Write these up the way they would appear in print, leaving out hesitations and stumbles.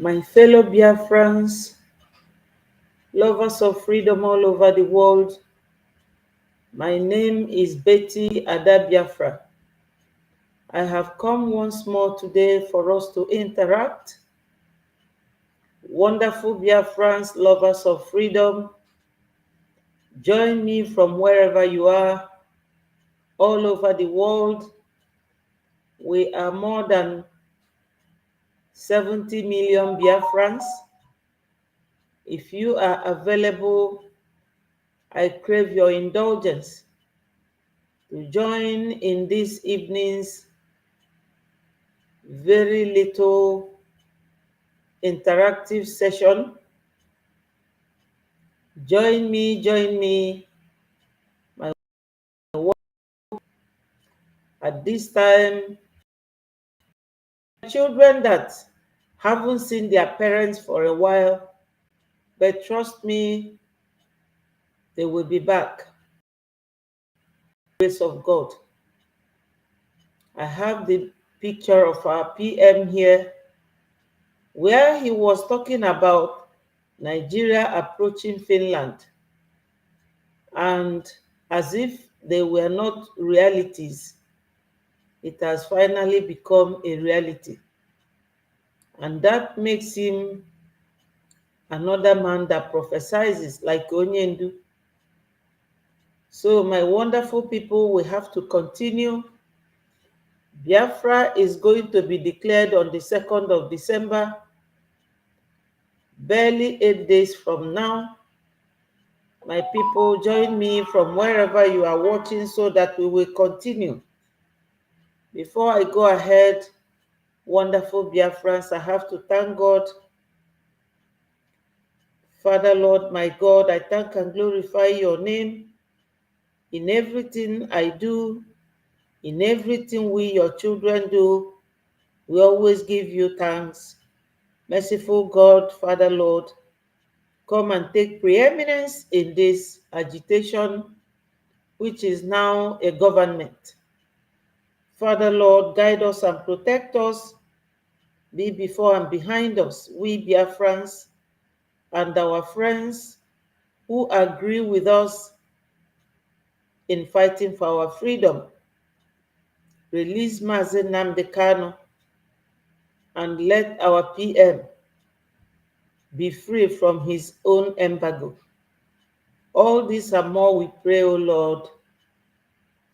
My fellow Biafrans, lovers of freedom all over the world, my name is Betty Ada Biafra. I have come once more today for us to interact. Wonderful Biafrans, lovers of freedom, join me from wherever you are, all over the world. We are more than 70 million Biafrans. If you are available, I crave your indulgence to join in this evening's very little interactive session. Join me, my work at this time. Children that haven't seen their parents for a while, but trust me, they will be back. Grace of God. I have the picture of our PM here, where he was talking about Nigeria approaching Finland, and as if they were not realities, it has finally become a reality. And that makes him another man that prophesies like Onyendu. So my wonderful people, we have to continue. Biafra is going to be declared on the 2nd of December, barely 8 days from now. My people, join me from wherever you are watching so that we will continue. Before I go ahead, wonderful Biafrans, I have to thank God. Father, Lord, my God, I thank and glorify your name in everything I do, in everything we, your children, do. We always give you thanks. Merciful God, Father, Lord, come and take preeminence in this agitation, which is now a government. Father, Lord, guide us and protect us. Be before and behind us, we Biafrans and our friends who agree with us in fighting for our freedom. Release Mazi Nnamdi Kanu and let our PM be free from his own embargo. All this and more we pray, O Lord,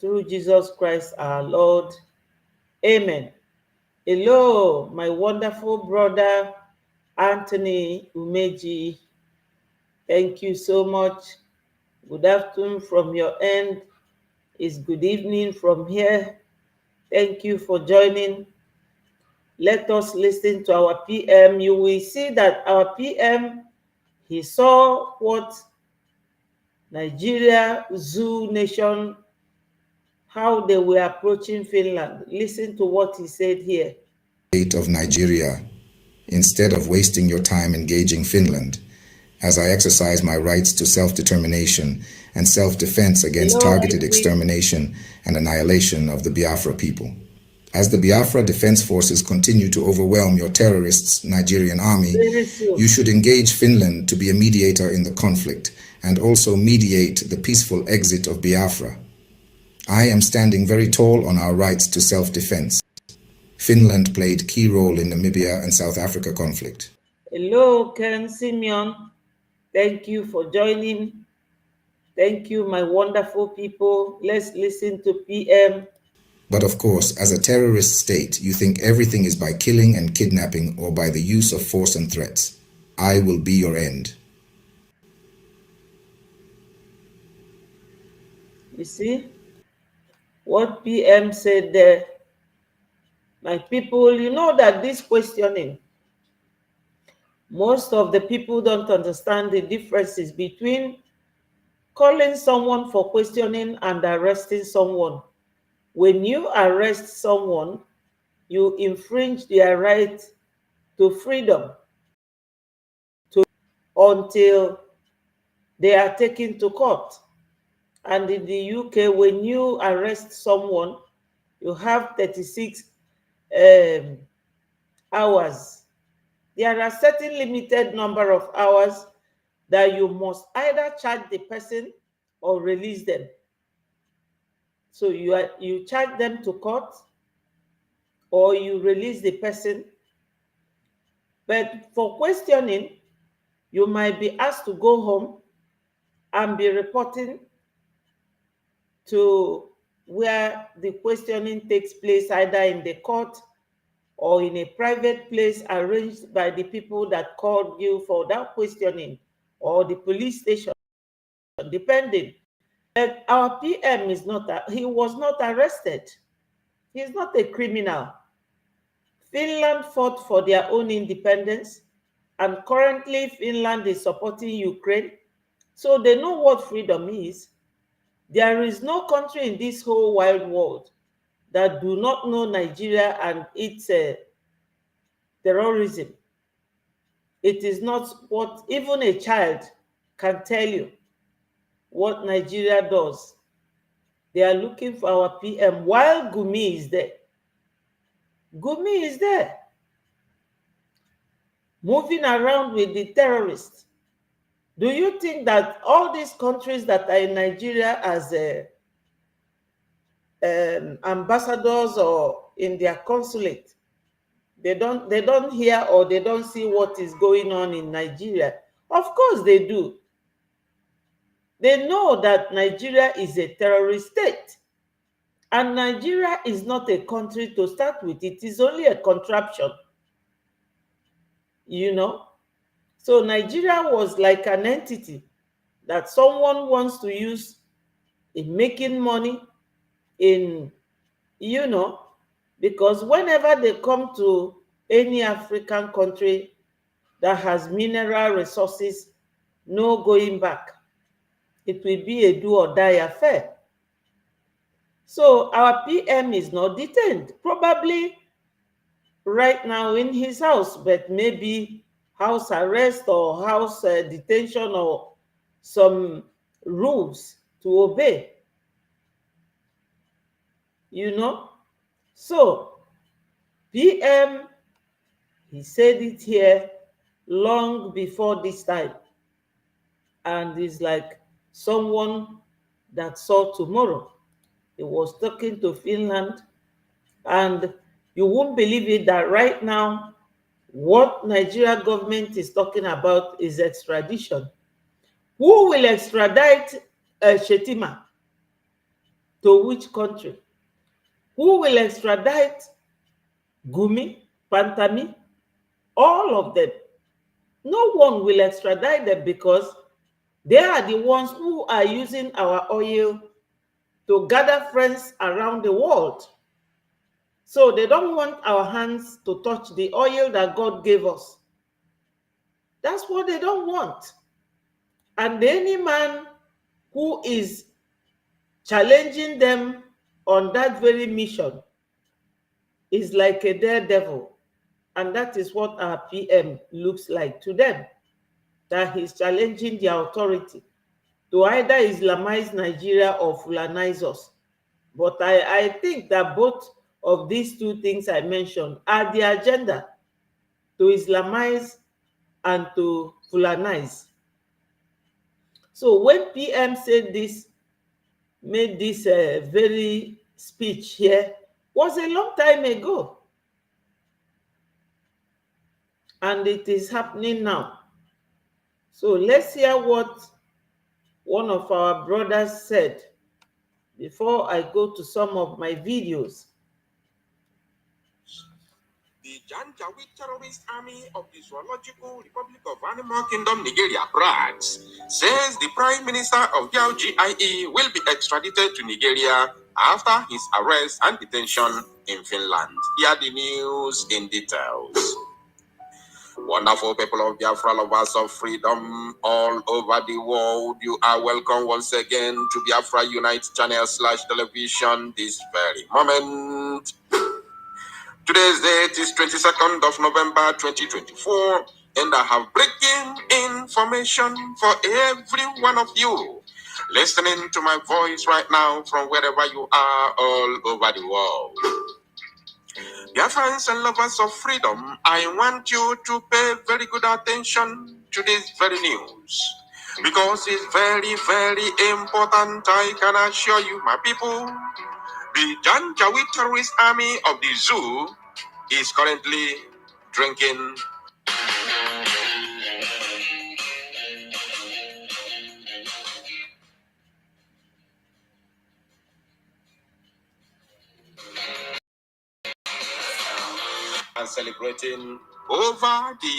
through Jesus Christ our Lord. Amen. Hello, my wonderful brother, Anthony Umeji. Thank you so much. Good afternoon from your end. It's good evening from here. Thank you for joining. Let us listen to our PM. You will see that our PM, he saw what Nigeria, zoo nation, how they were approaching Finland. Listen to what he said here. Of Nigeria, instead of wasting your time engaging Finland, as I exercise my rights to self-determination and self-defense against targeted extermination and annihilation of the Biafra people. As the Biafra Defense Forces continue to overwhelm your terrorists' Nigerian army, you should engage Finland to be a mediator in the conflict and also mediate the peaceful exit of Biafra. I am standing very tall on our rights to self-defense. Finland played key role in Namibia and South Africa conflict. Hello, Ken Simeon. Thank you for joining. Thank you, my wonderful people. Let's listen to PM. But of course, as a terrorist state, you think everything is by killing and kidnapping or by the use of force and threats. I will be your end. You see what PM said there? My people, you know that this questioning, most of the people don't understand the differences between calling someone for questioning and arresting someone. When you arrest someone, you infringe their right to freedom until they are taken to court. And in the UK, when you arrest someone, you have 36 hours There are certain limited number of hours that you must either charge the person or release them. So you charge them to court or you release the person. But for questioning, you might be asked to go home and be reporting to where the questioning takes place, either in the court or in a private place arranged by the people that called you for that questioning, or the police station, depending. But our PM he was not arrested. He's not a criminal. Finland fought for their own independence, and currently Finland is supporting Ukraine. So they know what freedom is. There is no country in this whole wide world that do not know Nigeria and its terrorism. It is not what even a child can tell you what Nigeria does. They are looking for our PM while Gumi is there. Gumi is there, moving around with the terrorists. Do you think that all these countries that are in Nigeria as ambassadors or in their consulate, they don't hear or they don't see what is going on in Nigeria? Of course they do. They know that Nigeria is a terrorist state. And Nigeria is not a country to start with. It is only a contraption. You know? So Nigeria was like an entity that someone wants to use in making money, in, because whenever they come to any African country that has mineral resources, no going back. It will be a do or die affair. So our PM is not detained, probably right now in his house, but maybe house arrest or house detention or some rules to obey. So PM, he said it here long before this time, and is like someone that saw tomorrow. He was talking to Finland, and you won't believe it that right now what Nigeria government is talking about is extradition. Who will extradite Shetima? To which country? Who will extradite Gumi, Pantami? All of them. No one will extradite them because they are the ones who are using our oil to gather friends around the world. So they don't want our hands to touch the oil that God gave us. That's what they don't want. And any man who is challenging them on that very mission is like a daredevil. And that is what our PM looks like to them, that he's challenging the authority to either Islamize Nigeria or Fulanize us. But I think that both of these two things I mentioned are the agenda, to Islamize and to Fulanize. So when PM said this, made this very speech here, was a long time ago. And it is happening now. So let's hear what one of our brothers said before I go to some of my videos. The Janjaweed terrorist army of the Zoological Republic of Animal Kingdom, Nigeria, brags, says the Prime Minister of the LGIE will be extradited to Nigeria after his arrest and detention in Finland. Hear the news in details. Wonderful people of Biafra, lovers of freedom all over the world, you are welcome once again to Biafra Unite channel/television this very moment. Today's date is 22nd of November 2024, and I have breaking information for every one of you listening to my voice right now from wherever you are all over the world. Biafrans and lovers of freedom, I want you to pay very good attention to this very news because it's very, very important. I can assure you, my people, the Janjaweed terrorist army of the zoo is currently drinking. And celebrating over the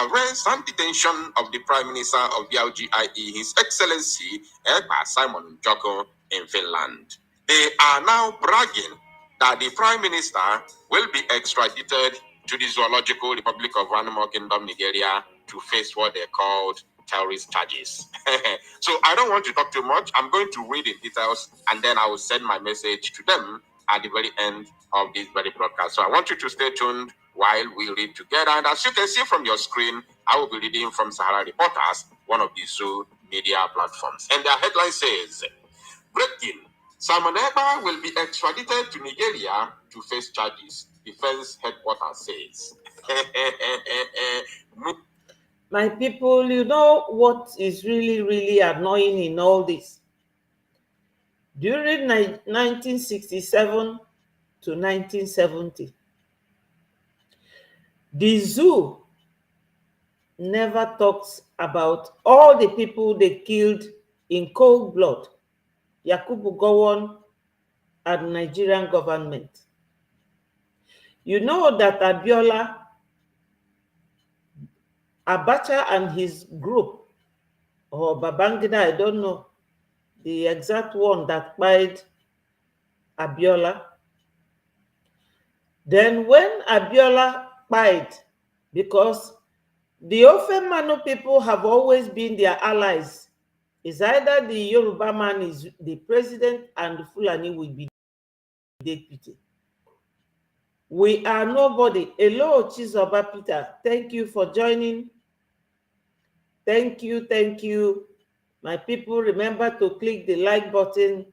arrest and detention of the Prime Minister of the LGIE, His Excellency Ekpa Simon Joko in Finland. They are now bragging that the Prime Minister will be extradited to the Zoological Republic of Animal Kingdom, Nigeria, to face what they called terrorist charges. So I don't want to talk too much. I'm going to read in details and then I will send my message to them at the very end of this very broadcast. So I want you to stay tuned while we read together. And as you can see from your screen, I will be reading from Sahara Reporters, one of the Zoo media platforms. And their headline says, breaking, Simon Ekpa will be extradited to Nigeria to face charges, Defense Headquarters says. My people, you know what is really, really annoying in all this? During 1967 to 1970, the zoo never talks about all the people they killed in cold blood, Yakubu Gowon and Nigerian government. You know that Abacha and his group, or Babangida, I don't know the exact one that killed Abiola. Then when Abiola died, because the Ofemano people have always been their allies, it's either the Yoruba man is the president and the Fulani will be the deputy. We are nobody. Hello, Chizoba Peter. Thank you for joining. Thank you. My people, remember to click the like button.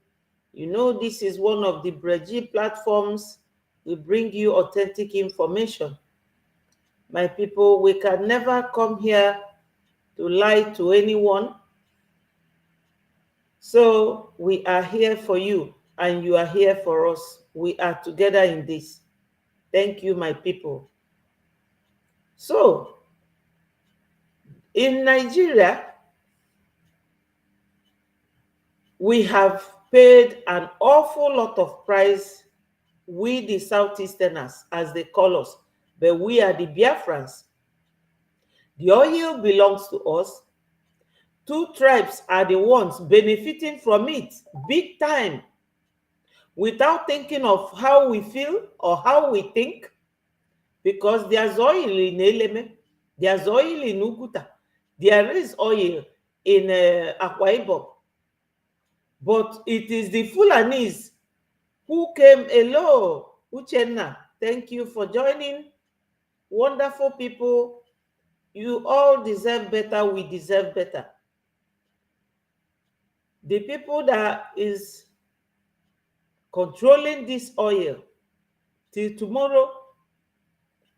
You know this is one of the Brgie platforms. We bring you authentic information. My people, we can never come here to lie to anyone. So we are here for you and you are here for us. We are together in this. Thank you, my people. So, in Nigeria, we have paid an awful lot of price, we the Southeasterners, as they call us, but we are the Biafrans. The oil belongs to us. Two tribes are the ones benefiting from it big time, without thinking of how we feel or how we think, because there's oil in Eleme, there's oil in Ukuta, there is oil in Akwa Ibom, but it is the Fulanis who came. Hello, Uchenna, thank you for joining. Wonderful people, you all deserve better, we deserve better. The people that is controlling this oil till tomorrow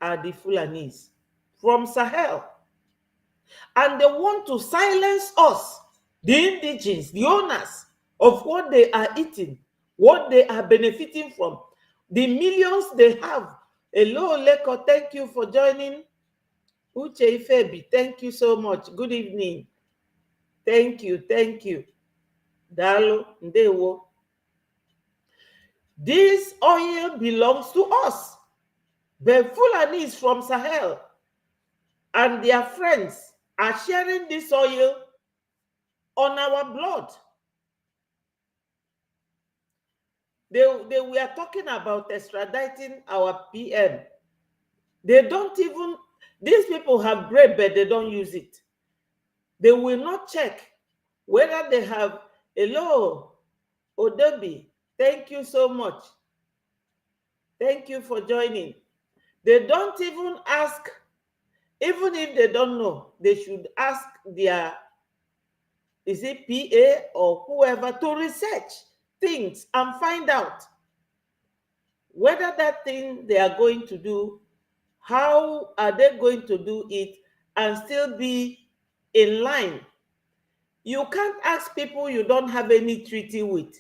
are the Fulanis from Sahel. And they want to silence us, the indigenes, the owners of what they are eating, what they are benefiting from, the millions they have. Hello, Leko, thank you for joining. Uche Ifebi, thank you so much. Good evening. Thank you. Dalo, Ndewo. This oil belongs to us. The Fulanis from Sahel and their friends are sharing this oil on our blood. They were talking about extraditing our PM. They don't even, these people have brain, but they don't use it. They will not check whether they have. Hello, Odobi, thank you so much. Thank you for joining. They don't even ask, even if they don't know, they should ask their, is it PA or whoever, to research things and find out whether that thing they are going to do, how are they going to do it and still be in line? You can't ask people you don't have any treaty with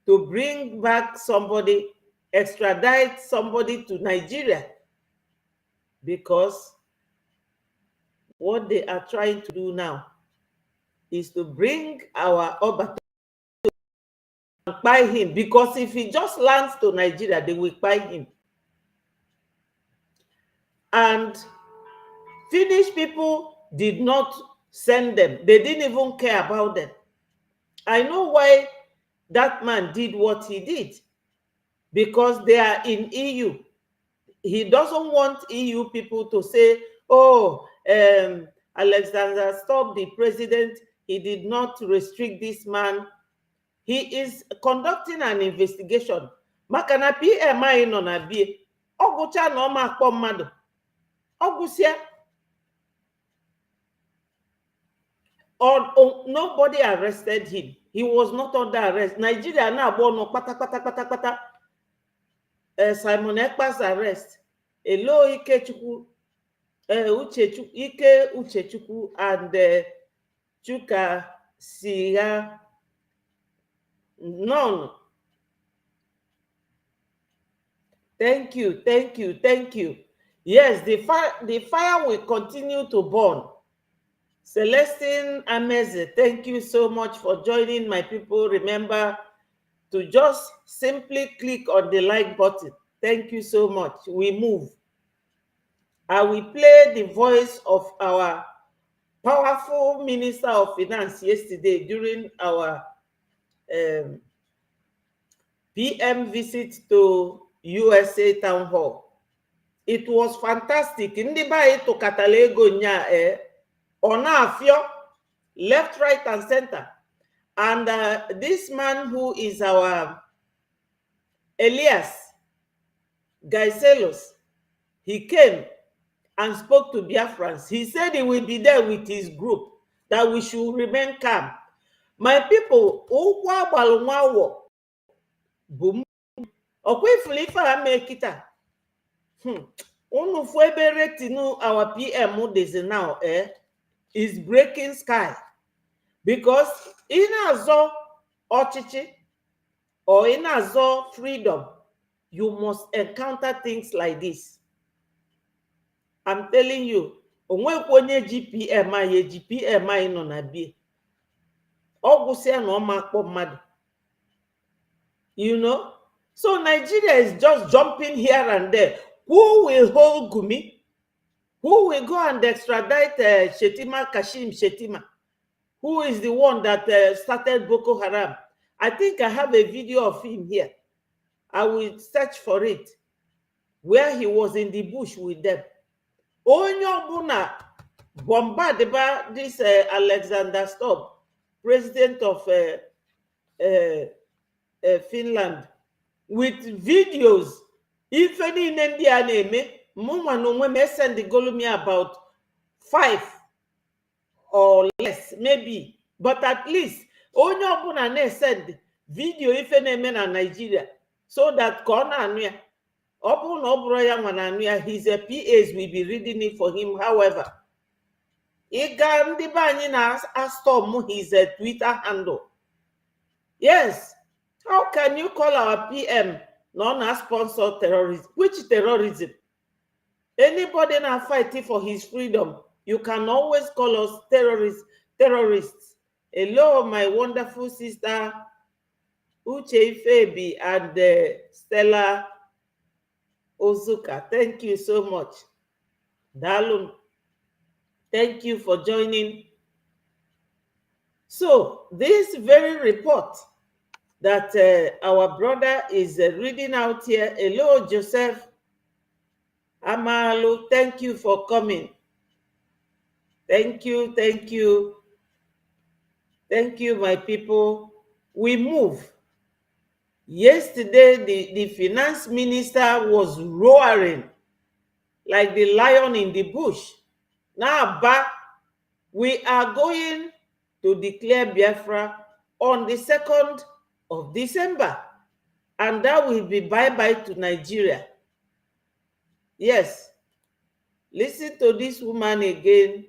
to bring back somebody, extradite somebody to Nigeria, because what they are trying to do now is to bring our Oba and buy him, because if he just lands to Nigeria, they will buy him. And Finnish people did not send them. They didn't even care about them. I know why that man did what he did, because they are in EU. He doesn't want EU people to say, oh, Alexander Stubb, the president, he did not restrict this man. He is conducting an investigation. Maka na PMI nọ na bie. Ọgwụcha na ọma akpọ mmadụ. Ọgwụsịa. Nobody arrested him. He was not under arrest. Nigeria na agba ọnụ kpata. Simon Ekpa's arrest. Elo Ikechukwu, Ike Uchechukwu and Chuka Siga. None. Thank you. Yes, the fire will continue to burn. Celestine Ameze, thank you so much for joining, my people. Remember to just simply click on the like button. Thank you so much. We move. I will play the voice of our powerful Minister of Finance yesterday during our PM visit to USA Town Hall. It was fantastic. Ndị ba to Katalego nya Onafio, left, right, and center. And this man who is our Elias Gaiselos, he came and spoke to Biafrans. He said he will be there with his group, that we should remain calm. My people, our PM now is breaking sky, because in Azo Ochichi or in Azo freedom, you must encounter things like this. I'm telling you, GPMI no na bie. You know? So Nigeria is just jumping here and there. Who will hold Gumi? Who will go and extradite Kashim Shettima? Who is the one that started Boko Haram? I think I have a video of him here. I will search for it, where he was in the bush with them. Onyobuna bombarded by this Alexander Stubb, president of Finland, with videos. If any in India name, Muma no may send the Golumi about 5 or less, maybe. But at least Onyobuna ne send video if any men in Nigeria, so that Kona his PAs will be reading it for him. However, his Twitter handle. Yes. How can you call our PM non-sponsored terrorism? Which terrorism? Anybody not fighting for his freedom, you can always call us terrorists. Hello, my wonderful sister Uche Ifebi and Stella Ozuka. Thank you so much. Dalun, thank you for joining. So, this very report that our brother is reading out here. Hello, Joseph Amalu. Thank you for coming. Thank you, my people. We move. Yesterday, the finance minister was roaring like the lion in the bush. Now, we are going to declare Biafra on the 2nd of December. and that will be bye-bye to Nigeria. Yes. Listen to this woman again.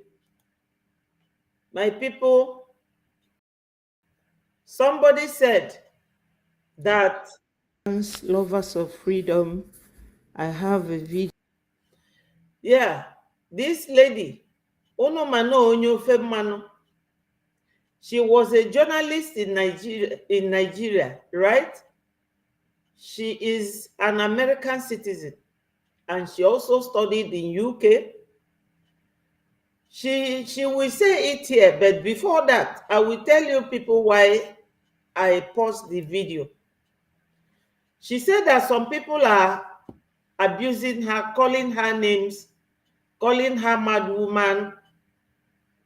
My people, somebody said that lovers of freedom, I have a video. Yeah, this lady, she was a journalist in Nigeria, right? She is an American citizen, and she also studied in UK. She will say it here, but before that, I will tell you people why I paused the video. She said that some people are abusing her, calling her names, calling her mad woman.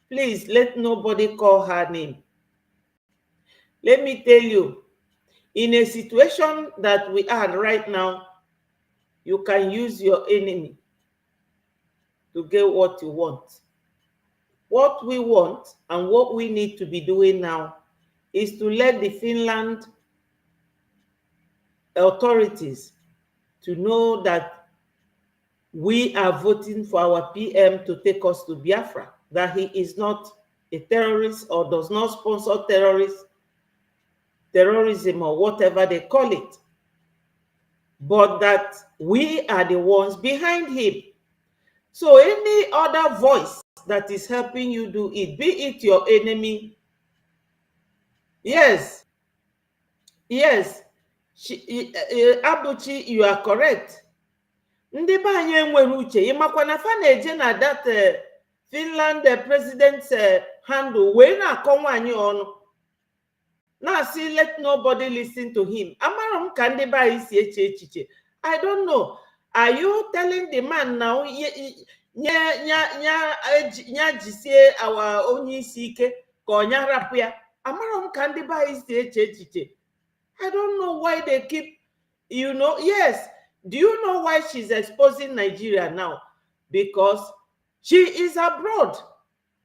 Please let nobody call her name. Let me tell you, in a situation that we are right now, you can use your enemy to get what you want. What we want and what we need to be doing now is to let the Finland authorities to know that we are voting for our PM to take us to Biafra, that he is not a terrorist or does not sponsor terrorism or whatever they call it, but that we are the ones behind him. So any other voice that is helping you do it, be it your enemy, yes, Abuchi, you are correct. Ndị be anyị enwere uche, ịmakwa na fa na-eje na that Finland president handle wee na-akọ nwaanyị ọnụ na-asị let nobody listen to him. Amara m ka ndị be anyị si eche echiche. I don't know. Are you telling the man now nya jisie our onye isi ike ka ọnya rapụ ya? Amara m ka ndị be anyị si eche echiche. I don't know why they keep, yes. Do you know why she's exposing Nigeria now? Because she is abroad.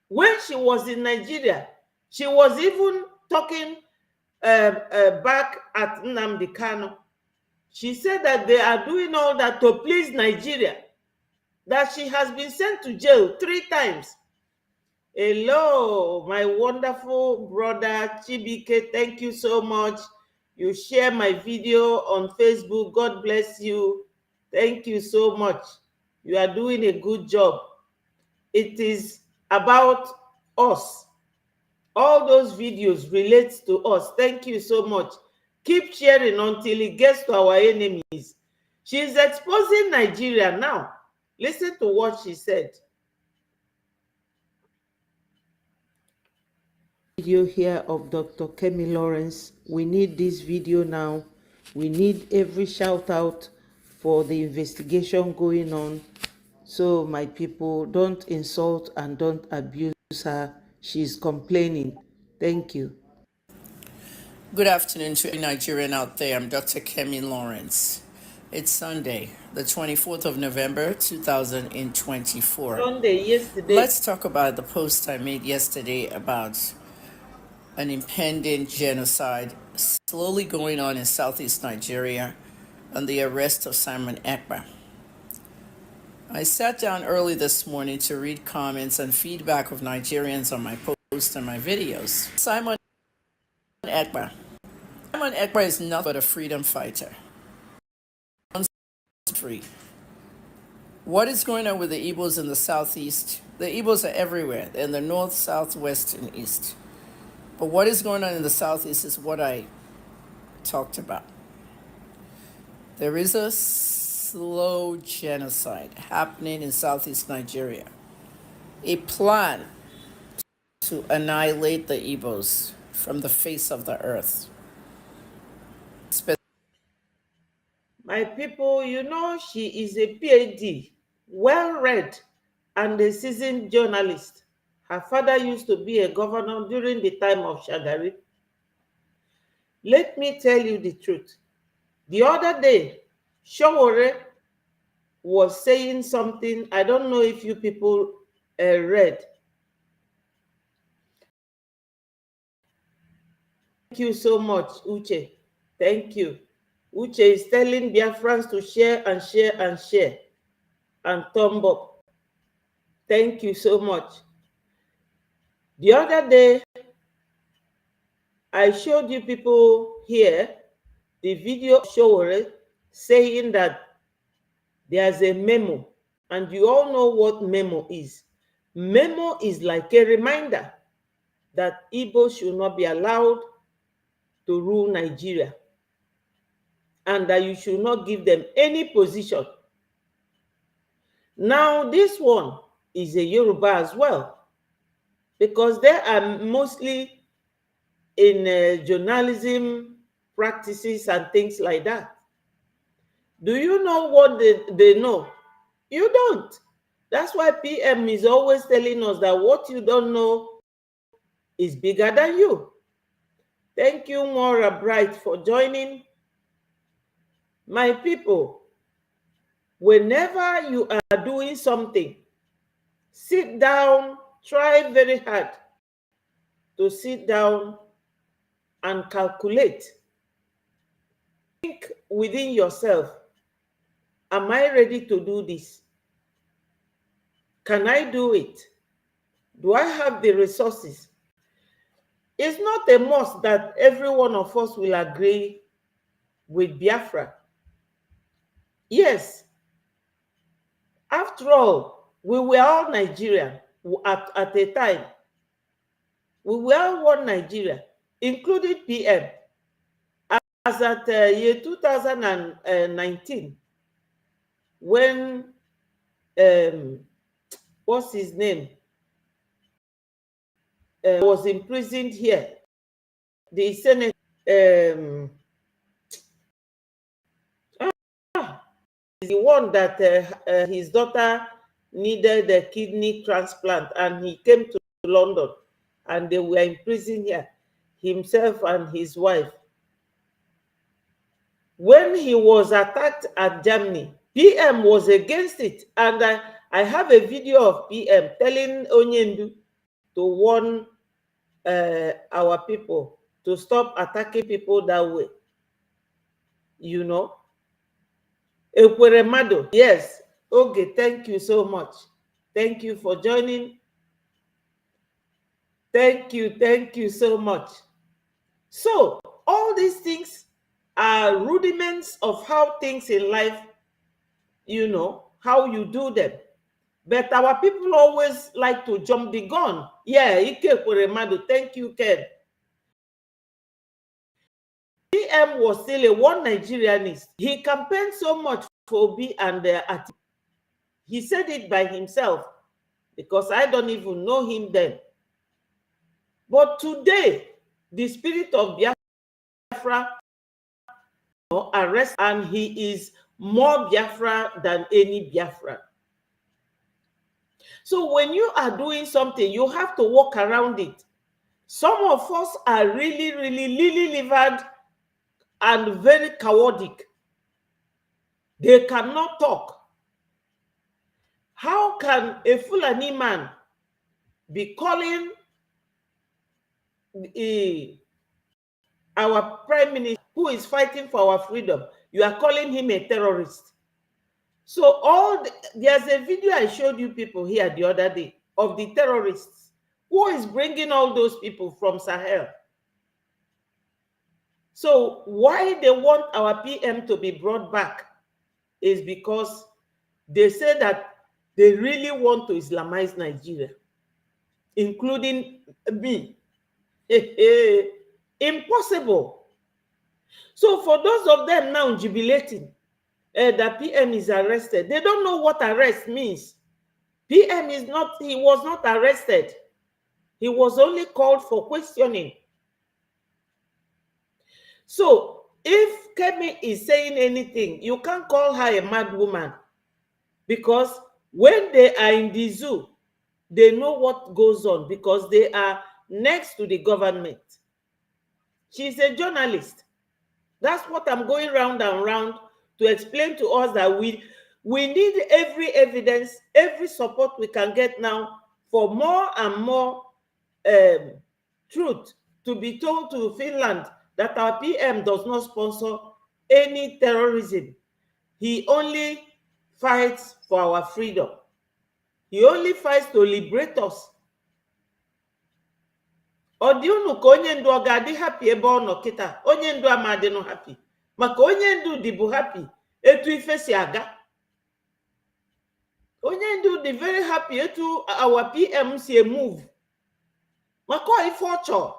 When she was in Nigeria, she was even talking back at Nnamdi Kanu. She said that they are doing all that to please Nigeria, that she has been sent to jail 3 times. Hello, my wonderful brother Chibike, thank you so much. You share my video on Facebook. God bless you. Thank you so much. You are doing a good job. It is about us. All those videos relate to us. Thank you so much. Keep sharing until it gets to our enemies. She is exposing Nigeria now. Listen to what she said. Video here of Dr. Kemi Lawrence. We need this video now. We need every shout out for the investigation going on. So my people, don't insult and don't abuse her. She's complaining. Thank you. Good afternoon to every Nigerian out there. I'm Dr. Kemi Lawrence. It's Sunday, the 24th of November, 2024. Sunday, yesterday. Let's talk about the post I made yesterday about an impending genocide slowly going on in southeast Nigeria and the arrest of Simon Ekpa. I sat down early this morning to read comments and feedback of Nigerians on my posts and my videos. Simon Ekpa is nothing but a freedom fighter. Free. What is going on with the Igbos in the southeast? The Igbos are everywhere. They're in the north, south, west, and east. But what is going on in the southeast is what I talked about. There is a slow genocide happening in southeast Nigeria. A plan to annihilate the Igbos from the face of the earth. My people, she is a PhD, well-read, and a seasoned journalist. Her father used to be a governor during the time of Shagari. Let me tell you the truth. The other day, Showore was saying something. I don't know if you people read. Thank you so much, Uche. Thank you. Uche is telling Biafrans to share and share and share and thumb up. Thank you so much. The other day, I showed you people here the video of Showore saying that there's a memo, and you all know what memo is. Memo is like a reminder that Igbo should not be allowed to rule Nigeria, and that you should not give them any position. Now, this one is a Yoruba as well, because they are mostly in journalism practices and things like that. Do you know what they know? You don't. That's why PM is always telling us that what you don't know is bigger than you. Thank you, Maura Bright, for joining. My people, whenever you are doing something, sit down, try very hard to sit down and calculate. Think within yourself, am I ready to do this? Can I do it? Do I have the resources? It's not a must that every one of us will agree with Biafra. Yes, after all, we were all Nigerian at a time. We were all one Nigeria, including PM. As at year 2019, when what's his name was imprisoned here, the Senate the one that his daughter needed a kidney transplant, and he came to London, and they were in prison here, himself and his wife. When he was attacked at Germany, PM was against it, and I have a video of PM telling Onyendu to warn our people to stop attacking people that way. You know, Ekweremado, yes. Okay, thank you so much. Thank you for joining. Thank you so much. So, all these things are rudiments of how things in life, you know, how you do them. But our people always like to jump the gun. Yeah, Ike Ekweremado, thank you, Ken. PM was still a one Nigerianist. He campaigned so much for Obi and he said it by himself, because I don't even know him then. But today, the spirit of Biafra arrests, and he is more Biafra than any Biafra. So when you are doing something, you have to walk around it. Some of us are really, really lily-livered and very chaotic. They cannot talk. How can a Fulani man be calling our prime minister, who is fighting for our freedom? You are calling him a terrorist. So there's a video I showed you people here the other day of the terrorists. Who is bringing all those people from Sahel? So why they want our PM to be brought back is because they say that they really want to Islamize Nigeria, including me. Impossible. So for those of them now jubilating that PM is arrested, they don't know what arrest means. PM is not, he was not arrested. He was only called for questioning. So if Kemi is saying anything, you can't call her a mad woman, because when they are in the zoo, they know what goes on, because they are next to the government. She's a journalist. That's what I'm going round and round to explain to us, that we need every evidence, every support we can get now for more and more truth to be told to Finland, that our PM does not sponsor any terrorism. He only fights for our freedom. He only fights to liberate us. Ọ dị unu ka onye ndu ọ ga-adị happy ebe ọ nọ kịta? Onye ndu amadịnụ happy maka onye ndu dịbụ happy etu ife si aga. Onye ndu dị very happy etu our PM si move maka ife ọ chọrọ.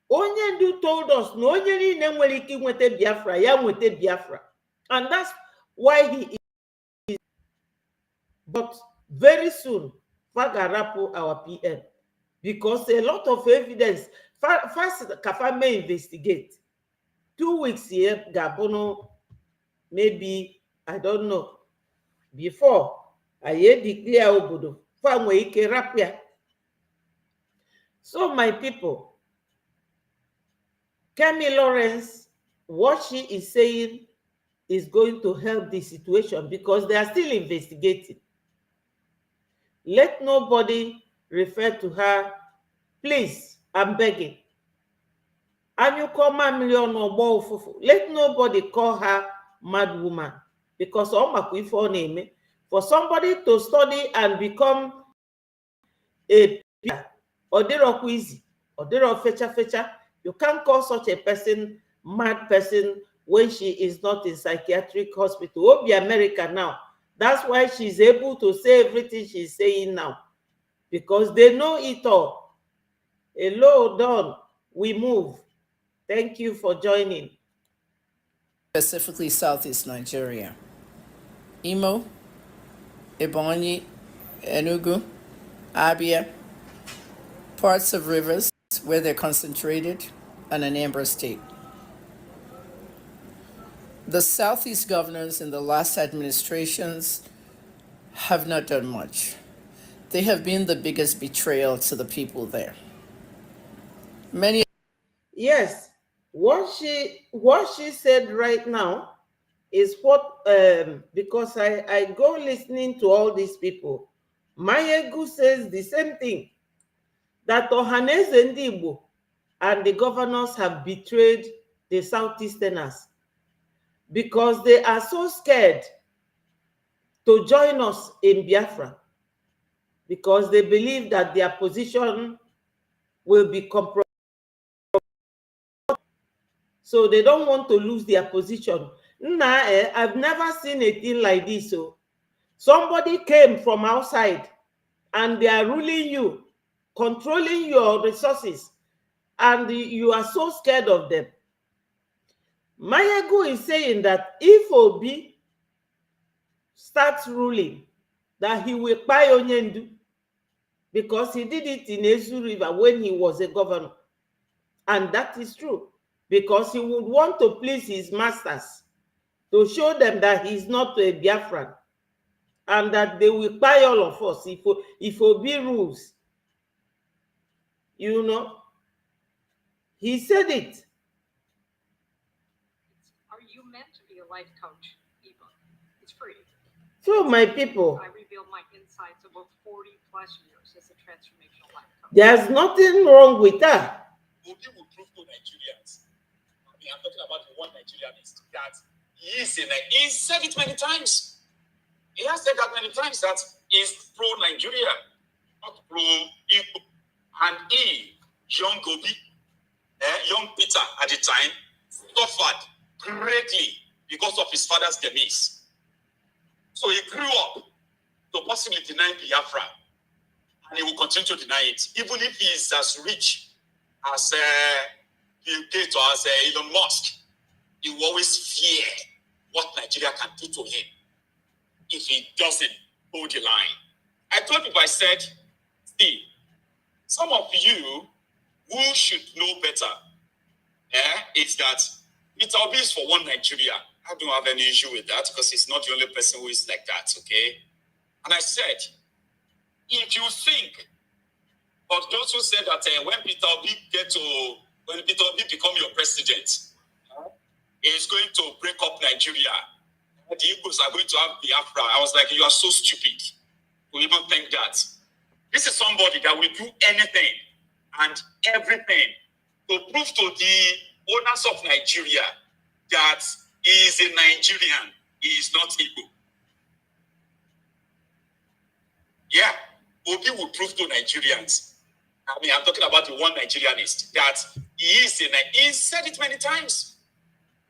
Onye ndu told us na onye niile nwere ike inweta Biafra ya nweta Biafra, and that's why he is. But very soon fa ga-arapụ our PM because a lot of evidence first kafa may investigate. 2 weeks here gabono, maybe I don't know, before I declare obodo fa nwee ike rapụ. So my people, Kemi Lawrence, what she is saying is going to help the situation because they are still investigating. Let nobody refer to her. Please, I'm begging. And you call my million or more fufu. Let nobody call her mad woman because for somebody to study and become a odero quizy, odero fecha, you can't call such a person mad person when she is not in psychiatric hospital. Will be America now. That's why she's able to say everything she's saying now. Because they know it all. Hello, Don. We move. Thank you for joining. Specifically Southeast Nigeria. Imo, Ebonyi, Enugu, Abia, parts of rivers where they're concentrated, and Anambra State. The Southeast governors in the last administrations have not done much. They have been the biggest betrayal to the people there. Yes, what she said right now is what because I go listening to all these people. Mayegu says the same thing, that Ohaneze Ndị Igbo and the governors have betrayed the Southeasterners because they are so scared to join us in Biafra because they believe that their position will be compromised. So they don't want to lose their position. I've never seen a thing like this. So somebody came from outside and they are ruling you, controlling your resources, and you are so scared of them. Mayegu is saying that if Obi starts ruling, that he will buy Onyendu because he did it in Ezu River when he was a governor. And that is true because he would want to please his masters, to show them that he's not a Biafran and that they will buy all of us if Obi rules. You know, he said it. Are you meant to be a life coach, ebook? It's free. So my people, I revealed my insights over 40 plus years as a transformational life coach. There's nothing wrong with that. Obi will prove to Nigerians. I mean, I'm talking about one Nigerianist that he said it many times. He has said that many times that he's pro-Nigeria, not pro-Igbo. And young Obi, young Peter at the time, suffered greatly because of his father's demise. So he grew up to possibly deny Biafra, and he will continue to deny it, even if he is as rich as Bill Gates or as Elon Musk. He will always fear what Nigeria can do to him if he doesn't hold the line. I told people, I said, see, some of you who should know better is that Peter Obi is for one Nigeria. I don't have any issue with that because he's not the only person who is like that, okay? And I said, if you think, but those who said that when Peter Obi become your president, he's going to break up Nigeria, the Igbos are going to have Biafra. I was like, you are so stupid to even think that. This is somebody that will do anything and everything to prove to the owners of Nigeria that he is a Nigerian, he is not Igbo. Yeah, Obi will prove to Nigerians. I mean, I'm talking about the one Nigerianist, that he is he said it many times.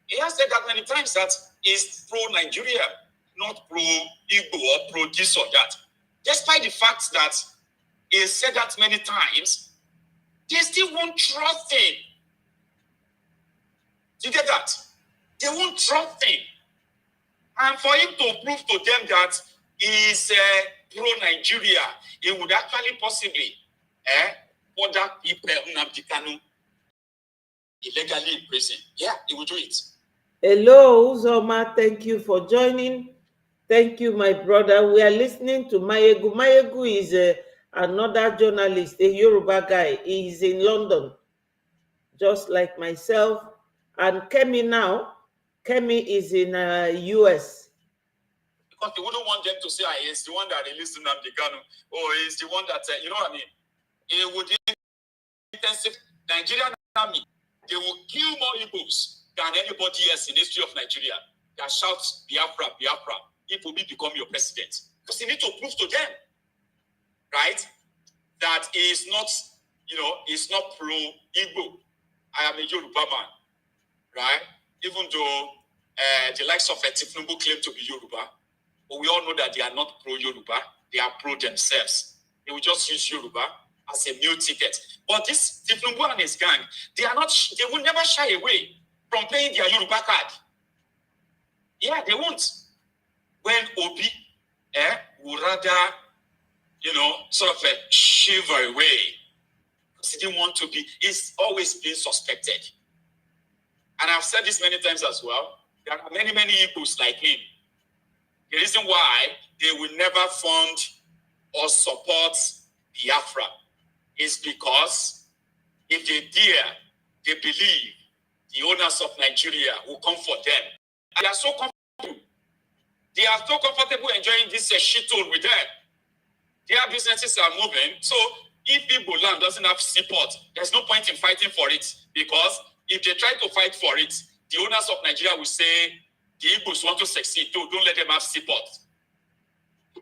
He has said that many times, that he's pro-Nigeria, not pro-Igbo or pro-this or that. Despite the fact that he has said that many times, they still won't trust him. Do you get that? They won't trust him. And for him to prove to them that he is pro-Nigeria, he would actually possibly order people Nnamdi Kanu illegally in prison. Yeah, he will do it. Hello, Uzoma. Thank you for joining. Thank you, my brother. We are listening to Mayegu. Mayegu is another journalist, a Yoruba guy. He is in London, just like myself. And Kemi now, Kemi is in US. Because they wouldn't want them to say, he's the one that released Nnamdi Kanu, or he's the one that, you know what I mean? He would intensive Nigerian army. They will kill more Igbos than anybody else in the history of Nigeria that shouts Biafra, Biafra, if Obi become your president. Because you need to prove to them, right, that he is not, he's not pro-Igbo. I am a Yoruba man, right? Even though the likes of Tifnubu claim to be Yoruba, but we all know that they are not pro-Yoruba. They are pro themselves. They will just use Yoruba as a meal ticket. But this Tifnubu and his gang, they will never shy away from playing their Yoruba card. Yeah, they won't. When Obi would rather, sort of shiver away, because he didn't want to be, he's always been suspected. And I've said this many times as well. There are many, many Igbos like him. The reason why they will never fund or support Biafra is because if they dare, they believe the owners of Nigeria will come for them. And they are so comfortable. They are so comfortable enjoying this shithole with them. Their businesses are moving. So if Igbo land doesn't have support, there's no point in fighting for it. Because if they try to fight for it, the owners of Nigeria will say, the Igbos want to succeed, too. Don't let them have support.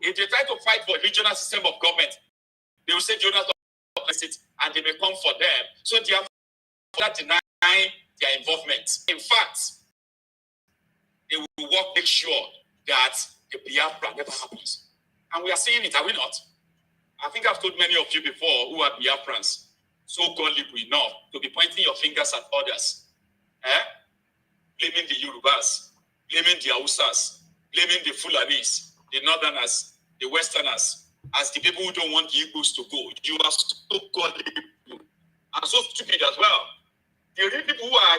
If they try to fight for regional system of government, they will say the owners of it, and they may come for them. So they are denying their involvement. In fact, they will make sure that the Biafra never happens. And we are seeing it, are we not? I think I've told many of you before who are Biafrans, so gullible enough to be pointing your fingers at others, blaming the Yorubas, blaming the Hausas, blaming the Fulanis, the Northerners, the Westerners, as the people who don't want the Igbos to go. You are so gullible and so stupid as well. The real people who are...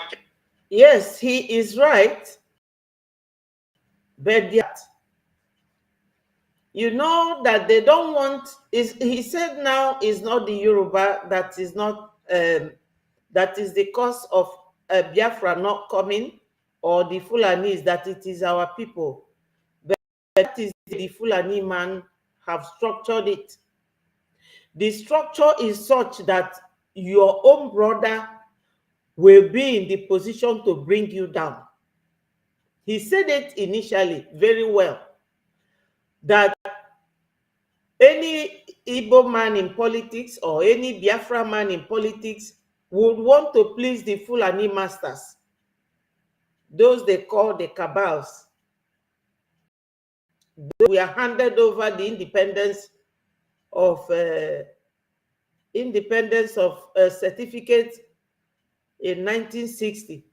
Yes, he is right. But you know that they don't want, he said now is not the Yoruba that is not, that is the cause of Biafra not coming, or the Fulanis, that it is our people. But that is the Fulani man have structured it. The structure is such that your own brother will be in the position to bring you down. He said it initially very well, that any Igbo man in politics or any Biafra man in politics would want to please the Fulani masters, those they call the cabals. We are handed over the independence of certificate in 1960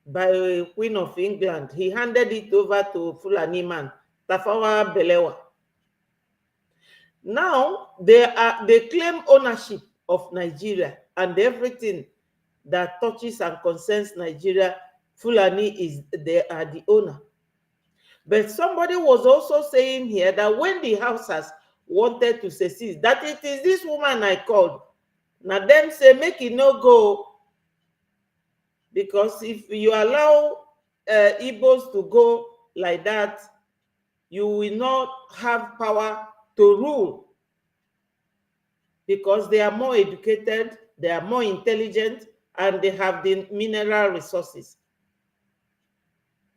by Queen of England. He handed it over to Fulani man, Tafawa Balewa. Now they claim ownership of Nigeria and everything that touches and concerns Nigeria. Fulani they are the owner. But somebody was also saying here that when the Hausas wanted to secede, that it is this woman I called. Now them say make it no go, because if you allow Igbos to go like that, you will not have power to rule, because they are more educated, they are more intelligent, and they have the mineral resources.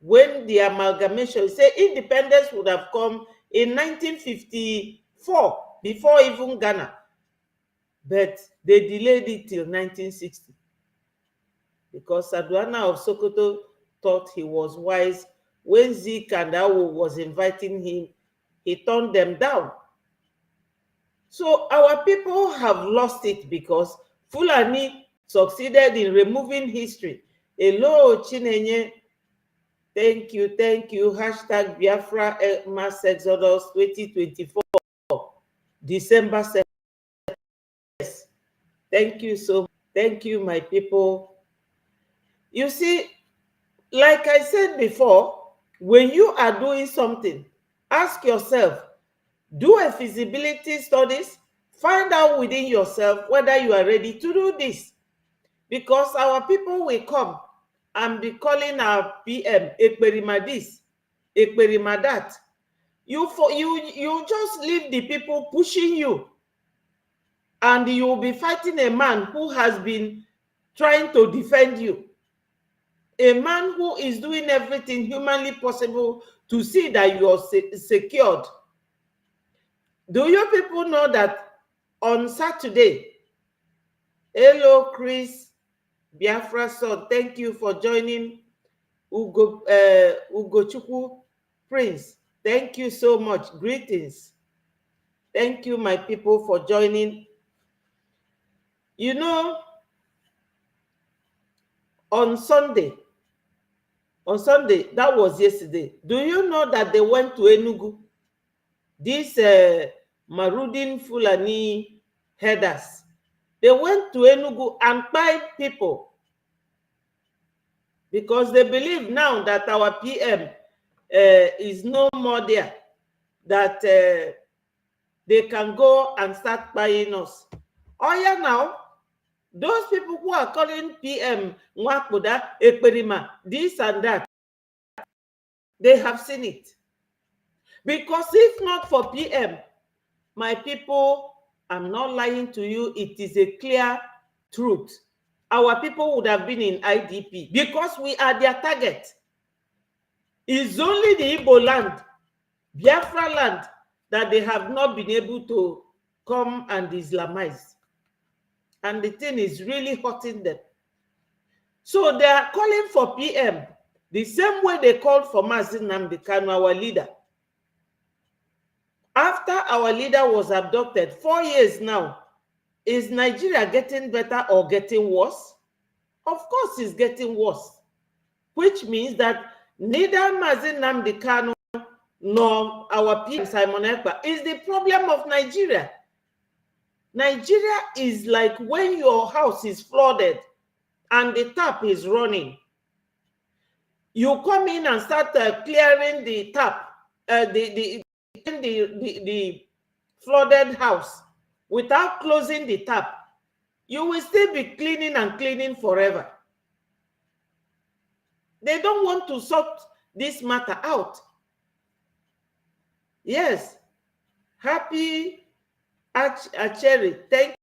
when the amalgamation, say independence would have come in 1954, before even Ghana, but they delayed it till 1960 because Saduana of Sokoto thought he was wise. When Zik and Awo was inviting him, he turned them down. So our people have lost it because Fulani succeeded in removing history. Hello, Chinenye. Thank you. Hashtag Biafra Mass Exodus 2024, December 7th. Thank you so much. Thank you, my people. You see, like I said before, when you are doing something, ask yourself, do a feasibility studies, find out within yourself whether you are ready to do this. Because our people will come and be calling our PM, Ekperima this, Ekperima that. You just leave the people pushing you, and you will be fighting a man who has been trying to defend you. A man who is doing everything humanly possible to see that you are secured. Do you people know that on Saturday, hello, Chris, Biafra son, thank you for joining. Ugochukwu Prince, thank you so much. Greetings. Thank you, my people, for joining. You know, on Sunday, that was yesterday, do you know that they went to Enugu? These Marudin Fulani headers, they went to Enugu and pied people because they believe now that our PM is no more there, that they can go and start buying us. Oh yeah, now, those people who are calling PM Nwakuda, Ekperima, this and that, they have seen it. Because if not for PM, my people, I'm not lying to you, it is a clear truth. Our people would have been in IDP because we are their target. It's only the Igbo land, Biafra land, that they have not been able to come and Islamize. And the thing is really hurting them. So they are calling for PM the same way they called for Mazi Nnamdi Kanu, our leader. After our leader was abducted, 4 years now, is Nigeria getting better or getting worse? Of course, it's getting worse. Which means that neither Mazi Nnamdi Kanu nor our PM Simon Ekpa is the problem of Nigeria. Nigeria is like when your house is flooded and the tap is running. You come in and start clearing the tap, the flooded house without closing the tap. You will still be cleaning and cleaning forever. They don't want to sort this matter out. Yes. Happy Acheri, thank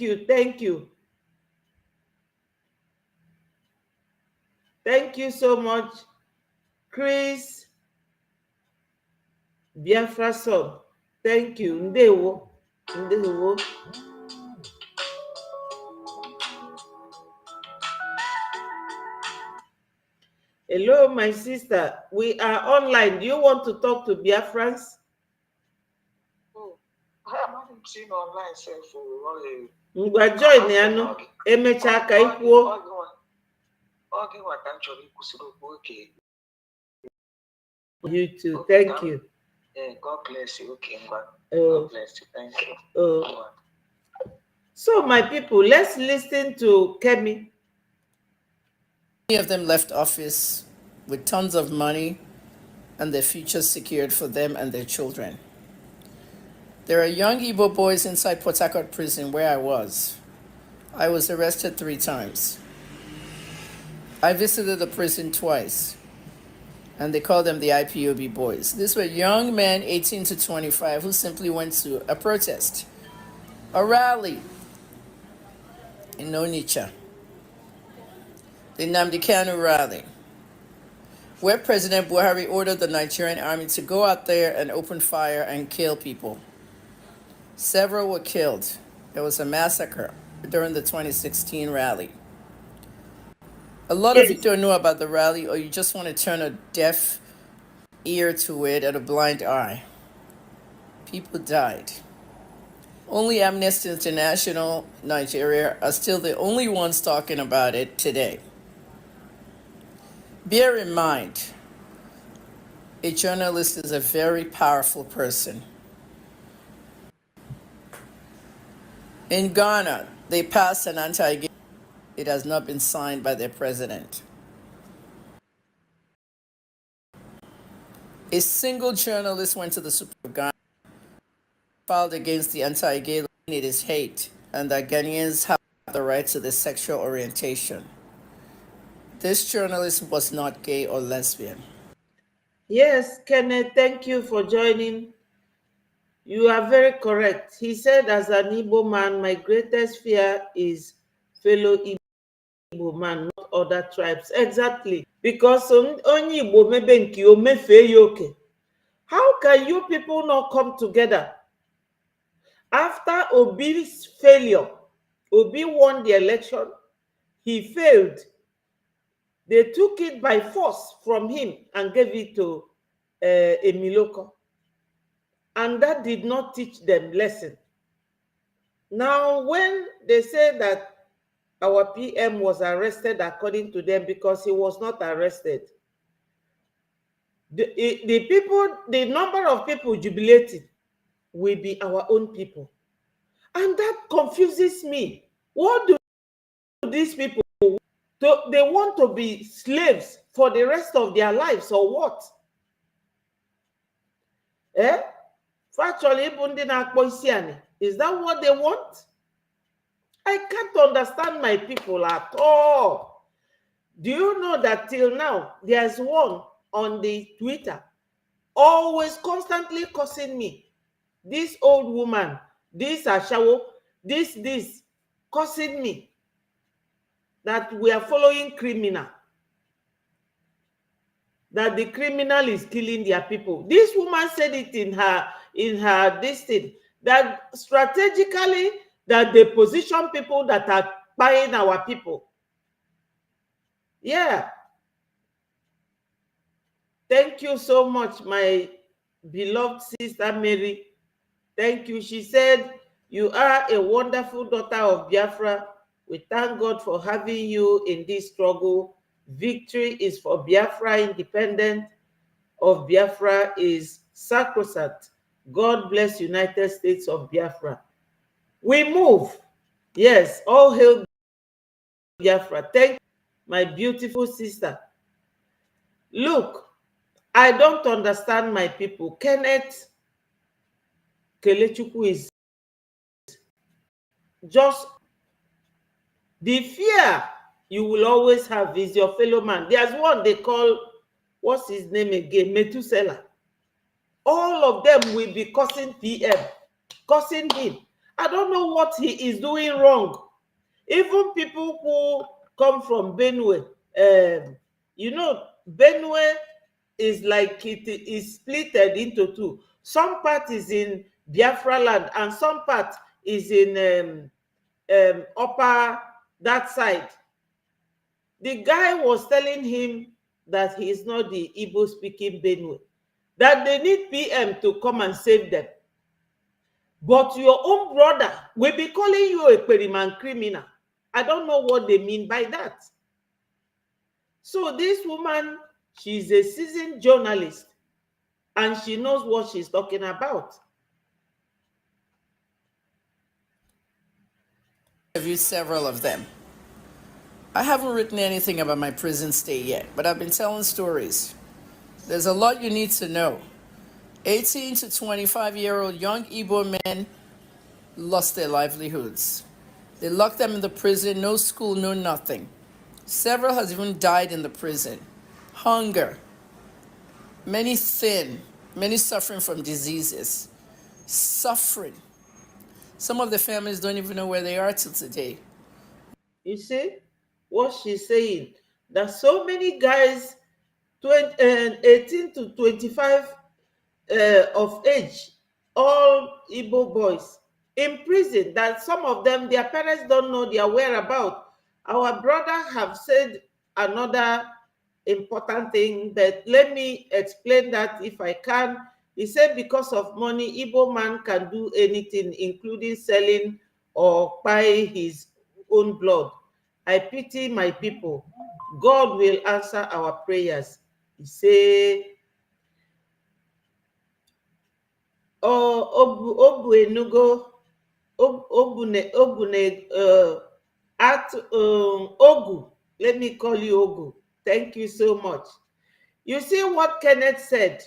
you. Thank you. Thank you so much, Chris Biafra son. Thank you. Ndewo. Hello, my sister. We are online. Do you want to talk to Biafrans? Oh, I haven't seen online for Ngwa join ya no. Emecha ka ikwuo. You too. Thank you. God bless you. Okay, God bless you. Thank you. So, my people, let's listen to Kemi. Many of them left office with tons of money and their future secured for them and their children. There are young Igbo boys inside Port Harcourt prison where I was. I was arrested 3 times. I visited the prison twice, and they call them the IPOB boys. These were young men, 18 to 25, who simply went to a protest, a rally in Onitsha. the Nnamdi Kanu rally, where President Buhari ordered the Nigerian army to go out there and open fire and kill people. Several were killed. There was a massacre during the 2016 rally. A lot of you don't know about the rally, or you just want to turn a deaf ear to it and a blind eye. People died. Only Amnesty International Nigeria are still the only ones talking about it today. Bear in mind, a journalist is a very powerful person. In Ghana, they passed an anti-gay. It has not been signed by their president. A single journalist went to the Supreme Court of Ghana, filed against the anti-gay law. It is hate, and that Ghanaians have the right to their sexual orientation. This journalist was not gay or lesbian. Yes, Kenneth, thank you for joining. You are very correct. He said, as an Igbo man, my greatest fear is fellow Igbo man, not other tribes. Exactly. Because only Igbo maybe mefe yoke. How can you people not come together? After Obi's failure, Obi won the election. He failed. They took it by force from him and gave it to Emiloko. And that did not teach them lesson. Now, when they say that our PM was arrested according to them because he was not arrested, the people, the number of people jubilating will be our own people. And that confuses me. What do these people do? They want to be slaves for the rest of their lives or what? Eh? Factually, is that what they want? I can't understand my people at all. Do you know that till now, there's one on the Twitter always constantly cursing me. This old woman, this Ashawo, this, cursing me that we are following criminal. That the criminal is killing their people. This woman said it in her this thing, that strategically that they position people that are buying our people. Yeah. Thank you so much, my beloved sister Mary. Thank you. She said, you are a wonderful daughter of Biafra. We thank God for having you in this struggle. Victory is for Biafra. Independence of Biafra is sacrosanct. God bless United States of Biafra. We move. Yes, all hail Biafra. Thank you, my beautiful sister. Look, I don't understand my people. Kenneth Kelechuku is just the fear you will always have is your fellow man. There's one they call, what's his name again? Methuselah. All of them will be cursing PM, cursing him. I don't know what he is doing wrong. Even people who come from Benue, you know, Benue is like it is splitted into two. Some part is in Biafra land and some part is in upper that side. The guy was telling him that he is not the Igbo speaking Benue, that they need PM to come and save them. But your own brother will be calling you a Periman criminal. I don't know what they mean by that. So this woman, she's a seasoned journalist and she knows what she's talking about. I've interviewed several of them. I haven't written anything about my prison stay yet, but I've been telling stories. There's a lot you need to know. 18 to 25-year-old young Igbo men lost their livelihoods. They locked them in the prison, no school, no nothing. Several has even died in the prison. Hunger. Many thin, many suffering from diseases. Suffering. Some of the families don't even know where they are till today. You see what she's saying? There's so many guys 18 to 25 of age, all Igbo boys in prison, that some of them, their parents don't know their whereabouts. Our brother have said another important thing, but let me explain that if I can. He said because of money, Igbo man can do anything, including selling or buy his own blood. I pity my people. God will answer our prayers. He say, obu enugo, obune at Ogu. Let me call you Ogu. Thank you so much. You see what Kenneth said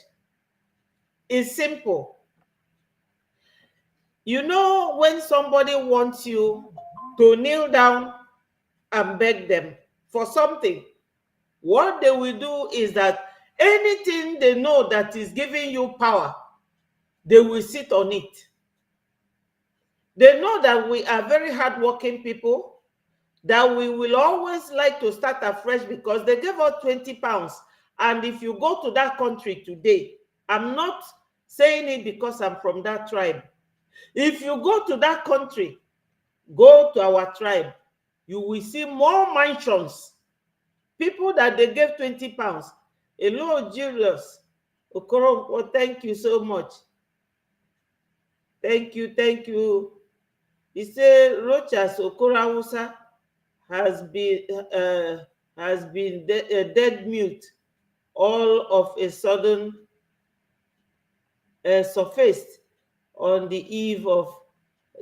is simple. You know, when somebody wants you to kneel down and beg them for something, what they will do is that anything they know that is giving you power, they will sit on it. They know that we are very hardworking people, that we will always like to start afresh because they gave us 20 pounds. And if you go to that country today, I'm not saying it because I'm from that tribe. If you go to that country, go to our tribe, you will see more mansions. People that they gave 20 pounds. Hello, Julius Okoro, thank you so much. Thank you, thank you. He said Rochas Okorawusa has been dead mute, all of a sudden surfaced on the eve of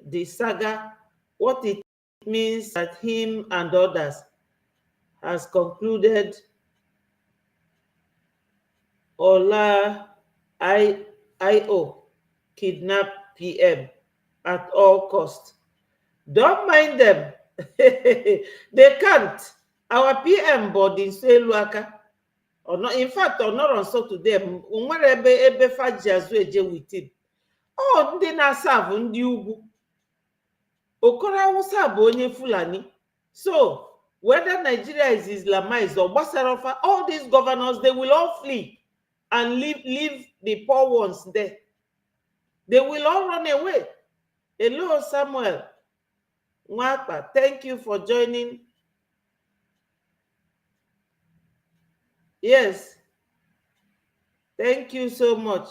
the saga. What it means that him and others has concluded Ola IO kidnap PM at all cost. Don't mind them. They can't. Our PM body say Luaka. Or not, in fact, or not on so to them. Ebe faji azu eje with him. Oh, ndị na-asavụ ndị ugwu. Okoro Awụsa bụ onye Fulani. So, whether Nigeria is Islamized or Basarofa, all these governors, they will all flee and leave the poor ones there. They will all run away. Hello, Samuel Nwapa, thank you for joining. Yes, thank you so much.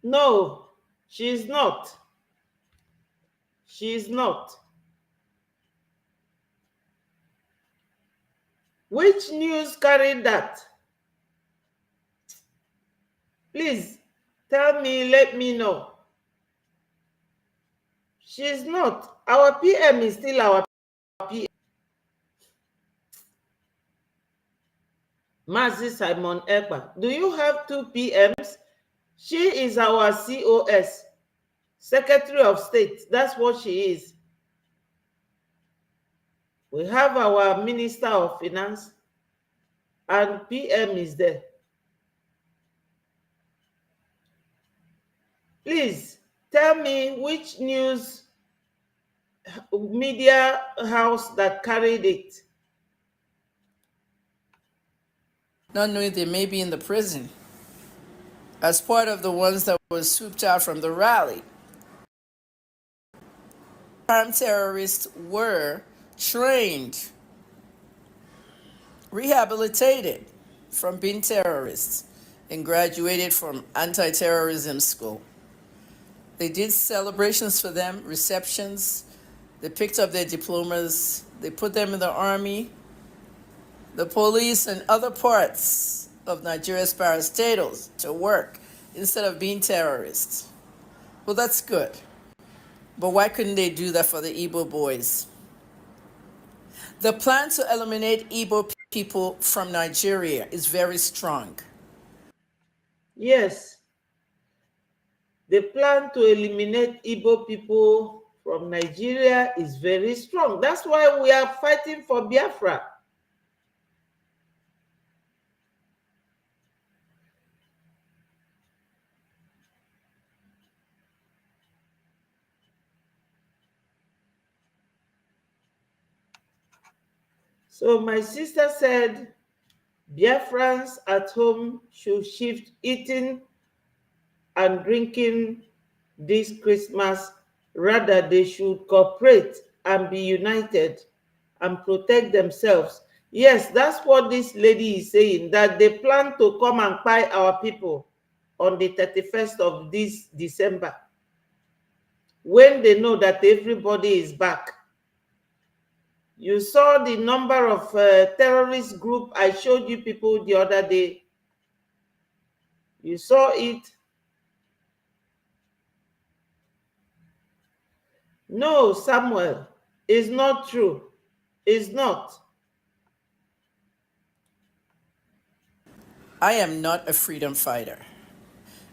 No, she's not. She's not. Which news carried that? Please tell me, let me know. She's not. Our PM is still our PM. Mazi Simon Ekpa. Do you have 2 PMs? She is our COS, Secretary of State. That's what she is. We have our Minister of Finance, and PM is there. Please tell me which news media house that carried it. Not knowing they may be in the prison as part of the ones that was swooped out from the rally. Armed terrorists were trained, rehabilitated from being terrorists, and graduated from anti-terrorism school. They did celebrations for them, receptions. They picked up their diplomas. They put them in the army, the police, and other parts of Nigeria's parastatals to work instead of being terrorists. Well, that's good. But why couldn't they do that for the Igbo boys? The plan to eliminate Igbo people from Nigeria is very strong. Yes. The plan to eliminate Igbo people from Nigeria is very strong. That's why we are fighting for Biafra. So my sister said Biafrans at home should shift eating and drinking this Christmas. Rather, they should cooperate and be united and protect themselves. Yes, that's what this lady is saying, that they plan to come and buy our people on the 31st of this December, when they know that everybody is back. You saw the number of terrorist group I showed you people the other day. You saw it. No, Samuel, it's not true. It's not. I am not a freedom fighter.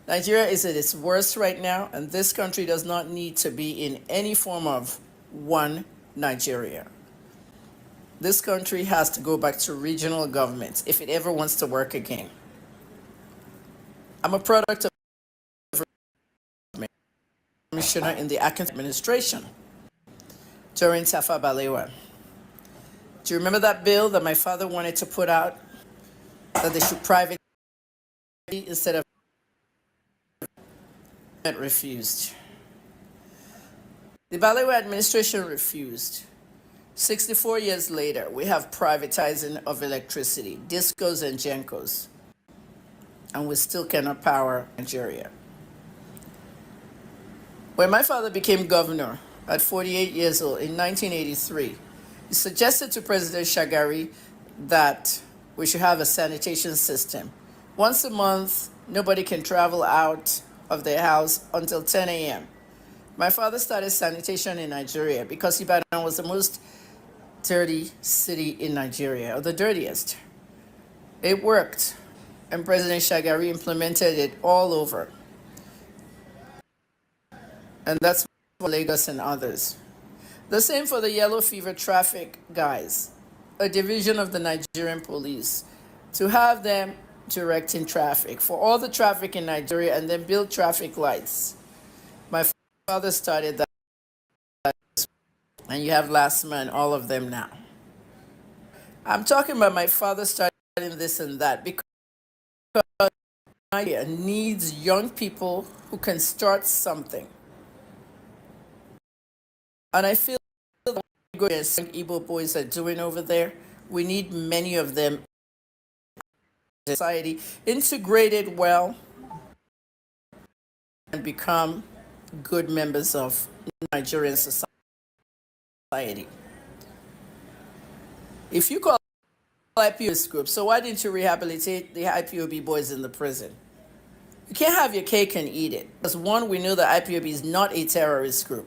Nigeria is at its worst right now, and this country does not need to be in any form of one Nigeria. This country has to go back to regional government if it ever wants to work again. I'm a product of commissioner in the Atkins administration during Tafa Balewa. Do you remember that bill that my father wanted to put out, that they should private instead of refused? The Balewa administration refused. 64 years later, we have privatizing of electricity, discos and gencos, and we still cannot power Nigeria. When my father became governor at 48 years old in 1983, he suggested to President Shagari that we should have a sanitation system. Once a month, nobody can travel out of their house until 10 a.m. My father started sanitation in Nigeria because Ibadan was the most dirty city in Nigeria, or the dirtiest. It worked, and President Shagari implemented it all over. And that's for Lagos and others. The same for the yellow fever traffic guys, a division of the Nigerian police, to have them directing traffic for all the traffic in Nigeria and then build traffic lights. My father started that, and you have last man, all of them now. I'm talking about my father starting this and that because Nigeria needs young people who can start something. And I feel that what Igbo boys are doing over there, we need many of them in society, integrated well, and become good members of Nigerian society. If you call IPOB group, so why didn't you rehabilitate the IPOB boys in the prison? You can't have your cake and eat it. Because one, we know that IPOB is not a terrorist group.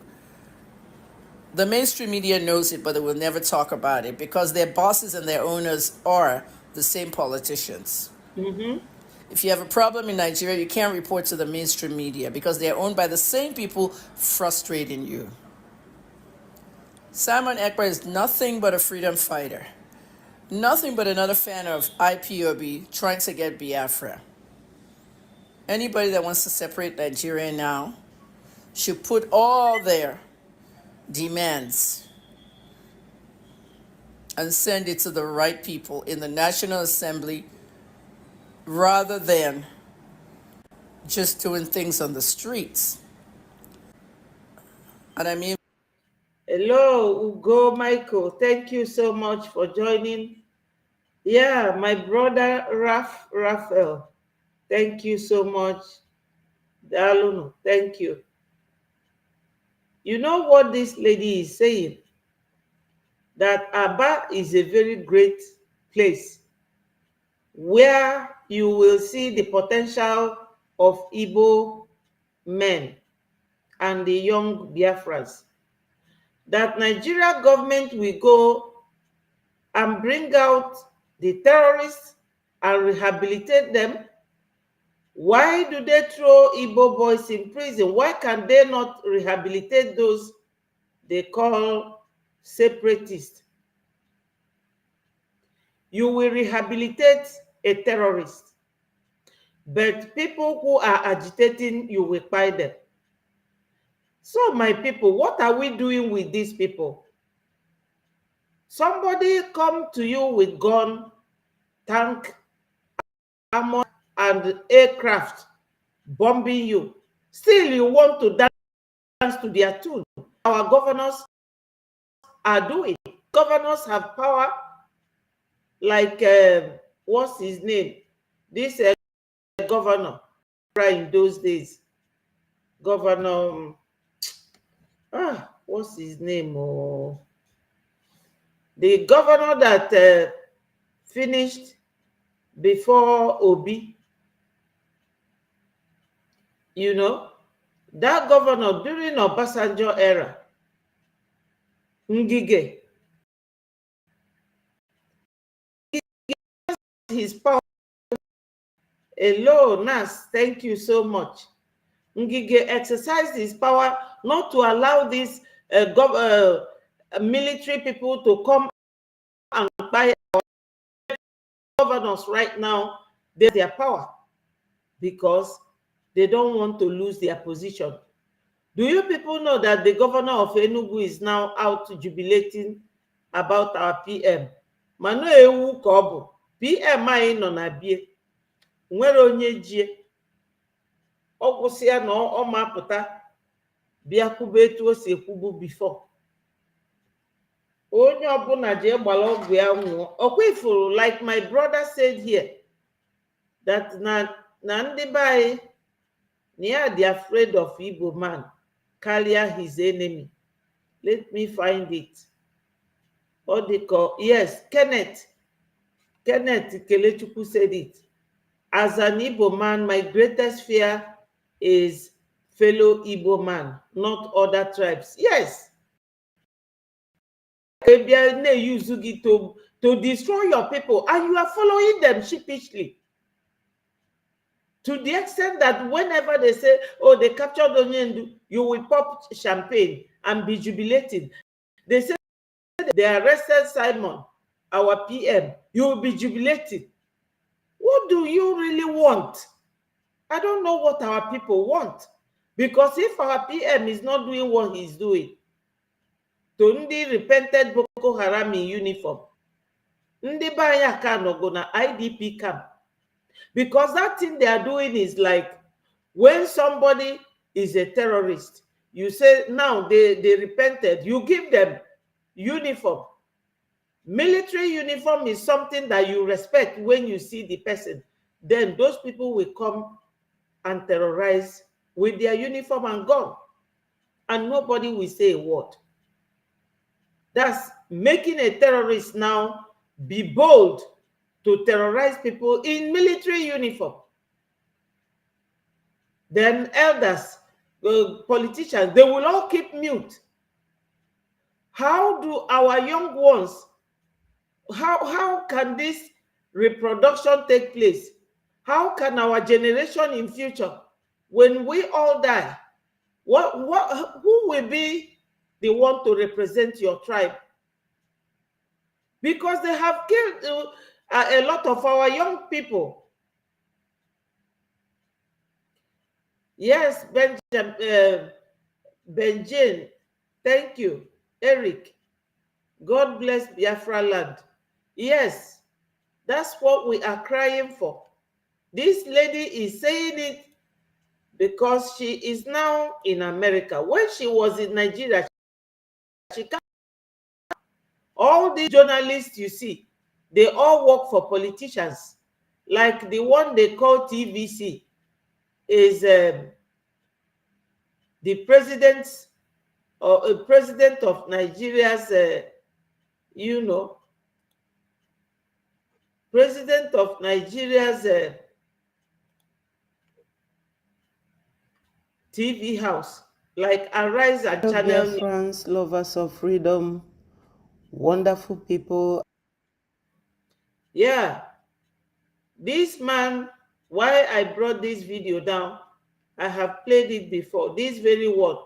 The mainstream media knows it, but they will never talk about it because their bosses and their owners are the same politicians. Mm-hmm. If you have a problem in Nigeria, you can't report to the mainstream media because they're owned by the same people frustrating you. Simon Ekpa is nothing but a freedom fighter. Nothing but another fan of IPOB trying to get Biafra. Anybody that wants to separate Nigeria now should put all their demands and send it to the right people in the National Assembly rather than just doing things on the streets. And I mean, hello, Ugo Michael. Thank you so much for joining. Yeah, my brother Raphael. Thank you so much. Daluno, thank you. You know what this lady is saying? That Aba is a very great place where you will see the potential of Igbo men and the young Biafrans. That Nigeria government will go and bring out the terrorists and rehabilitate them. Why do they throw Igbo boys in prison? Why can they not rehabilitate those they call separatists? You will rehabilitate a terrorist, but people who are agitating, you will fight them. So my people, what are we doing with these people? Somebody come to you with gun, tank, armor, and aircraft bombing you. Still, you want to dance to their tune. Our governors are doing. Governors have power, like what's his name? This governor in those days. Governor, what's his name? Oh, the governor that finished before Obi. You know, that governor during Obasanjo era, Ngige, his power. Hello, Nas, thank you so much. Ngige exercised his power not to allow these military people to come and buy governors right now. Their power because they don't want to lose their position. Do you people know that the governor of Enugu is now out jubilating about our PM? Manu ewu kobu PM anyị nọ na bie nwere onye jie ọgwụsịa na ọ mapụta bịa kwube etu o si ekwubu before. Onye ọbụla je gbara ọgwụ ya nwụọ. Ọkwa ifuru, like my brother said here, that na ndị be anyị na they are afraid of Igbo man carrier his enemy. Let me find it. What they call, yes, Kenneth Kelechukwu said it. As an Igbo man, my greatest fear is fellow Igbo man, not other tribes. Yes. They use it to destroy your people, and you are following them sheepishly. To the extent that whenever they say, oh, they captured Onyendu, you will pop champagne and be jubilating. They say they arrested Simon, our PM, you will be jubilating. What do you really want? I don't know what our people want. Because if our PM is not doing what he's doing, to ndị repented Boko Haram in uniform, ndị baya ka no go na IDP camp. Because that thing they are doing is like, when somebody is a terrorist, you say, now they repented, you give them uniform. Military uniform is something that you respect when you see the person. Then those people will come and terrorize with their uniform and gun. And nobody will say a word. That's making a terrorist now be bold to terrorize people in military uniform. Then elders, politicians, they will all keep mute. How do our young ones, how can this reproduction take place? How can our generation in future, when we all die, who will be the one to represent your tribe? Because they have killed a lot of our young people. Yes, Benjamin, thank you. Eric, God bless Biafra land. Yes, that's what we are crying for. This lady is saying it because she is now in America. When she was in Nigeria, she can't. All these journalists you see, they all work for politicians. Like the one they call TVC is the president of Nigeria's, president of Nigeria's TV house, like Arise and Channel. Biafrans, lovers of freedom, wonderful people. Yeah, this man, why I brought this video down, I have played it before. This very word,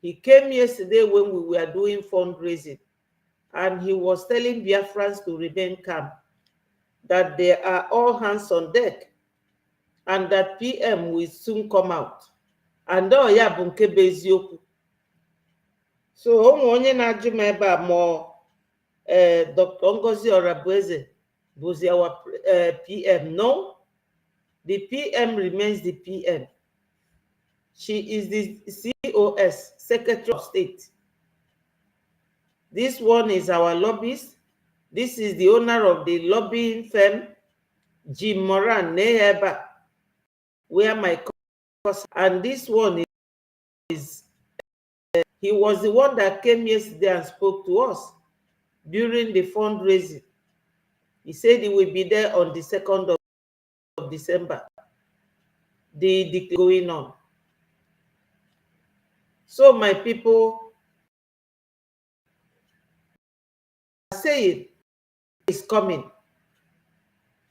he came yesterday when we were doing fundraising, and he was telling Biafrans to remain calm, that they are all hands on deck, and that PM will soon come out. And oh yeah, bunke bezioku. So onye na-ajụ m ebe a more Dr. Ngozi Orabueze was our PM. No, the PM remains the PM. She is the COS, Secretary of State. This one is our lobbyist. This is the owner of the lobbying firm, Jim Moran Neheba, where my cousin, and this one is he was the one that came yesterday and spoke to us during the fundraising. He said he will be there on the 2nd of December. The going on. So my people are saying it's coming.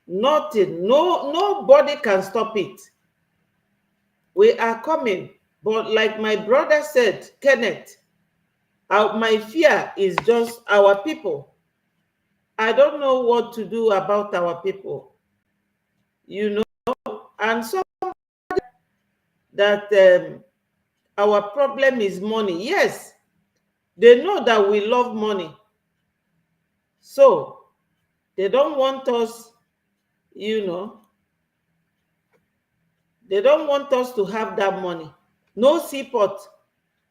Nothing, nobody can stop it. We are coming. But like my brother said, Kenneth, my fear is just our people. I don't know what to do about our people. You know, and somebody that our problem is money. Yes, they know that we love money. So they don't want us, you know, they don't want us to have that money. No seaport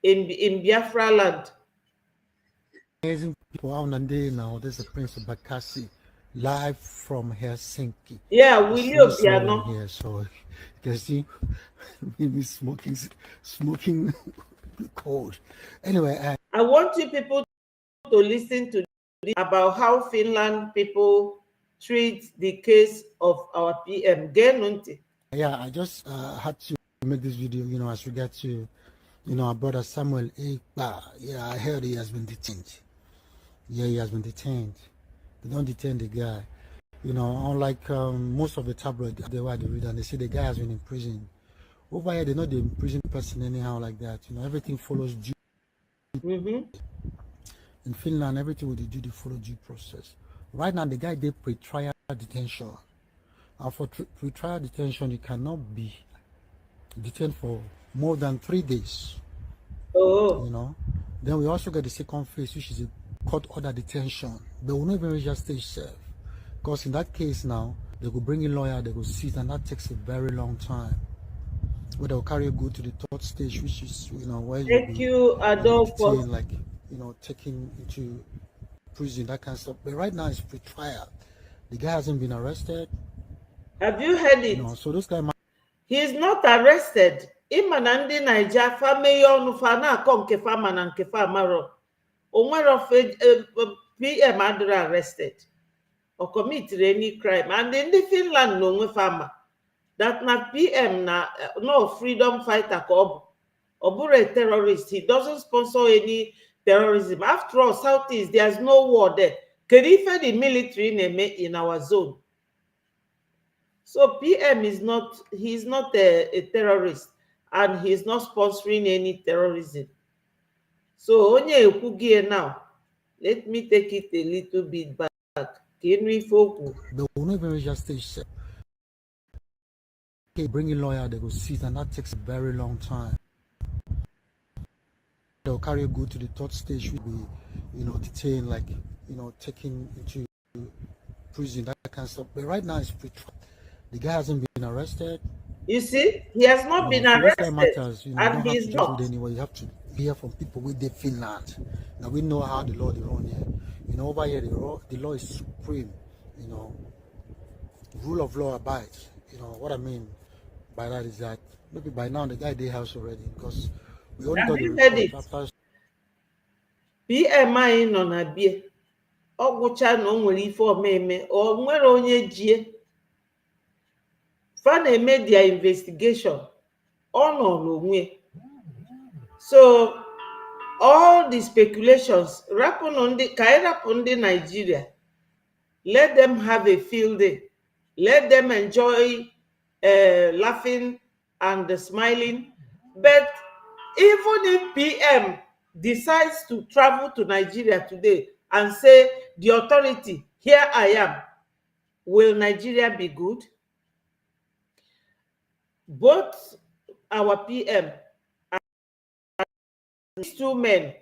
in Biafra land. Amazing people out on day now. This is Prince Bakassi live from Helsinki. Yeah, it's will really you piano here, so you can see me smoking cold. Anyway, I want you people to listen to this about how Finland people treat the case of our PM. Yeah, I just had to make this video, you know, as regard to, you know, our brother Samuel Ekpa. Yeah, I heard he has been detained. Yeah, he has been detained. They don't detain the guy. You know, unlike most of the tabloid, they read and they say the guy has been in prison. Over here, they know the prison person anyhow like that. You know, everything follows due. In Finland, everything with the due, they follow due process. Right now, the guy did pre-trial detention. And for pre-trial detention, you cannot be detained for more than 3 days. Oh. You know. Then we also get the second phase, which is a court order detention. They will not even reach that stage serve. Because in that case now, they will bring in lawyer, they will sit, and that takes a very long time. Where they'll carry you go to the third stage, which is, you know, where you detained, like, you know, taken into prison, that kind of stuff. But right now it's pre-trial. The guy hasn't been arrested. Have you heard it? You know, so this guy he's not arrested. Imanandi Nigeria family on fana konke fama na nke famaro. Onwero PM adra arrested or committed any crime. And in the Finland no farmer that na PM na no freedom fighter or a terrorist. He doesn't sponsor any terrorism. After all, Southeast, there's no war there. Kerife the military in our zone. So PM is not, he's not a terrorist and he's not sponsoring any terrorism. So onye ekwugie now, let me take it a little bit back. they will not even reach that stage. Okay, bring in lawyer, they will sit, and that takes a very long time. They'll carry you go to the third stage, will be, you know, detained, like, you know, taken into prison, that kind of stuff. But right now it's pre-trial. The guy hasn't been arrested. You see, he has not been arrested. Matters, you know, and you he's don't have to not. anywhere. You have to hear from people within Finland. Now we know how the law is run here. You know, over here the law is supreme. You know, rule of law abides. You know what I mean by that is that maybe by now the guy they house already, because we only got the report after. PMI nọ na bie ọgwụcha na o nwere ife omeme o nwere onye jie fa na-eme their investigation ọ nọ n'onwe. So all the speculations rapụnụ ndị ka anyị rapụ ndị Nigeria, let them have a field day, let them enjoy laughing and smiling. But even if PM decides to travel to Nigeria today and say, the authority, here I am, will Nigeria be good? Both our PM and these two men,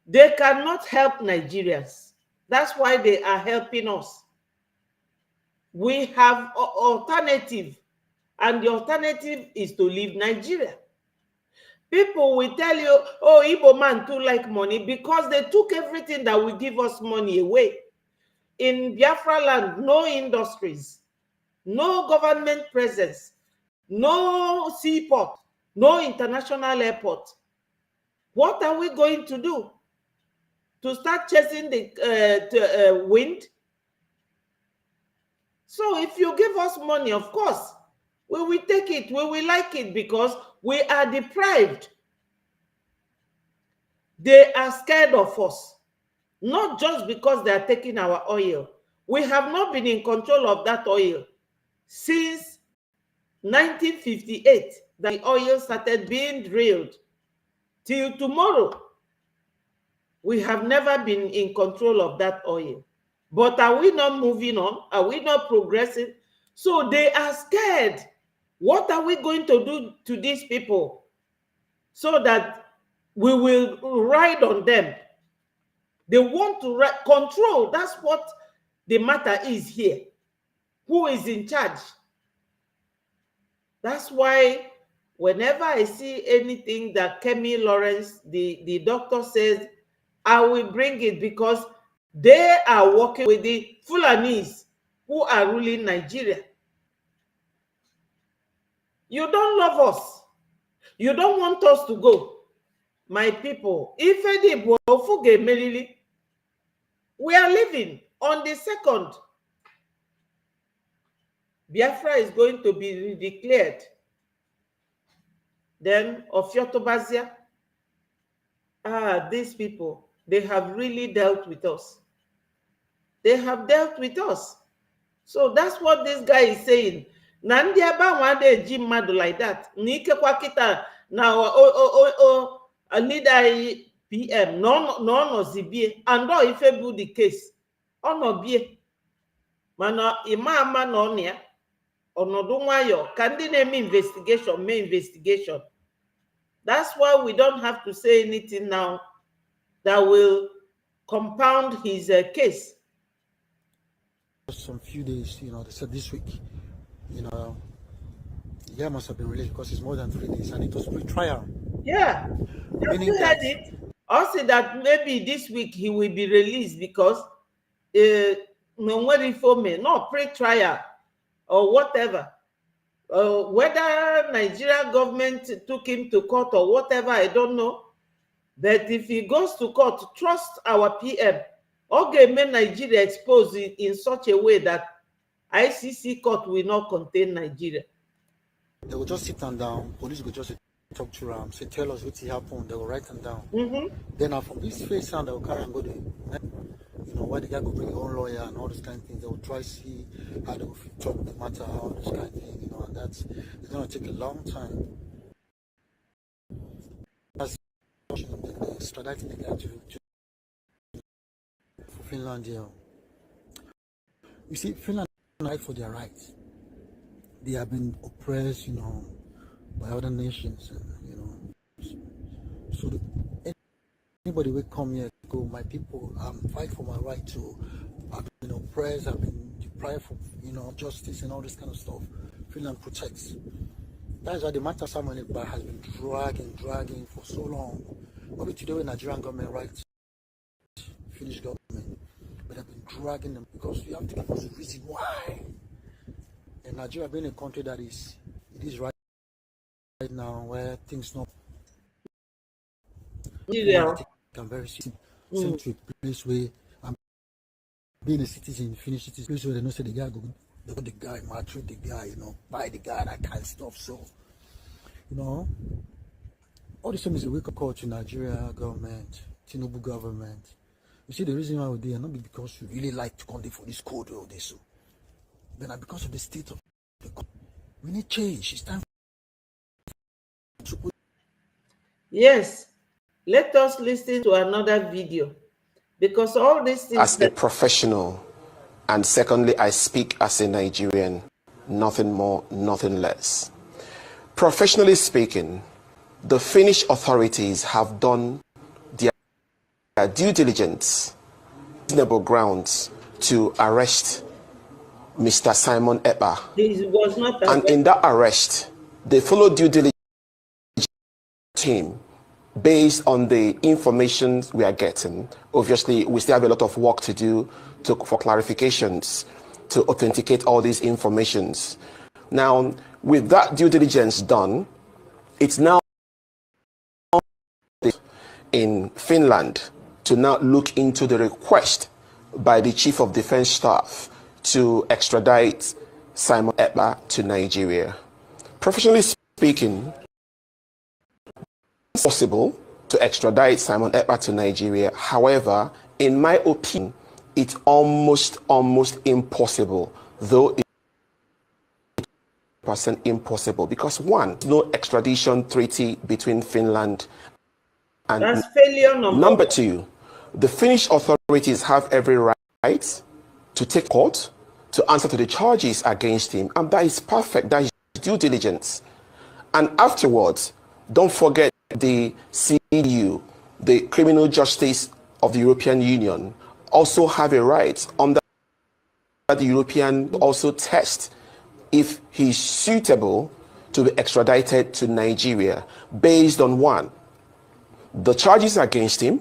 they cannot help Nigerians. That's why they are helping us. We have alternative, and the alternative is to leave Nigeria. People will tell you, oh, Igbo man too like money, because they took everything that will give us money away. In Biafra land, no industries, no government presence, no seaport, no international airport. What are we going to do? To start chasing the wind? So if you give us money, of course, we will take it, we will like it, because we are deprived. They are scared of us, not just because they are taking our oil. We have not been in control of that oil since 1958, that the oil started being drilled. Till tomorrow, we have never been in control of that oil. But are we not moving on? Are we not progressing? So they are scared. What are we going to do to these people so that we will ride on them? They want to control. That's what the matter is here. Who is in charge? That's why whenever I see anything that Kemi Lawrence, the doctor, says, I will bring it, because they are working with the Fulanis who are ruling Nigeria. You don't love us. You don't want us to go. My people, if we are living on the 2nd. Biafra is going to be declared. Then Ofiotobazia. These people, they have really dealt with us. They have dealt with us. So that's what this guy is saying. Nandiaba wade Jim Madu like that. Nike Kwakita now a leader PM no zibie. And if you do the case, no be mana imama no nia onodunwayo can they name investigation, main investigation. That's why we don't have to say anything now that will compound his case. Some few days, they said this week, the guy must have been released because it's more than 3 days, and it was pre-trial. Yeah, have you heard it? Also that maybe this week he will be released because no pre-trial or whatever. Whether Nigerian government took him to court or whatever, I don't know. But if he goes to court, trust our PM. Okay, make Nigeria exposed in such a way that ICC court will not contain Nigeria. They will just sit them down. Police will just talk to them, say, tell us what happened. They will write them down. Then from this face sound, they will carry and go to, why the guy go bring his own lawyer and all those kind of things. They will try to see how they will talk the matter, all this kind of thing, and it's going to take a long time. That's extraditing the guy to Finland. You see, Finland fight for their rights. They have been oppressed, by other nations, and so anybody will come here, go, my people, fight for my right to. I've been oppressed, I've been deprived from, justice and all this kind of stuff. Finland protects. That's why the matter Samuel Ekpa has been dragging for so long. Maybe today when Nigerian government rights, Finnish government, but have been dragging them because you have to give us a reason why. And Nigeria being a country that it is right now where things not can very soon sent to a place where I'm being a citizen, Finnish citizen, place where they don't say the guy go, they got the guy, maltreat the guy, buy the guy, that kind of stuff. So, all this time is a wake-up call to Nigeria government, Tinubu government. You see, the reason why we're there, not because we really like to come there for this code or this, but because of the state of the country. We need change. It's time. Yes, let us listen to another video, because all these things. As a professional, and secondly, I speak as a Nigerian, nothing more, nothing less. Professionally speaking, the Finnish authorities have done their due diligence reasonable grounds to arrest Mr. Simon Ekpa. This was not and in that arrest, they followed due diligence team based on the information we are getting. Obviously, we still have a lot of work to do for clarifications, to authenticate all these informations. Now, with that due diligence done, it's now in Finland to now look into the request by the Chief of Defense Staff to extradite Simon Ekpa to Nigeria. Professionally speaking, it's possible to extradite Simon Ekpa to Nigeria. However, in my opinion, it's almost impossible, though it's impossible, because one, no extradition treaty between Finland and that's failure number two, the Finnish authorities have every right to take court to answer to the charges against him, and that is perfect. That is due diligence. And afterwards, don't forget the CEU, the Criminal Justice of the European Union, also have a right under the European also test if he's suitable to be extradited to Nigeria based on one, the charges against him,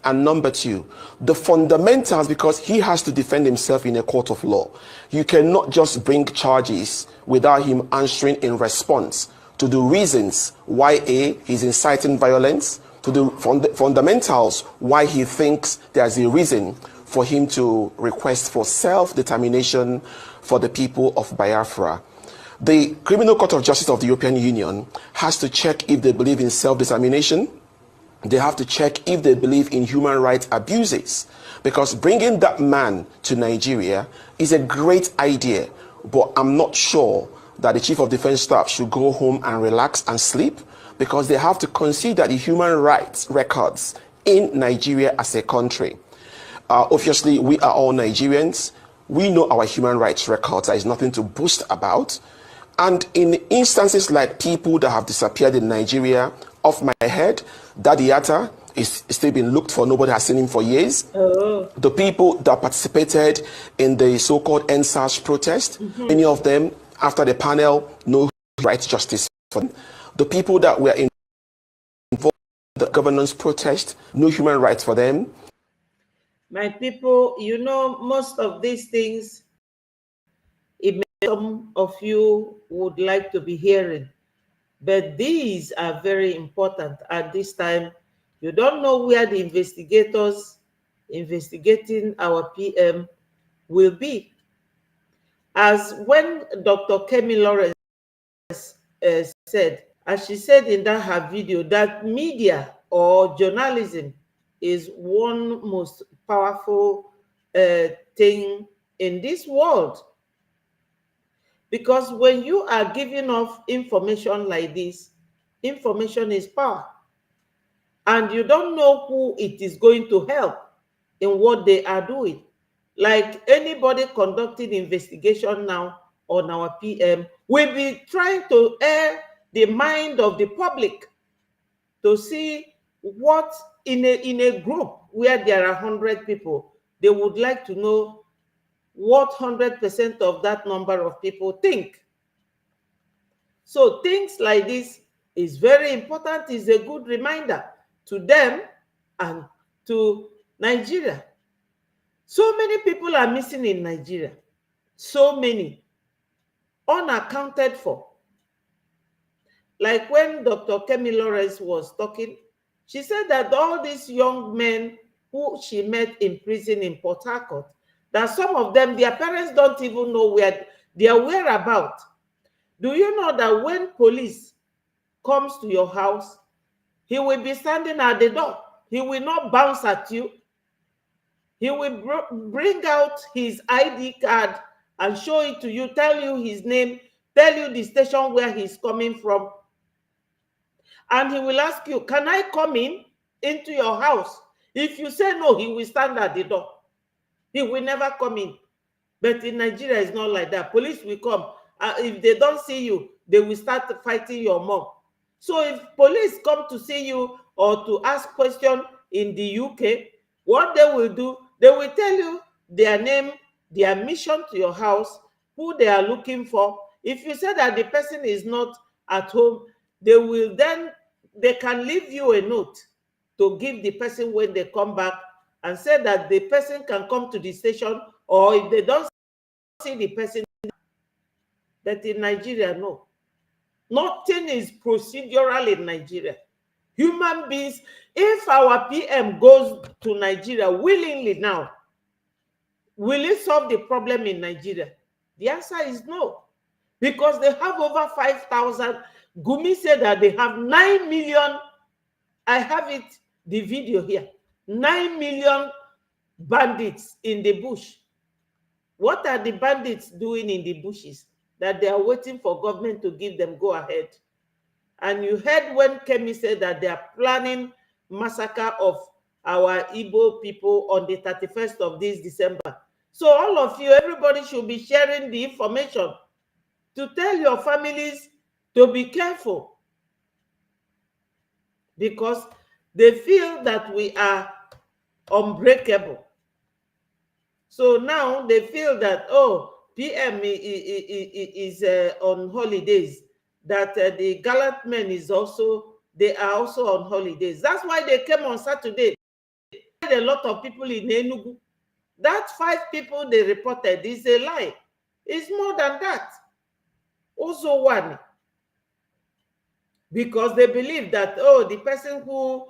and number two, the fundamentals, because he has to defend himself in a court of law. You cannot just bring charges without him answering in response to the reasons why he's inciting violence, to the fundamentals why he thinks there's a reason for him to request for self-determination for the people of Biafra. The Criminal Court of Justice of the European Union has to check if they believe in self-determination. They have to check if they believe in human rights abuses, because bringing that man to Nigeria is a great idea, but I'm not sure that the Chief of Defense Staff should go home and relax and sleep, because they have to consider the human rights records in Nigeria as a country. Obviously, we are all Nigerians. We know our human rights records. There is nothing to boast about. And in instances like people that have disappeared in Nigeria, off my head, Daddy Atta is still being looked for. Nobody has seen him for years. Oh. The people that participated in the so-called NSAS protest, many of them, after the panel, no rights justice for them. The people that were involved in the governance protest, no human rights for them. My people, you know, most of these things, some of you would like to be hearing. But these are very important at this time. You don't know where the investigators investigating our PM will be. As when Dr. Kemi Lawrence said, as she said in that her video, that media or journalism is one most powerful thing in this world. Because when you are giving off information like this, information is power. And you don't know who it is going to help in what they are doing. Like anybody conducting investigation now on our PM will be trying to air the mind of the public to see what in a group where there are 100 people, they would like to know what 100% of that number of people think. So things like this is very important, is a good reminder to them and to Nigeria. So many people are missing in Nigeria. So many. Unaccounted for. Like when Dr. Kemi Lawrence was talking, she said that all these young men who she met in prison in Port Harcourt, that some of them, their parents don't even know where their whereabouts. Do you know that when police comes to your house, he will be standing at the door. He will not bounce at you. He will bring out his ID card and show it to you, tell you his name, tell you the station where he's coming from. And he will ask you, can I come into your house? If you say no, he will stand at the door. He will never come in. But in Nigeria, it's not like that. Police will come. If they don't see you, they will start fighting your mom. So if police come to see you or to ask questions in the UK, what they will do, They will tell you their name, their mission to your house, who they are looking for. If you say that the person is not at home, they can leave you a note to give the person when they come back, and say that the person can come to the station, or if they don't see the person. That in Nigeria, no. Nothing is procedural in Nigeria. Human beings, if our PM goes to Nigeria willingly now, will it solve the problem in Nigeria? The answer is no. Because they have over 5,000. Gumi said that they have 9 million. I have it, the video here. 9 million bandits in the bush. What are the bandits doing in the bushes? That they are waiting for government to give them go ahead. And you heard when Kemi said that they are planning massacre of our Igbo people on the 31st of this December. So all of you, everybody should be sharing the information to tell your families to be careful, because they feel that we are unbreakable. So now they feel that, oh, PM is on holidays, that the gallant men they are also on holidays. That's why they came on Saturday. A lot of people in Enugu. That 5 people they reported is a lie. It's more than that. Also one. Because they believe that, oh, the person who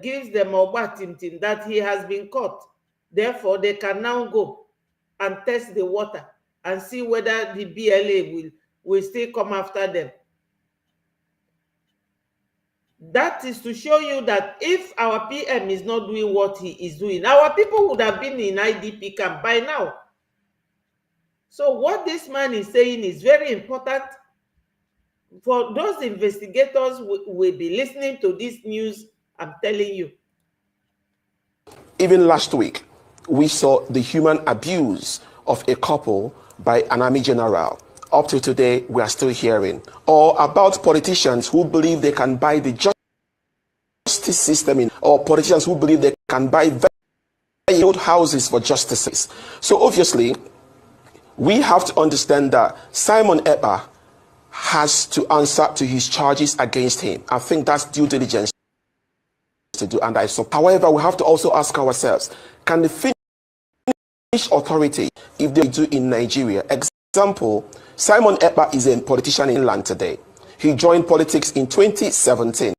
gives them Obatimtim, that he has been caught. Therefore, they can now go and test the water and see whether the BLA will still come after them. That is to show you that if our PM is not doing what he is doing, our people would have been in IDP camp by now. So what this man is saying is very important. For those investigators who will be listening to this news, I'm telling you. Even last week, we saw the human abuse of a couple by an army general. Up to today, we are still hearing. Or about politicians who believe they can buy the justice system, or politicians who believe they can buy very old houses for justices. So obviously, we have to understand that Simon Ekpa has to answer to his charges against him. I think that's due diligence to do, and however, we have to also ask ourselves, can the Finnish authority, if they do in Nigeria, example, Simon Ekpa is a politician in Finland today. He joined politics in 2017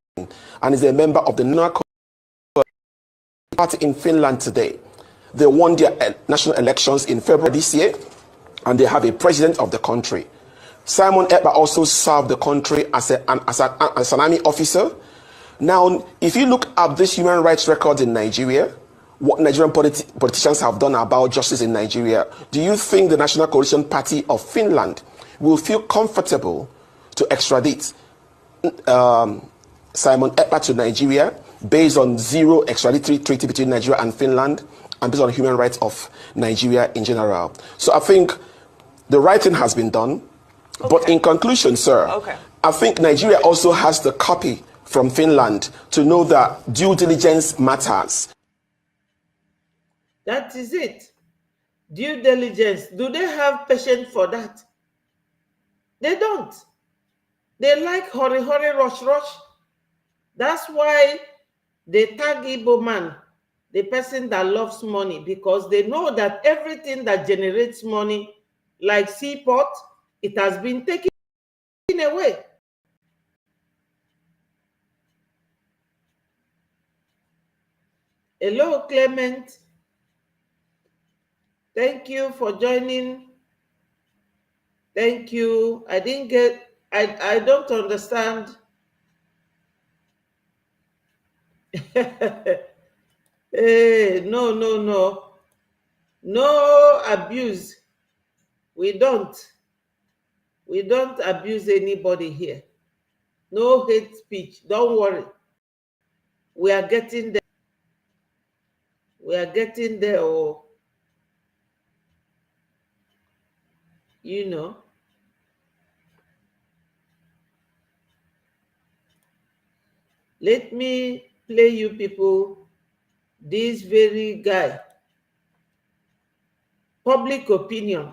and is a member of the National Party in Finland today. They won their national elections in February this year, and they have a president of the country. Simon Ekpa also served the country as an army officer. Now, if you look at this human rights record in Nigeria, what Nigerian politicians have done about justice in Nigeria, do you think the National Coalition Party of Finland will feel comfortable to extradite Simon Ekpa to Nigeria based on zero extraditory treaty between Nigeria and Finland and based on human rights of Nigeria in general? So I think the right thing has been done. Okay. But in conclusion, sir, I think Nigeria also has the copy from Finland to know that due diligence matters. That is it. Due diligence. Do they have patience for that? They don't. They like hurry, rush. That's why they tag Igbo man, the person that loves money, because they know that everything that generates money, like seaport, it has been taken away. Hello, Clement. Thank you for joining. Thank you. I didn't get, I don't understand. Hey, no. No abuse. We don't abuse anybody here. No hate speech. Don't worry. We are getting there. We are getting there. Oh, you know. Let me play you people this very guy. public opinion.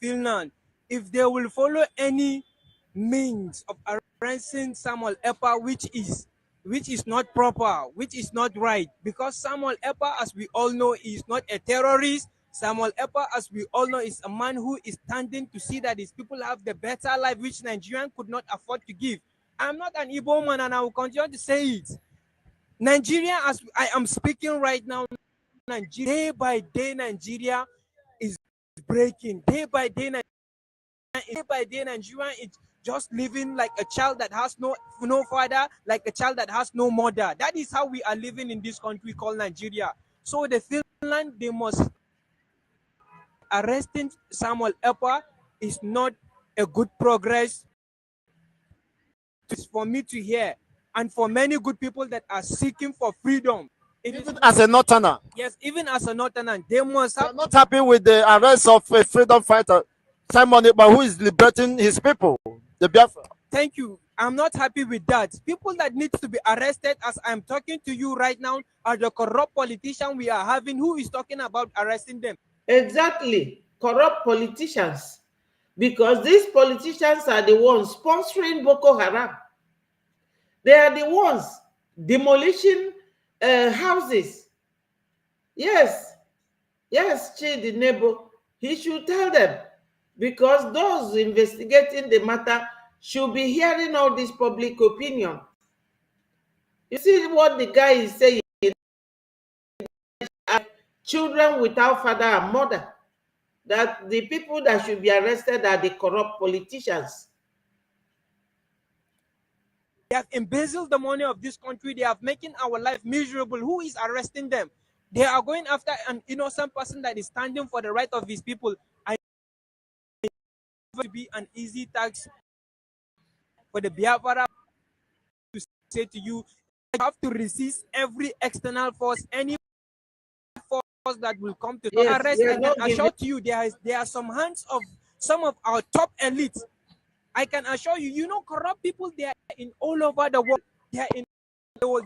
Finland, if they will follow any means of arresting Samuel Ekpa, which is not proper, which is not right, because Samuel Ekpa, as we all know, is not a terrorist. Samuel Ekpa, as we all know, is a man who is standing to see that his people have the better life which Nigerian could not afford to give. I'm not an Igbo man, and I will continue to say it. Nigeria, as I am speaking right now, day by day, Nigeria is breaking. Day by day, Nigeria is just living like a child that has no father, like a child that has no mother. That is how we are living in this country called Nigeria. So the Finland, they must arresting Samuel Ekpa is not a good progress. It's for me to hear, and for many good people that are seeking for freedom. Even as a northerner. Yes, even as a northerner, they must have. I'm not happy with the arrest of a freedom fighter, Simon Ekpa, who is liberating his people, the Biafra. Thank you. I'm not happy with that. People that need to be arrested, as I'm talking to you right now, are the corrupt politician we are having, who is talking about arresting them. Exactly, corrupt politicians, because these politicians are the ones sponsoring Boko Haram. They are the ones demolishing houses. Yes, Chi, the neighbor, he should tell them, because those investigating the matter should be hearing all this public opinion. You see what the guy is saying? Children without father and mother, that the people that should be arrested are the corrupt politicians. They have embezzled the money of this country. They have making our life miserable. Who is arresting them? They are going after an innocent person that is standing for the right of his people. I to be an easy task for the Biafra to say to you, you have to resist every external force, any force that will come to arrest. I can assure you, there are some hands of some of our top elites. I can assure you, you know, corrupt people, they are in all over the world. They are in the world.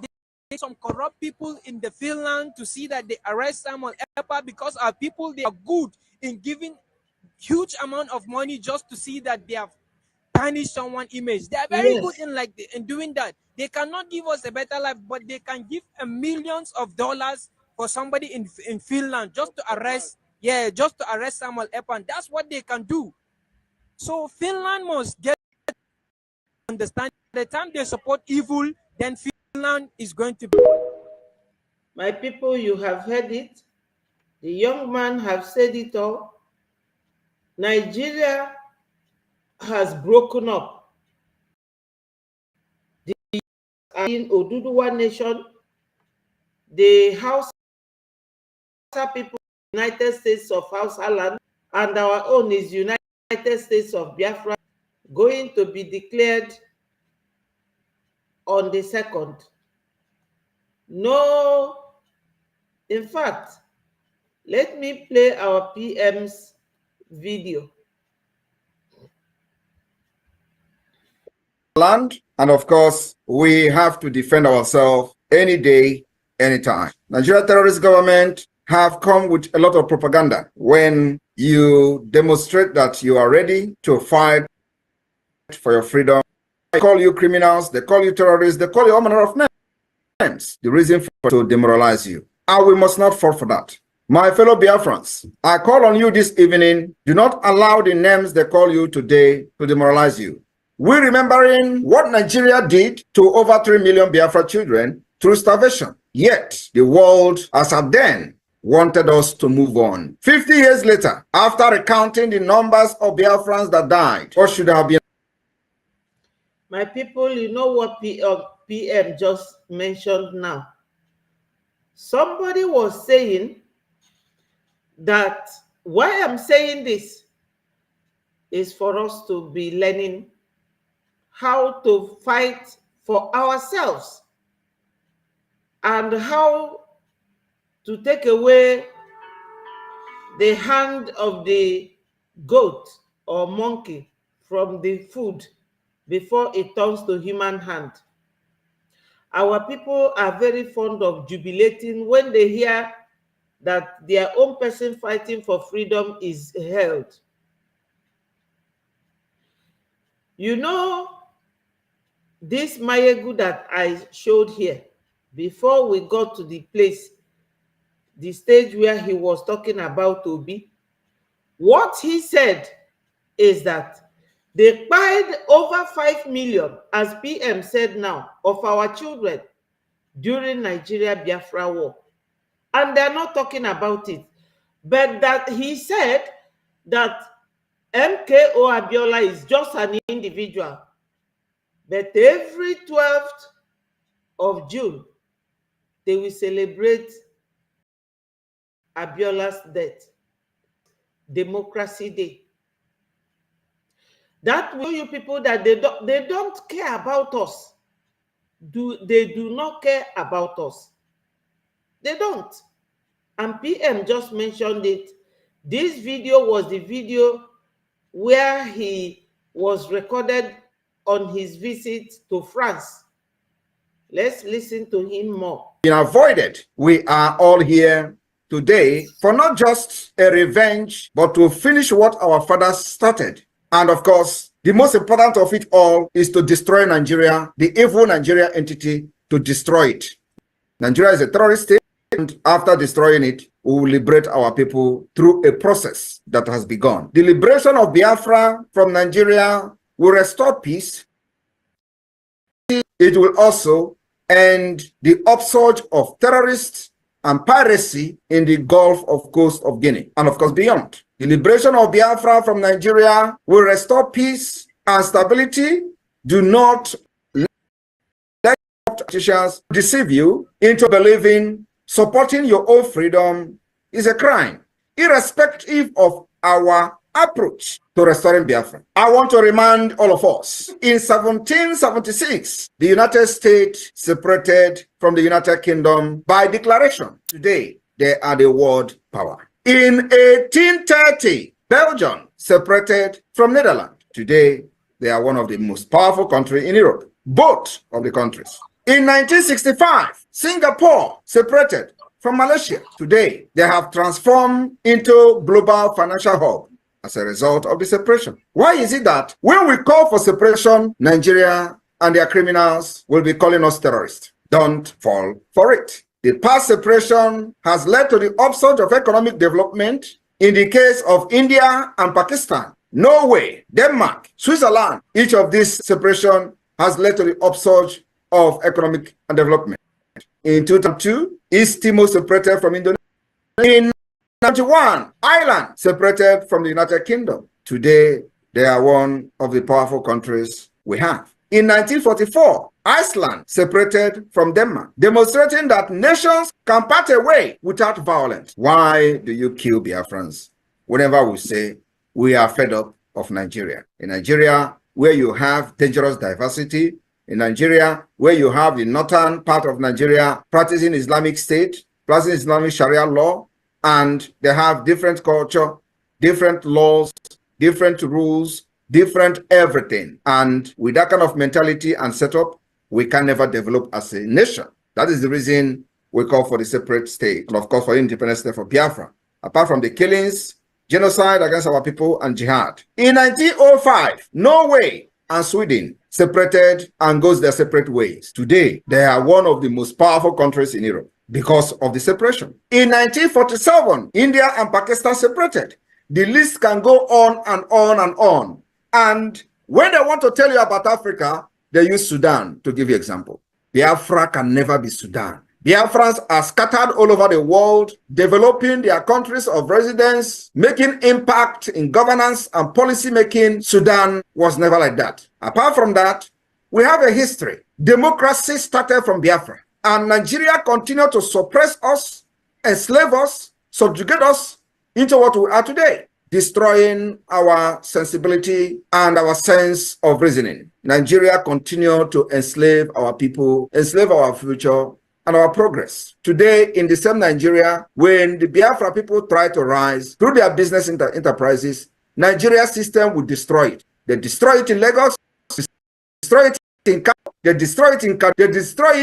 There's some corrupt people in the Finland to see that they arrest Samuel Ekpa, because our people, they are good in giving huge amount of money just to see that they have tarnished someone's image. They are very good in doing that. They cannot give us a better life, but they can give millions of dollars for somebody in Finland just to arrest, Samuel Ekpa. And that's what they can do. So Finland must get understand the time they support evil, then Finland is going to be. My people, you have heard it. The young man have said it all. Nigeria has broken up. The in Oduduwa nation, the Hausa people, United States of Hausa land, and our own is United States of Biafra, going to be declared on the 2nd. No, in fact, let me play our PM's video. Land, and of course, we have to defend ourselves any day, anytime. Nigeria terrorist government have come with a lot of propaganda. When you demonstrate that you are ready to fight for your freedom, they call you criminals, they call you terrorists, they call you all manner of names. The reason for to demoralize you. And we must not fall for that. My fellow Biafrans, I call on you this evening, do not allow the names they call you today to demoralize you. We're remembering what Nigeria did to over 3 million Biafra children through starvation. Yet, the world, as at then, wanted us to move on. 50 years later, after recounting the numbers of Biafrans that died, what should have been? My people, you know what PM just mentioned now. Somebody was saying that why I'm saying this is for us to be learning how to fight for ourselves and how to take away the hand of the goat or monkey from the food before it turns to human hand. Our people are very fond of jubilating when they hear that their own person fighting for freedom is held. You know, this Mayegu that I showed here, before we got to the place, the stage where he was talking about Obi, what he said is that they paid over 5 million, as PM said now, of our children during Nigeria-Biafra war. And they're not talking about it. But that he said that MKO Abiola is just an individual. But every 12th of June, they will celebrate Abiola's death. Democracy Day. That will show you people that they don't care about us. They do not care about us. They don't. And PM just mentioned it. This video was the video where he was recorded on his visit to France. Let's listen to him more. Been avoided. We are all here today for not just a revenge, but to finish what our fathers started. And of course, the most important of it all is to destroy Nigeria, the evil Nigeria entity, to destroy it. Nigeria is a terrorist state, and after destroying it, we will liberate our people through a process that has begun. The liberation of Biafra from Nigeria will restore peace. It will also end the upsurge of terrorists and piracy in the Gulf of Coast of Guinea, and of course beyond. The liberation of Biafra from Nigeria will restore peace and stability. Do not let politicians deceive you into believing supporting your own freedom is a crime, irrespective of our approach to restoring Biafra. I want to remind all of us, in 1776, the United States separated from the United Kingdom by declaration. Today, they are the world power. In 1830, Belgium separated from Netherlands. Today, they are one of the most powerful countries in Europe, both of the countries. In 1965, Singapore separated from Malaysia. Today, they have transformed into global financial hub as a result of the separation. Why is it that when we call for separation, Nigeria and their criminals will be calling us terrorists? Don't fall for it. The past separation has led to the upsurge of economic development in the case of India and Pakistan, Norway, Denmark, Switzerland. Each of these separation has led to the upsurge of economic and development. In 2002, East Timor separated from Indonesia. In 1991, Ireland separated from the United Kingdom. Today, they are one of the powerful countries we have. In 1944, Iceland separated from Denmark, demonstrating that nations can part away without violence. Why do you kill Biafrans whenever we say we are fed up of Nigeria? In Nigeria, where you have dangerous diversity, in Nigeria, where you have the northern part of Nigeria practicing Islamic State, practicing Islamic Sharia law, and they have different culture, different laws, different rules, different everything. And with that kind of mentality and setup, we can never develop as a nation. That is the reason we call for the separate state, and of course for independent state for Biafra. Apart from the killings, genocide against our people, and jihad. In 1905, Norway and Sweden separated and goes their separate ways. Today, they are one of the most powerful countries in Europe because of the separation. In 1947, India and Pakistan separated. The list can go on and on and on. And when they want to tell you about Africa, they use Sudan to give you example. Biafra can never be Sudan. Biafrans are scattered all over the world, developing their countries of residence, making impact in governance and policy making. Sudan was never like that. Apart from that, we have a history. Democracy started from Biafra, and Nigeria continued to suppress us, enslave us, subjugate us into what we are today, destroying our sensibility and our sense of reasoning. Nigeria continued to enslave our people, enslave our future, and our progress. Today, in the same Nigeria, when the Biafra people try to rise through their business enterprises, Nigeria system will destroy it. They destroy it in Lagos, destroy it in Kano, they destroy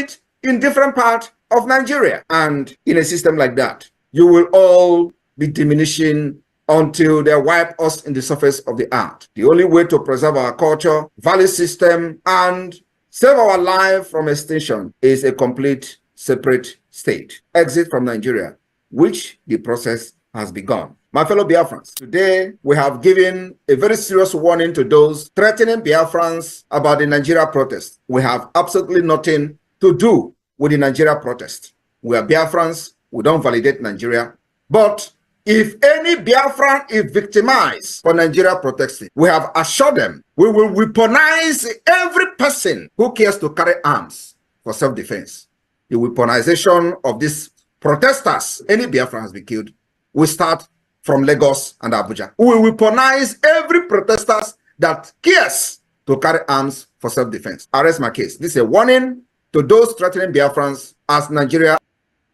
it in different parts of Nigeria. And in a system like that, you will all be diminishing until they wipe us in the surface of the earth. The only way to preserve our culture, value system, and save our life from extinction is a complete separate state. Exit from Nigeria, which the process has begun. My fellow Biafrans, today we have given a very serious warning to those threatening Biafrans about the Nigeria protest. We have absolutely nothing to do with the Nigeria protest. We are Biafrans, we don't validate Nigeria. But if any Biafran is victimized for Nigeria protesting, we have assured them we will weaponize every person who cares to carry arms for self-defense. The weaponization of these protesters, any Biafran has been killed, will start from Lagos and Abuja. We will weaponize every protester that cares to carry arms for self-defense. I rest my case. This is a warning to those threatening Biafrans as Nigeria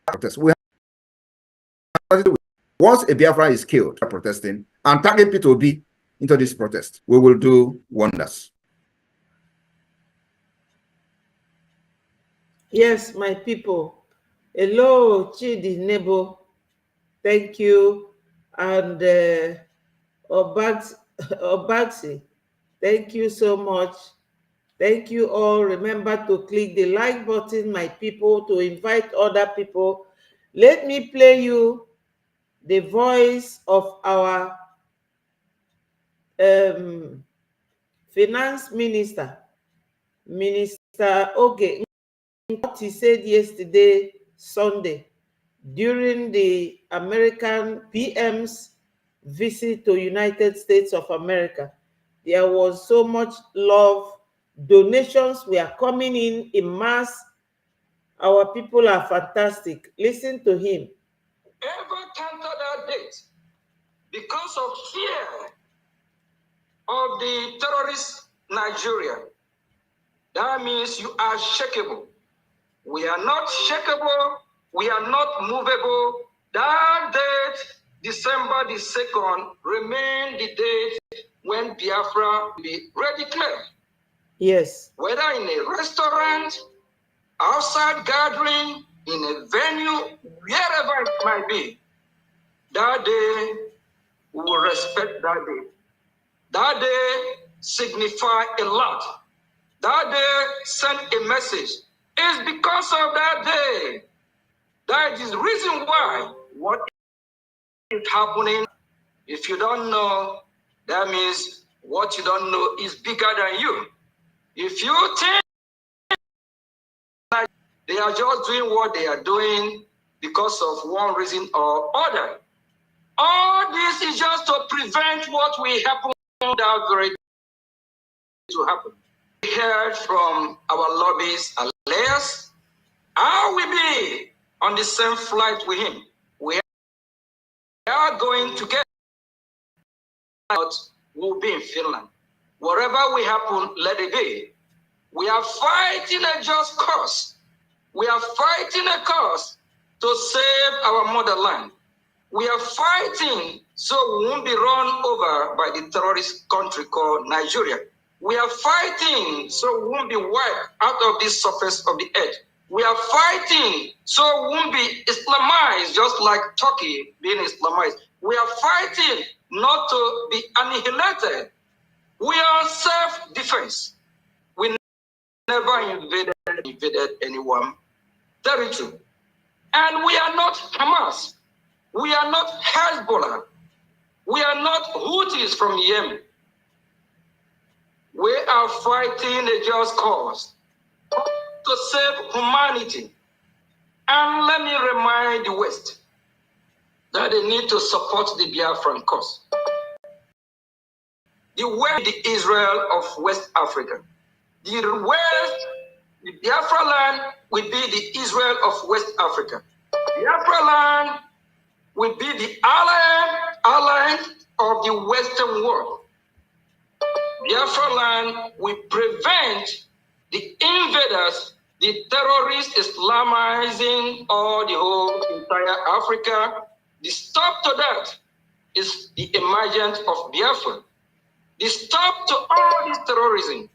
protests. Once a Biafran is killed protesting and tagging P2B into this protest, we will do wonders. Yes, my people. Hello, Chidi Nebo. Thank you. And Obaxi, thank you so much. Thank you all. Remember to click the like button, my people, to invite other people. Let me play you the voice of our finance minister, Minister Oge, what he said yesterday, Sunday, during the American PM's visit to United States of America. There was so much love. Donations were coming in mass. Our people are fantastic. Listen to him. Ever counter that date because of fear of the terrorist Nigeria? That means you are shakeable. We are not shakeable. We are not movable. That date, December the 2nd, remain the date when Biafra will be redeclared. Yes. Whether in a restaurant, outside gathering, in a venue, wherever it might be, that day we will respect that day. That day signify a lot. That day send a message. It's because of that day. That is the reason why what is happening. If you don't know, that means what you don't know is bigger than you. If you think they are just doing what they are doing because of one reason or other, all this is just to prevent what will happen without ready to happen. We heard from our lobbies and layers, how we be on the same flight with him. We are going to get out, we'll be in Finland. Wherever we happen, let it be. We are fighting a just cause. We are fighting a cause to save our motherland. We are fighting so we won't be run over by the terrorist country called Nigeria. We are fighting so we won't be wiped out of this surface of the earth. We are fighting so we won't be Islamized, just like Turkey being Islamized. We are fighting not to be annihilated. We are self-defense. We never invaded anyone territory. And we are not Hamas. We are not Hezbollah. We are not Houthis from Yemen. We are fighting a just cause to save humanity. And let me remind the West that they need to support the Biafran cause. The West, the Israel of West Africa. The West, the Biafra land will be the Israel of West Africa. Biafra land will be the ally of the Western world. Biafra land will prevent the invaders, the terrorists Islamizing all the whole entire Africa. The stop to that is the emergence of Biafra. The stop to all this terrorism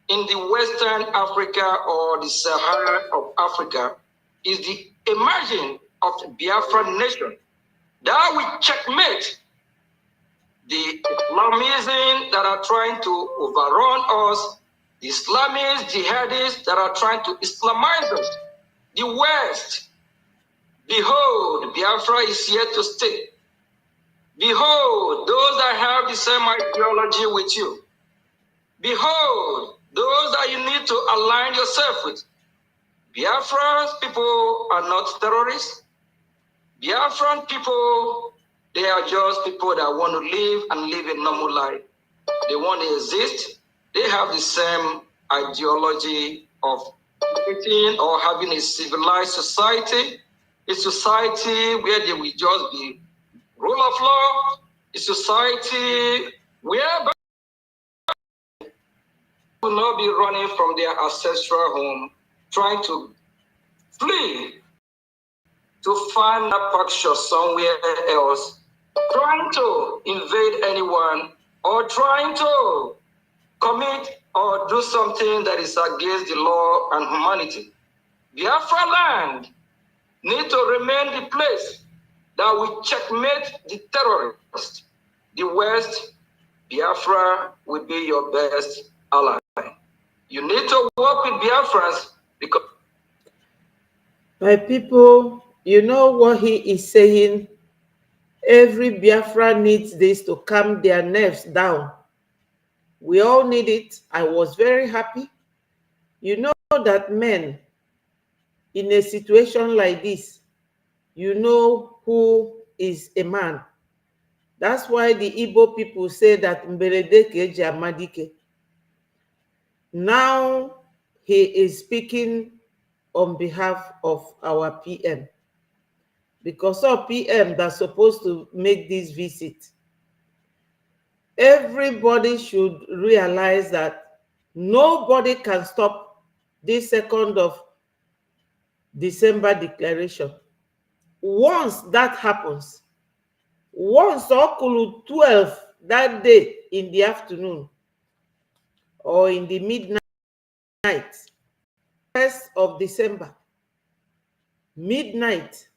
in the Western Africa or the Sahara of Africa is the emerging of the Biafran nation. That will checkmate the Islamism that are trying to overrun us, the Islamists, jihadists that are trying to Islamize us. The West, behold, Biafra is here to stay. Behold, those that have the same ideology with you. Behold, those that you need to align yourself with. Biafran people are not terrorists. Biafran people, they are just people that want to live and live a normal life. They want to exist. They have the same ideology of living or having a civilized society, a society where they will just be rule of law, a society where will not be running from their ancestral home, trying to flee to find a pasture somewhere else, trying to invade anyone, or trying to commit or do something that is against the law and humanity. Biafra land need to remain the place that will checkmate the terrorists. The West, Biafra will be your best ally. You need to work with Biafrans because... My people, you know what he is saying? Every Biafra needs this to calm their nerves down. We all need it. I was very happy. You know that men in a situation like this, you know who is a man. That's why the Igbo people say that Mbeledeke Jamadike. Now he is speaking on behalf of our PM. Because our PM that's supposed to make this visit. Everybody should realize that nobody can stop this 2nd of December declaration. Once that happens, once Okulu 12 that day in the afternoon or in the midnight, 1st of December, midnight,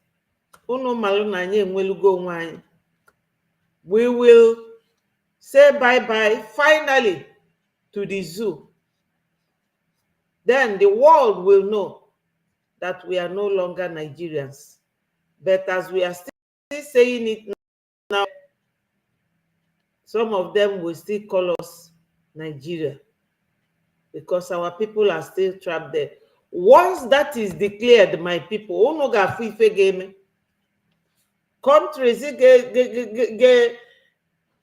we will say bye-bye finally to the zoo. Then the world will know that we are no longer Nigerians. But as we are still saying it now, some of them will still call us Nigeria because our people are still trapped there. Once that is declared, my people, countries get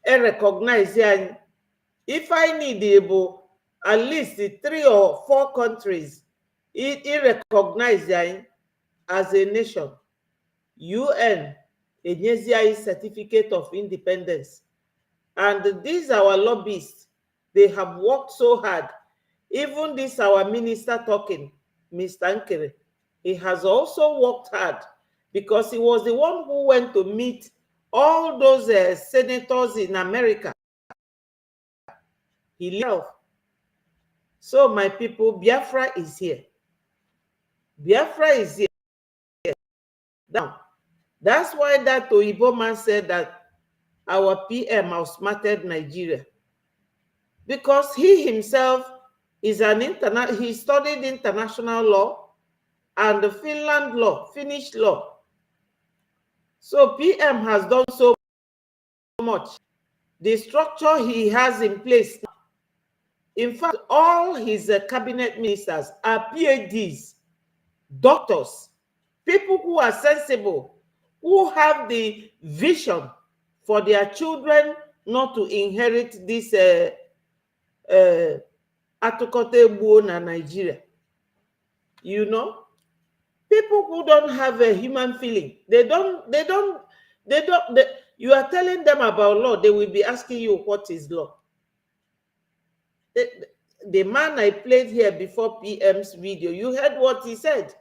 recognized. If I need able at least 3 or 4 countries, it recognized as a nation. UN, a certificate of independence. And these our lobbyists, they have worked so hard. Even this our minister talking, Mr. Nkere, he has also worked hard because he was the one who went to meet all those senators in America. He left. So my people, Biafra is here. Biafra is here. Now, that's why that Oyibo man said that our PM outsmarted Nigeria. Because he himself is he studied international law and the Finland law, Finnish law. So PM has done so much. The structure he has in place now, in fact, all his cabinet ministers are PhDs, doctors, people who are sensible, who have the vision for their children not to inherit this Atukote Buona Nigeria. You know, people who don't have a human feeling, you are telling them about law, they will be asking you what is law. The man I played here before PM's video, you heard what he said,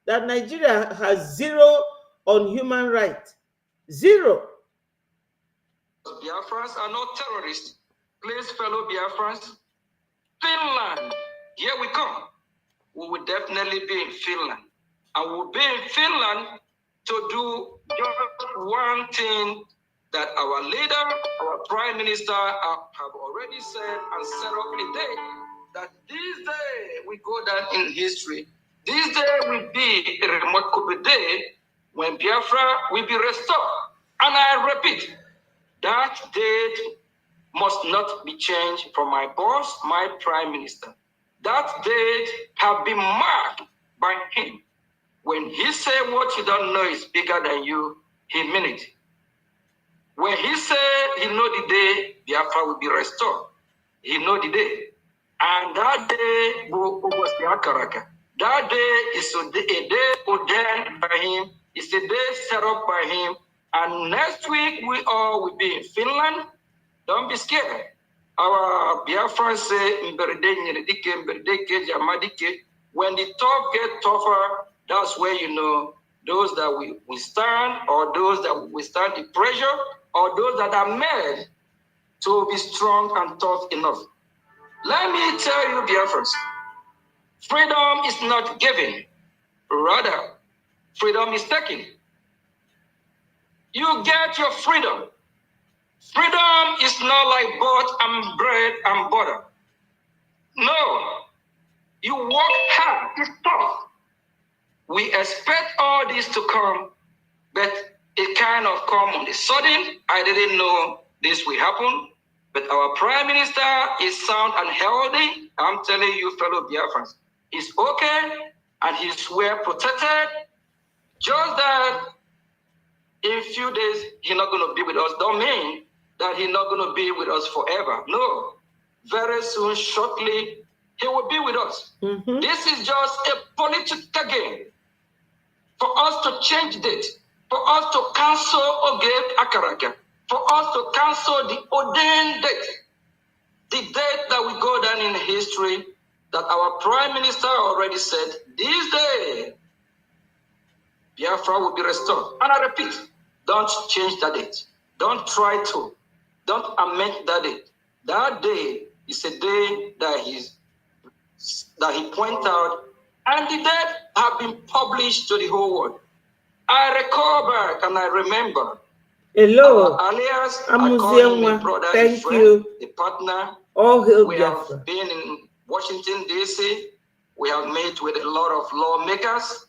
that Nigeria has 0 on human rights. 0. Biafrans are not terrorists. Please, fellow Biafrans, Finland, here we come. We will definitely be in Finland. And we'll be in Finland to do just one thing that our leader, our prime minister have already said and set up a date, that this day we go down in history. This day will be a remarkable day when Biafra will be restored. And I repeat, that date must not be changed from my boss, my prime minister. That date have been marked by him. When he say what you don't know is bigger than you, he mean it. When he said he know the day Biafra will be restored, he know the day. And that day was the Akaraka. That day is a day ordained by him. It's a day set up by him. And next week we all will be in Finland. Don't be scared. Our Biafran say, when the tough get tougher, that's where you know those that will stand, or those that will stand the pressure, or those that are made to be strong and tough enough. Let me tell you, Biafrans, freedom is not given. Rather, freedom is taken. You get your freedom. Freedom is not like bread and butter. No. You work hard. It's tough. We expect all this to come, but it kind of come on the sudden. I didn't know this will happen, but our prime minister is sound and healthy. I'm telling you, fellow Biafrans, he's okay and he's well protected. Just that in a few days, he's not going to be with us. Don't mean that he's not going to be with us forever. No. Very soon, shortly, he will be with us. Mm-hmm. This is just a political game for us to change date, for us to cancel Oge Akaraka, for us to cancel the ordained date, the date that we go down in history that our prime minister already said, this day, Biafra will be restored. And I repeat, don't change that date. Don't try to. Don't amend that date. That day is a day that he pointed out, and the date have been published to the whole world. I recall back and I remember. Hello, alias, Amuzienwa, brother, thank friend, you. a partner. All hail We Biafra. have been in Washington, D.C. We have met with a lot of lawmakers.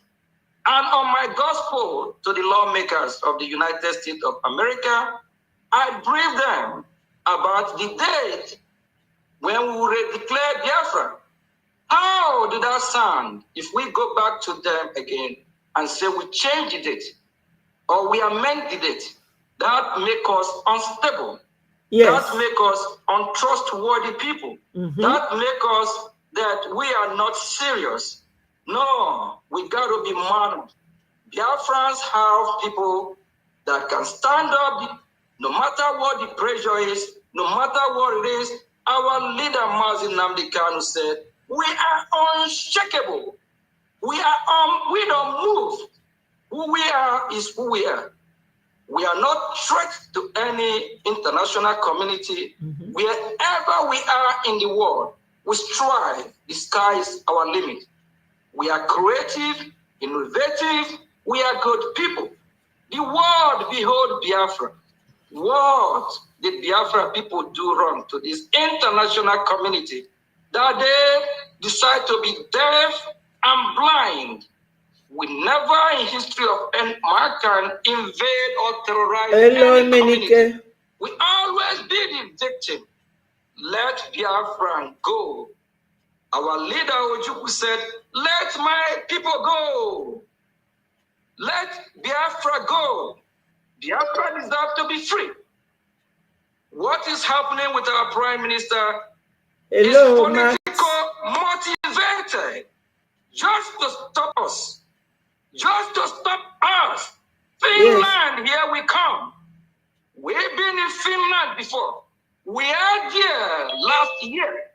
And on my gospel to the lawmakers of the United States of America, I briefed them about the date when we will declare Biafra. How did that sound if we go back to them again and say we change the date or we amend the date? That make us unstable. Yes. That make us untrustworthy people. Mm-hmm. That make us that we are not serious. No, we got to be mad. Biafrans have people that can stand up no matter what the pressure is, no matter what it is. Our leader, Mazi Nnamdi Kanu, said, we are unshakable. We don't move. Who we are is who we are. We are not threat to any international community. Mm-hmm. Wherever we are in the world, we strive. The sky is our limit. We are creative, innovative. We are good people. The world behold Biafra. What did Biafra people do wrong to this international community that they decide to be deaf and blind? We never in history of mankind invade or terrorize any community. We always be the victim. Let Biafra go. Our leader Ojukwu said, let my people go. Let Biafra go. Biafra deserves to be free. What is happening with our prime minister is political motivated just to stop us. Just to stop us. Finland, yes. Here we come. We've been in Finland before. We are here last year.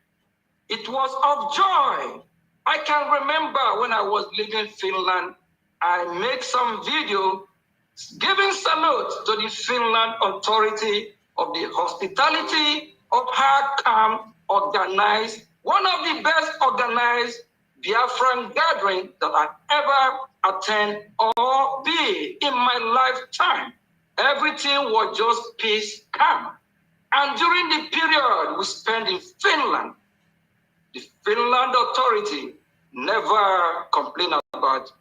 It was of joy. I can remember when I was living in Finland, I made some video giving salute to the Finland authority of the hospitality of how calm organized, one of the best organized Biafran gathering that I ever attend or be in my lifetime. Everything was just peace, calm. And during the period we spent in Finland, the Finland authority never complained about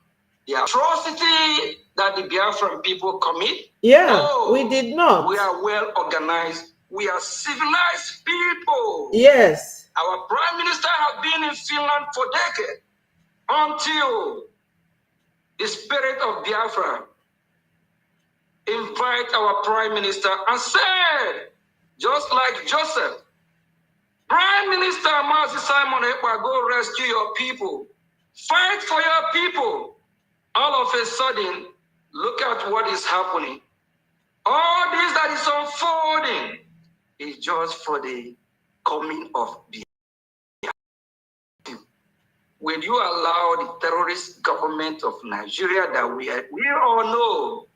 the atrocity that the Biafran people commit. Yeah, no, we did not. We are well organized. We are civilized people. Yes. Our prime minister has been in Finland for decades until the spirit of Biafra invite our prime minister and said, just like Joseph, Prime Minister Mazi Simon Ekpa, go rescue your people. Fight for your people. All of a sudden, look at what is happening. All this that is unfolding is just for the coming of the. Will you allow the terrorist government of Nigeria that we all know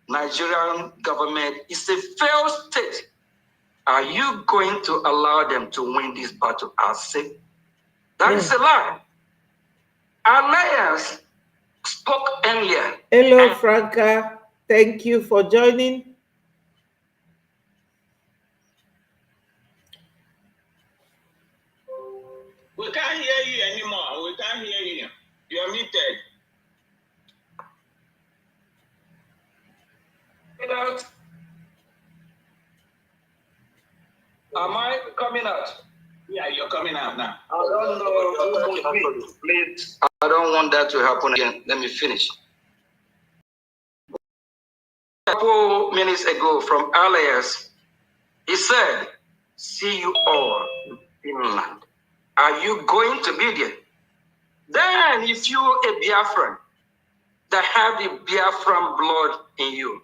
Nigerian government is a failed state? Are you going to allow them to win this battle ourselves? That is a lie. Alliance spoke earlier. Hello, Franca. Thank you for joining. We can't hear you anymore. We can't hear you. You're muted. Am I coming out? Yeah, you're coming out now. I don't know. Please, I don't want that to happen again. Let me finish. A couple minutes ago from Alliance, he said, see you all in Finland. Are you going to be there? Then, if you a Biafran that have the Biafran blood in you,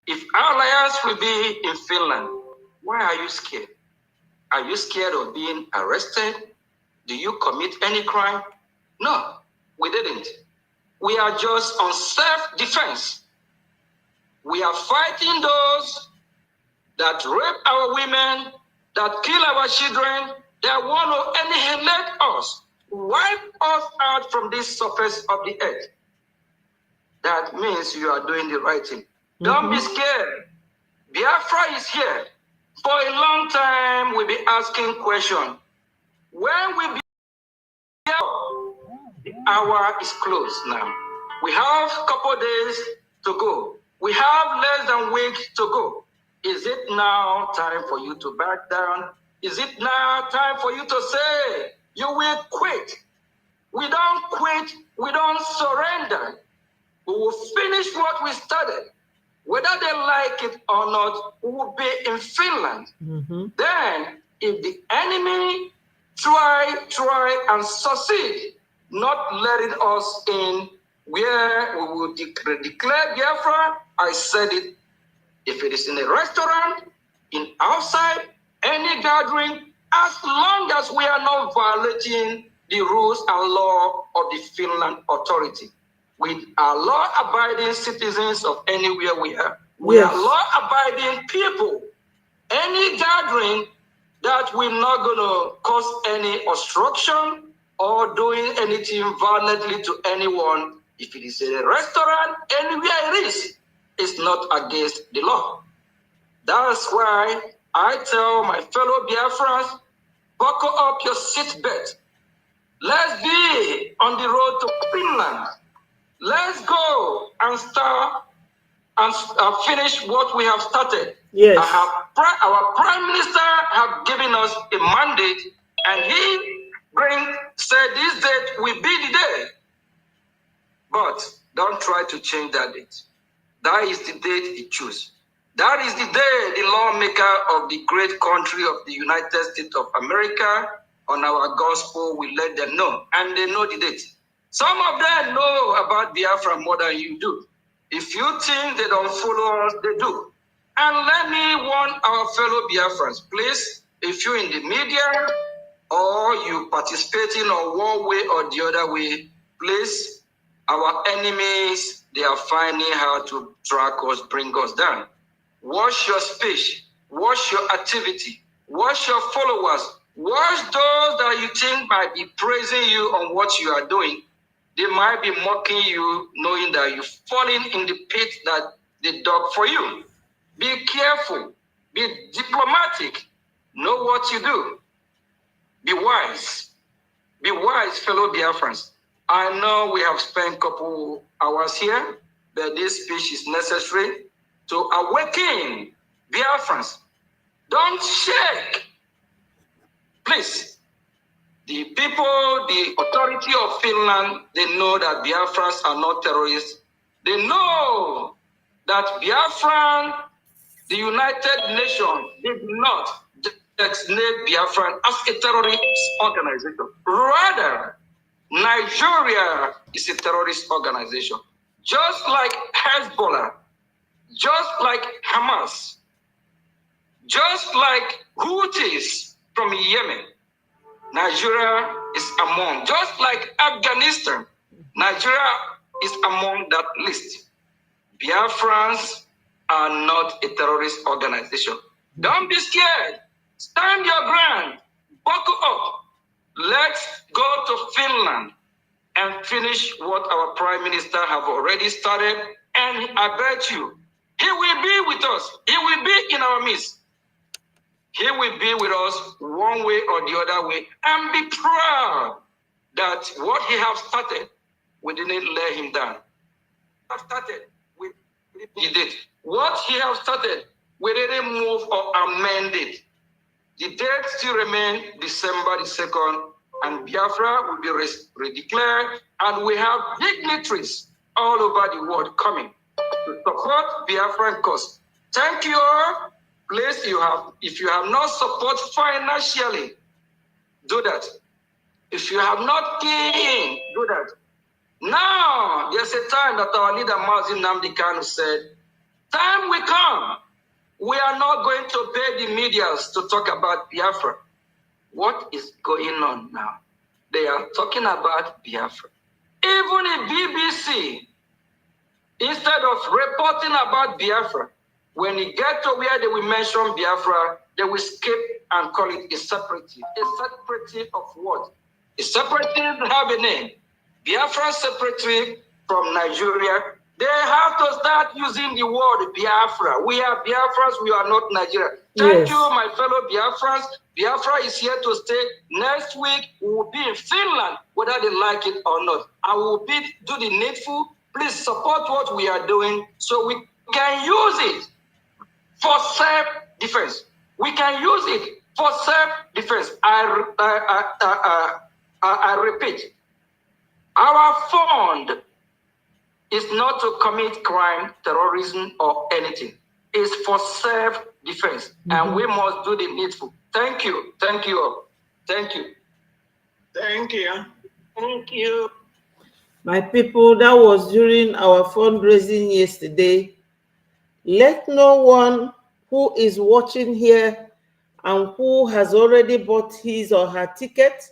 if Alliance will be in Finland, why are you scared? Are you scared of being arrested? Do you commit any crime? No, we didn't. We are just on self-defense. We are fighting those that rape our women, that kill our children, that want to annihilate us, wipe us out from this surface of the earth. That means you are doing the right thing. Don't be scared. Biafra is here. For a long time, we'll be asking questions. When we be the hour is close now. We have a couple days to go. We have less than a week to go. Is it now time for you to back down? Is it now time for you to say, you will quit? We don't quit. We don't surrender. We will finish what we started. Whether they like it or not, we will be in Finland. Then, if the enemy try and succeed, not letting us in where we will declare Biafra, I said it. If it is in a restaurant, in outside, any gathering, as long as we are not violating the rules and law of the Finland authority. We are law-abiding citizens of anywhere we are. We are law-abiding people. Any gathering that we're not going to cause any obstruction or doing anything violently to anyone, if it is a restaurant, anywhere it is, it's not against the law. That's why I tell my fellow Biafrans, buckle up your seatbelt. Let's be on the road to Finland. Let's go and start and finish what we have started. Yes. Our Prime Minister have given us a mandate, and he said this date will be the day. But don't try to change that date. That is the date he chose. That is the day the lawmaker of the great country of the United States of America on our gospel will let them know. And they know the date. Some of them know about Biafra more than you do. If you think they don't follow us, they do. And let me warn our fellow Biafrans, please, if you're in the media or you participating on one way or the other way, please, our enemies, they are finding how to track us, bring us down. Watch your speech, watch your activity, watch your followers, watch those that you think might be praising you on what you are doing. They might be mocking you, knowing that you're falling in the pit that they dug for you. Be careful. Be diplomatic. Know what you do. Be wise. Be wise, fellow Biafrans. I know we have spent a couple hours here, but this speech is necessary to awaken Biafrans. Don't shake. Please. The people, the authority of Finland, they know that Biafrans are not terrorists. They know that Biafran, the United Nations, did not designate Biafran as a terrorist organization. Rather, Nigeria is a terrorist organization. Just like Hezbollah, just like Hamas, just like Houthis from Yemen, Nigeria is among, just like Afghanistan, Nigeria is among that list. Biafrans are not a terrorist organization. Don't be scared. Stand your ground. Buckle up. Let's go to Finland and finish what our Prime Minister have already started. And I bet you, he will be with us. He will be in our midst. He will be with us one way or the other way, and be proud that what he has started, we didn't let him down. He did. What he has started, we didn't move or amend it. The date still remains December the 2nd, and Biafra will be redeclared, and we have dignitaries all over the world coming to support Biafran cause. Thank you all. Please, if you have not support financially, do that. If you have not key in, do that. Now, there's a time that our leader Mazin Nnamdi Kanu said, time will come. We are not going to pay the medias to talk about Biafra. What is going on now? They are talking about Biafra. Even the BBC, instead of reporting about Biafra, when you get to where they will mention Biafra, they will skip and call it a separative. A separative of what? A separative have a name. Biafran separative from Nigeria. They have to start using the word Biafra. We are Biafrans, we are not Nigeria. Thank you, my fellow Biafrans. Biafra is here to stay. Next week, we will be in Finland, whether they like it or not. And we will do the needful. Please support what we are doing so we can use it for self-defense. We can use it for self-defense. I repeat, our fund is not to commit crime, terrorism, or anything. It's for self-defense. And we must do the needful. Thank you. Thank you all. Thank you. Thank you. Thank you. My people, that was during our fundraising yesterday. Let no one who is watching here and who has already bought his or her ticket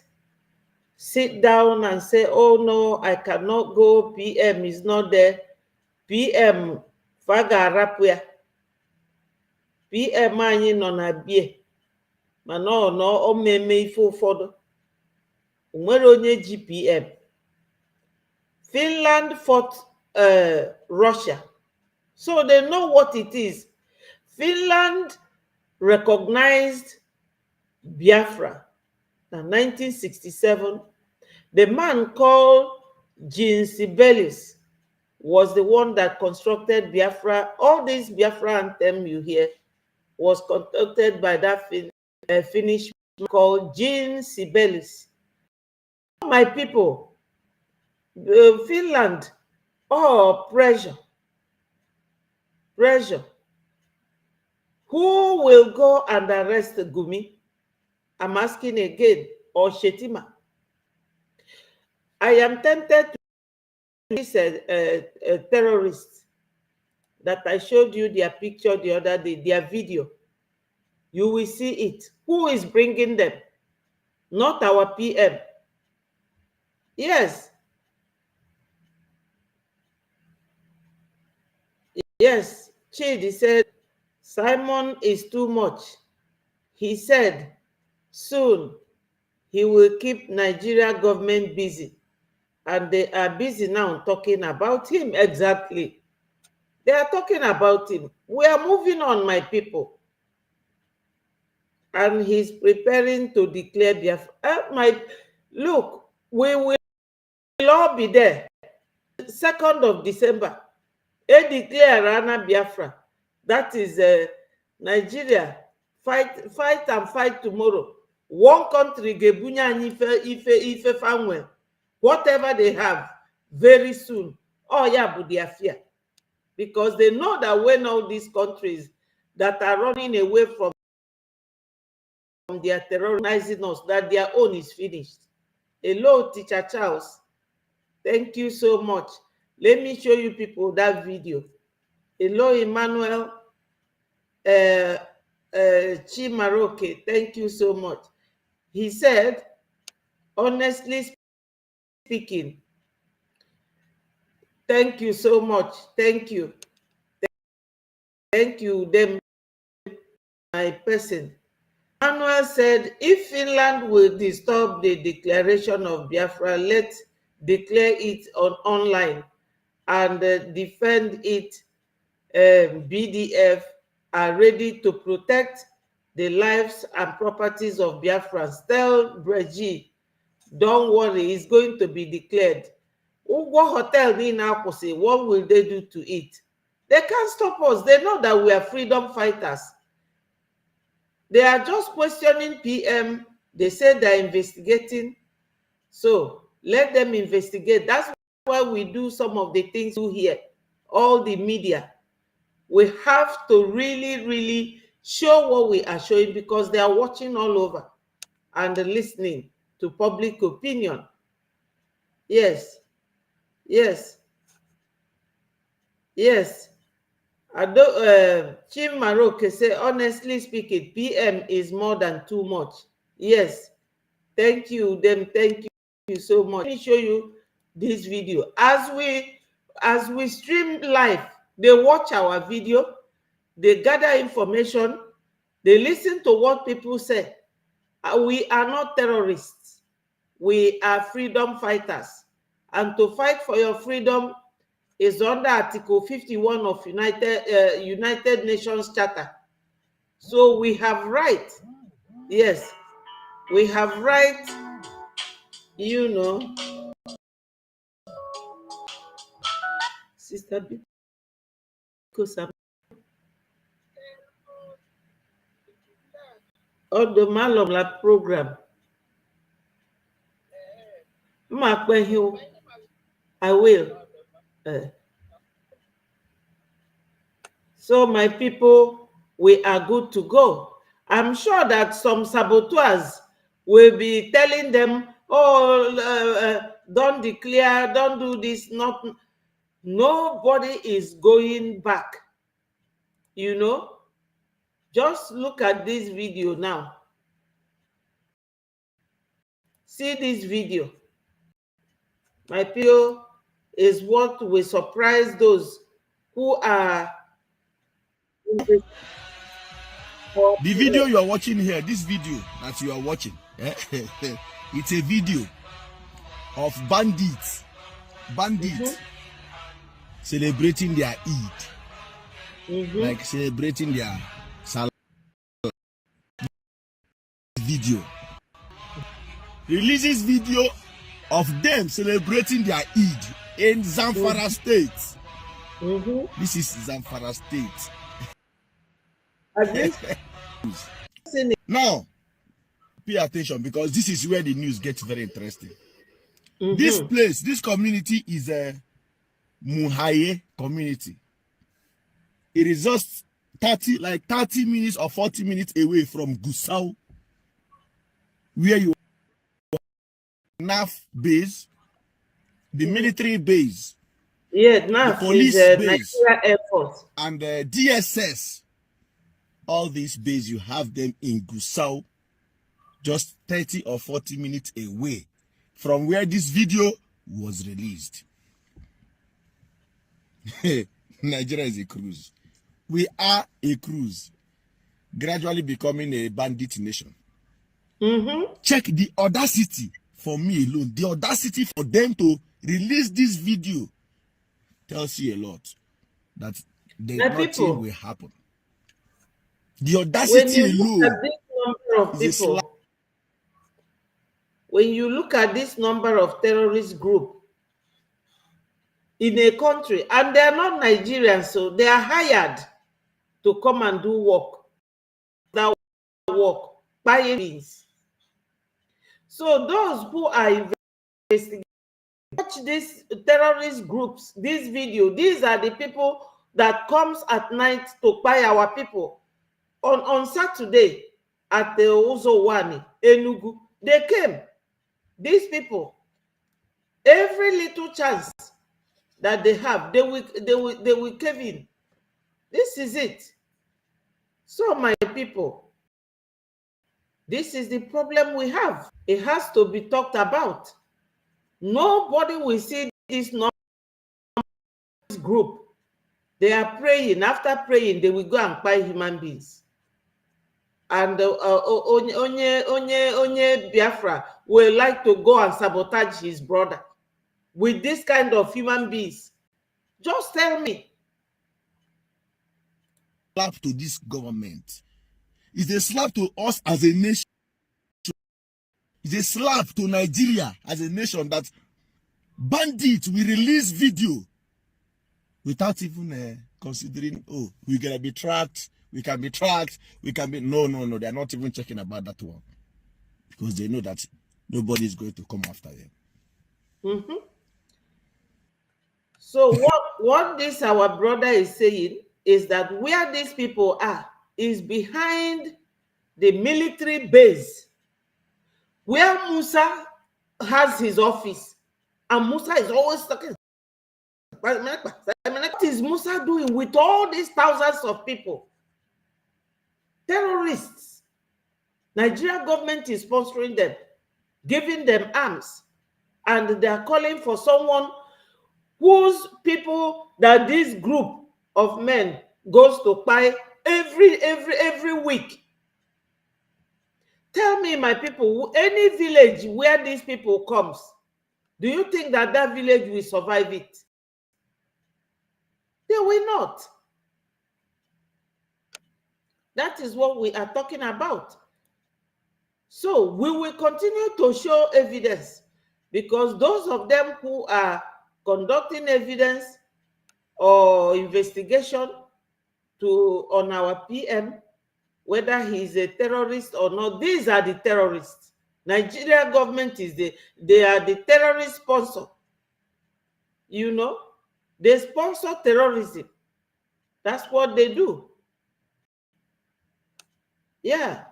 sit down and say, oh no, I cannot go, PM is not there. PM fagarapia. PM anyị nọ na bie. Mana ọ nọ o meme ife ụfọdụ. Onwere onye ji PM. Finland fought Russia. So they know what it is. Finland recognized Biafra in 1967. The man called Sibelius was the one that constructed Biafra. All this Biafra anthem you hear was constructed by that Finnish man called Sibelius. My people, Finland, pressure. Who will go and arrest Gumi? I'm asking again, or Shetima? I am tempted to this a terrorist that I showed you their picture the other day, their video. You will see it. Who is bringing them? Not our PM. Yes. Yes, Chidi said, Simon is too much. He said, soon he will keep Nigeria government busy. And they are busy now talking about him. Exactly. They are talking about him. We are moving on, my people. And he's preparing to declare Biafra. Look, we will all be there. 2nd of December. They declare Rana Biafra. That is Nigeria. Fight and fight tomorrow. One country, Gebunya Ife Fanwe. Whatever they have, very soon. Oh, yeah, but they are fear. Because they know that when all these countries that are running away from their terrorizing us, that their own is finished. Hello, Teacher Charles. Thank you so much. Let me show you people that video. Hello, Emmanuel. Chimaroke, thank you so much. He said, honestly speaking, thank you so much. Thank you. Thank you, them, my person. Manuel said, if Finland will disturb the declaration of Biafra, let's declare it online and defend it. BDF are ready to protect the lives and properties of Biafrans. Tell Brgie, don't worry, it's going to be declared. What hotel in Akwụsị, what will they do to it? They can't stop us. They know that we are freedom fighters. They are just questioning PM. They said they're investigating. So let them investigate. That's why we do some of the things you hear. All the media. We have to really, really show what we are showing because they are watching all over and listening to public opinion. Yes. Yes. Yes. Chim Maroke say, honestly speaking, PM is more than too much. Yes. Thank you, them. Thank you so much. Let me show you this video. As we stream live, they watch our video, they gather information, they listen to what people say. We are not terrorists. We are freedom fighters. And to fight for your freedom is under Article 51 of United Nations Charter. So we have right. Yes, we have right, you know. Sister, because I'm on the Malom Lab program. I will. So my people, we are good to go. I'm sure that some saboteurs will be telling them, oh, don't declare, don't do this. Nobody is going back. You know, just look at this video now. See this video. My people, is what will surprise those who are. The video you are watching here, this video that you are watching, it's a video of bandits celebrating their Eid, like celebrating their Salah. Video releases video of them celebrating their Eid in Zamfara State. This is Zamfara State. Now, pay attention because this is where the news gets very interesting. This place, this community is a Muhaye community. It is just 30 minutes or 40 minutes away from Gusau, where you NAF base, the military base, NAF, the police is base, Nigeria Air Force, and DSS. All these bases, you have them in Gusau, just 30 or 40 minutes away from where this video was released. Nigeria is a cruise. We are a cruise, gradually becoming a bandit nation. Check the audacity for me alone, the audacity for them to release this video tells you a lot that nothing will happen. The audacity when you look alone at this number of is a slap. people, when you look at this number of terrorist group in a country, and they are not Nigerians, so they are hired to come and do work. That work by means. So those who are investigating, watch these terrorist groups, this video. These are the people that comes at night to buy our people. On Saturday at the Ozowani, Enugu, they came. These people, every little chance that they have, they will cave in. This is it. So my people, this is the problem we have. It has to be talked about. Nobody will see this group. They are praying. After praying, they will go and buy human beings. And Onye Biafra will like to go and sabotage his brother with this kind of human beings. Just tell me. Slap to this government. It's a slap to us as a nation. It's a slap to Nigeria as a nation that bandits will release video without even considering, oh, we're going to be tracked. We can be tracked. We can be... No. They're not even checking about that one. Because they know that nobody is going to come after them. Mm-hmm. So what this our brother is saying is that where these people are is behind the military base where Musa has his office, and Musa is always talking. What is Musa doing with all these thousands of people? Terrorists. Nigeria government is sponsoring them, giving them arms, and they are calling for someone whose people that this group of men goes to buy every week. Tell me, my people, any village where these people comes, do you think that that village will survive it? They will not. That is what we are talking about. So we will continue to show evidence, because those of them who are conducting evidence or investigation on our PM, whether he is a terrorist or not, these are the terrorists. Nigeria government they are the terrorist sponsor. You know, they sponsor terrorism. That's what they do. Yeah,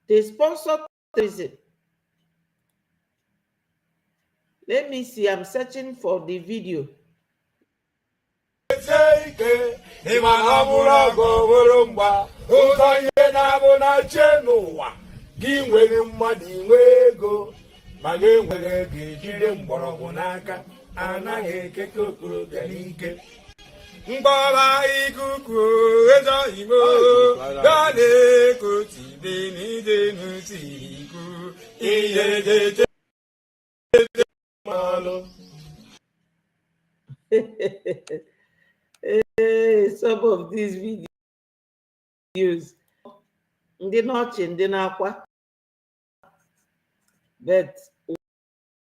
they sponsor terrorism. Let me see, I'm searching for the video. Some of these videos, but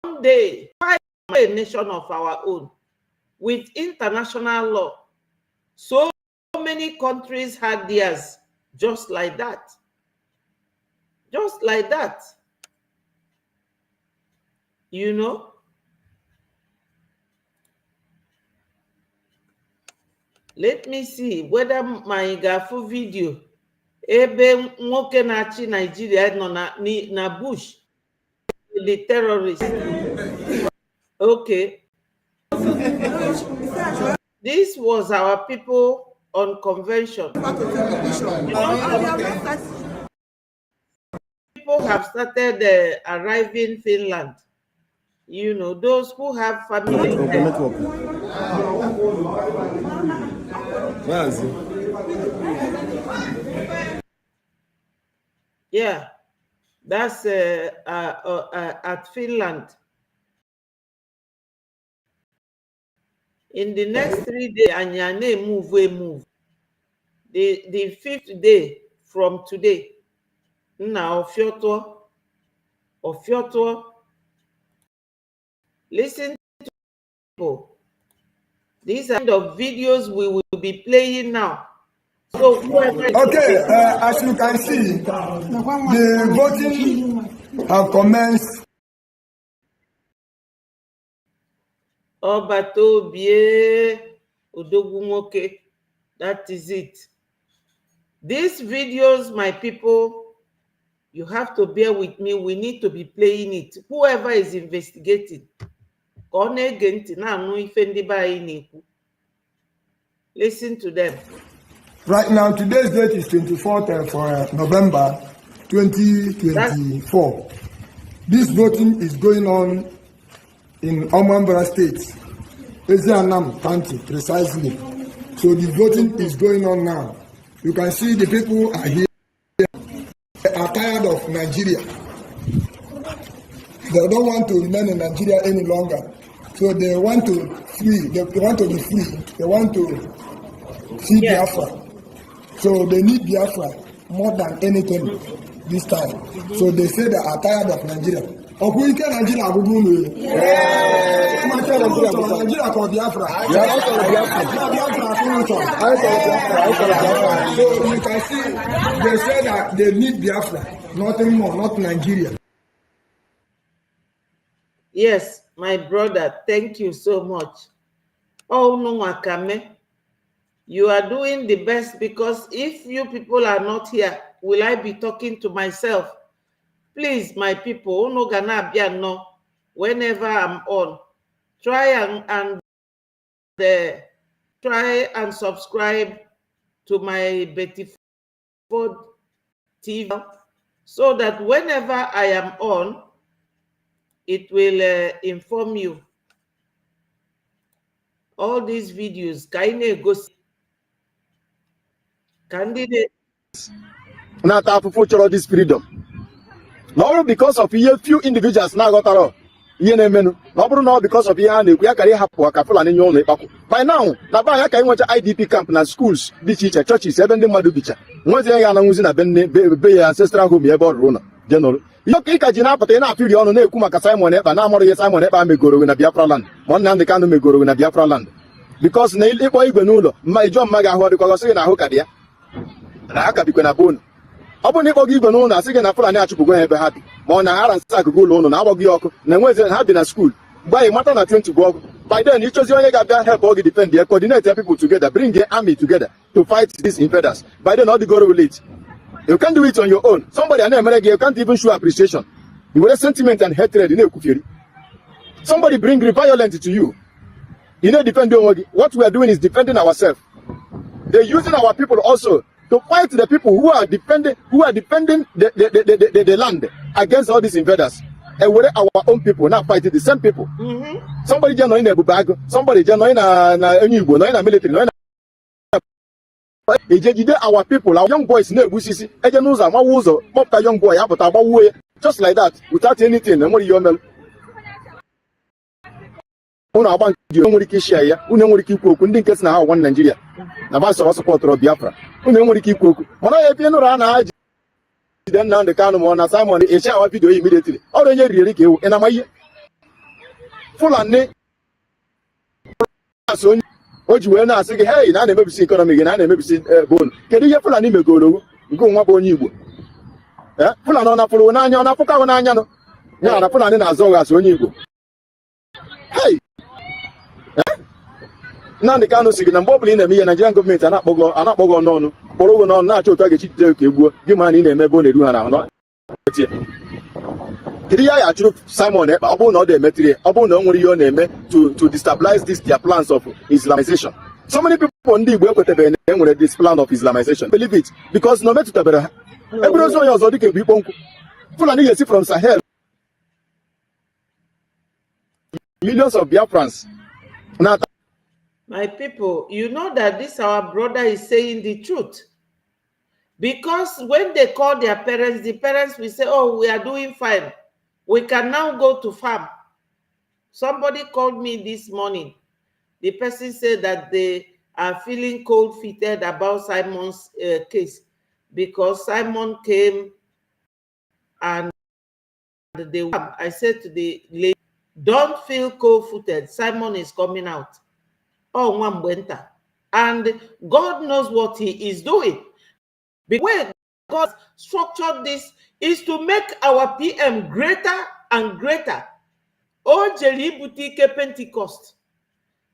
one day, a nation of our own with international law. So many countries had theirs just like that. Just like that. You know? Let me see whether my Gafu video ebe nwoke na-achị Nigeria nọ na bush, the terrorists. Okay. This was our people on convention. People have started arriving Finland. You know, those who have family there. Yeah, that's at Finland. In the next 3 days, Anyane move, we move. The 5th day from today, now Ofioto, listen to people. These are the videos we will be playing now. So okay, as you can see, the voting have commenced. Obatobie Odogumoke, that is it. These videos, my people, you have to bear with me. We need to be playing it. Whoever is investigating, listen to them. Right now, today's date is 24th for November 2024. This voting is going on in Omambra State, Ezianam County, precisely. So the voting is going on now. You can see the people are here. They are tired of Nigeria. They don't want to remain in Nigeria any longer. So they want to free. They want to be free. They want to see Biafra. So they need Biafra more than anything this time. So they say they are tired of Nigeria. Nigeria for Biafra. So you can see they say that they need Biafra, nothing more, not Nigeria. Yes, my brother, thank you so much. Oh no, Wakame, you are doing the best, because if you people are not here, will I be talking to myself? Please, my people, whenever I'm on, try and subscribe to my Betty Ford TV, so that whenever I am on, it will inform you. All these videos, candidate. Not for this freedom. Not because of a few individuals now got around. Not because of by now, I can watch IDP camp and schools, churches, even the Madu Bicha. Once they are using a ancestral home about Rona. General. You can Jina Patena feel on Kumaka Simon, but now more Simon Eba may go in a Biafra land. One hand the can may go in a Biafra land. Because Nail Equanulo, my John Maga, what you say in a Hokadia. And I can be a bone. Upon Nico given on a second after an actual go have happy. Mona and Sack go loan on our Gioko, and when they have been at school. By a matter of 20 to go. By then, you chose your help all the defend their coordinate people together, bring their army together to fight these invaders. By then, all the go relate. You can't do it on your own. Somebody in America, you can't even show appreciation. You will have sentiment and hatred in Ekufiri. Somebody bring violence to you. You know, what we are doing is defending ourselves. They're using our people also to fight the people who are defending the land against all these invaders. And we're our own people now fighting the same people. Somebody just knowing EBUBE, somebody just knowing a military, our people, our young boys, young boy, just like that, without anything. One Nigeria. Support Biafra. Then now the kind of one Simon a shower video immediately. Or really kill and I'm full and so what you will not say, hey, I never see economy and I never see bone. Can you pull an email go up on you? Pull on a full nine on a poker on Anyano. Now I put on as long as when you go. Hey, now the kind of signal bobbling in the me and Nigerian government are not bogo no. Borogo no natural target give money in a mebone do around. Simon, Abu no the material, Abu no your name to destabilize their plans of Islamization. So many people on the work with this plan of Islamization. Believe it, because no matter what, everyone else can be fully see from Sahel. Millions of Biafrans. My people, you know that this our brother is saying the truth. Because when they call their parents, the parents will say, oh, we are doing fine. We can now go to farm. Somebody called me this morning. the person said that they are feeling cold-feeted about Simon's case because Simon came and I said to the lady, don't feel cold-footed. Simon is coming out. Oh, Mwambwenta. And God knows what he is doing. The way God structured this is to make our PM greater and greater. Oh, Jelibutike Pentecost.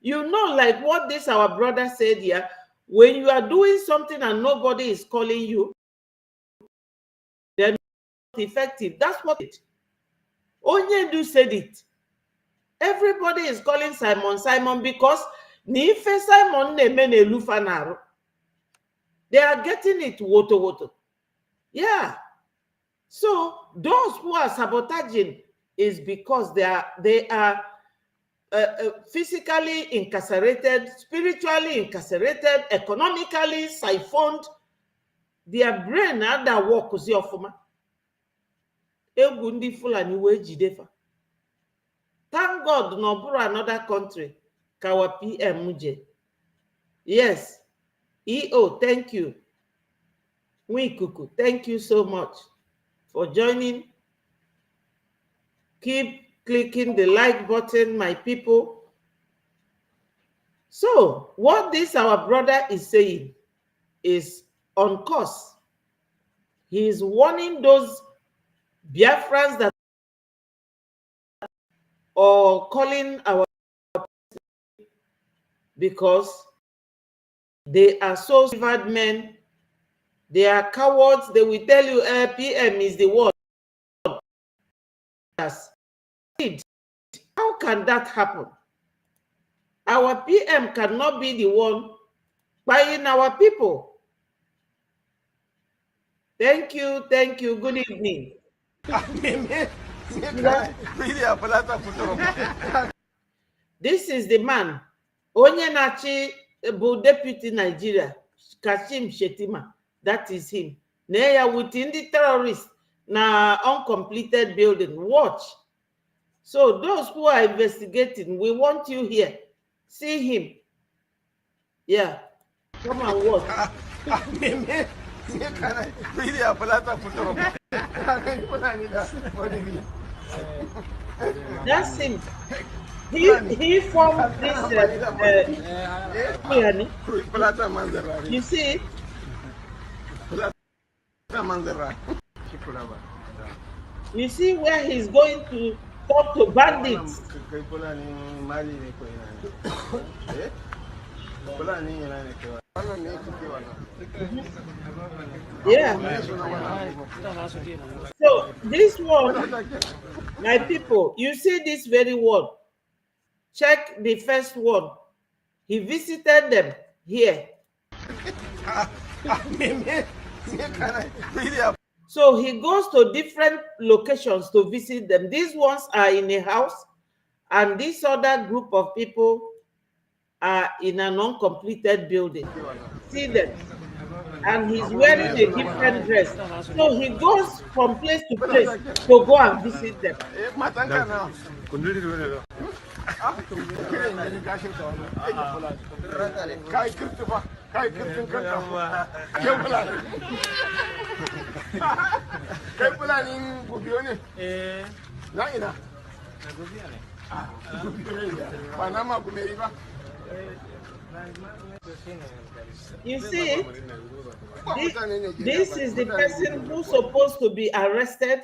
You know, like what this our brother said here, when you are doing something and nobody is calling you, they're not effective. That's what it. Onyendu said it. Everybody is calling Simon because Nife Simon Nemene Lufanaro. They are getting it woto. Yeah. So those who are sabotaging is because they are physically incarcerated, spiritually incarcerated, economically siphoned. Their brain had that work ofuma. Egundi Fulani we jidefa. Thank God no buru another country. Kawa PM muje. Yes. EO, thank you. Wikuku, thank you so much for joining. Keep clicking the like button, my people. So, what this our brother is saying is on course. He is warning those Biafrans that are calling our because they are so favored men. They are cowards. They will tell you PM is the one. How can that happen? Our PM cannot be the one buying our people. Thank you. Good evening. This is the man. Onyenachi bu deputy Nigeria, Kashim Shetima. That is him. Neya within the terrorists na uncompleted building. Watch. So those who are investigating, we want you here. See him. Yeah. Come and watch. That's him. He formed this. You see? You see where he's going to talk to bandits. Yeah. So this one, my people, you see this very one. Check the first one. He visited them here. So he goes to different locations to visit them. These ones are in a house, and this other group of people are in an uncompleted building. See them. And he's wearing a different dress. So he goes from place to place to go and visit them. You see, this is the person who's supposed to be arrested.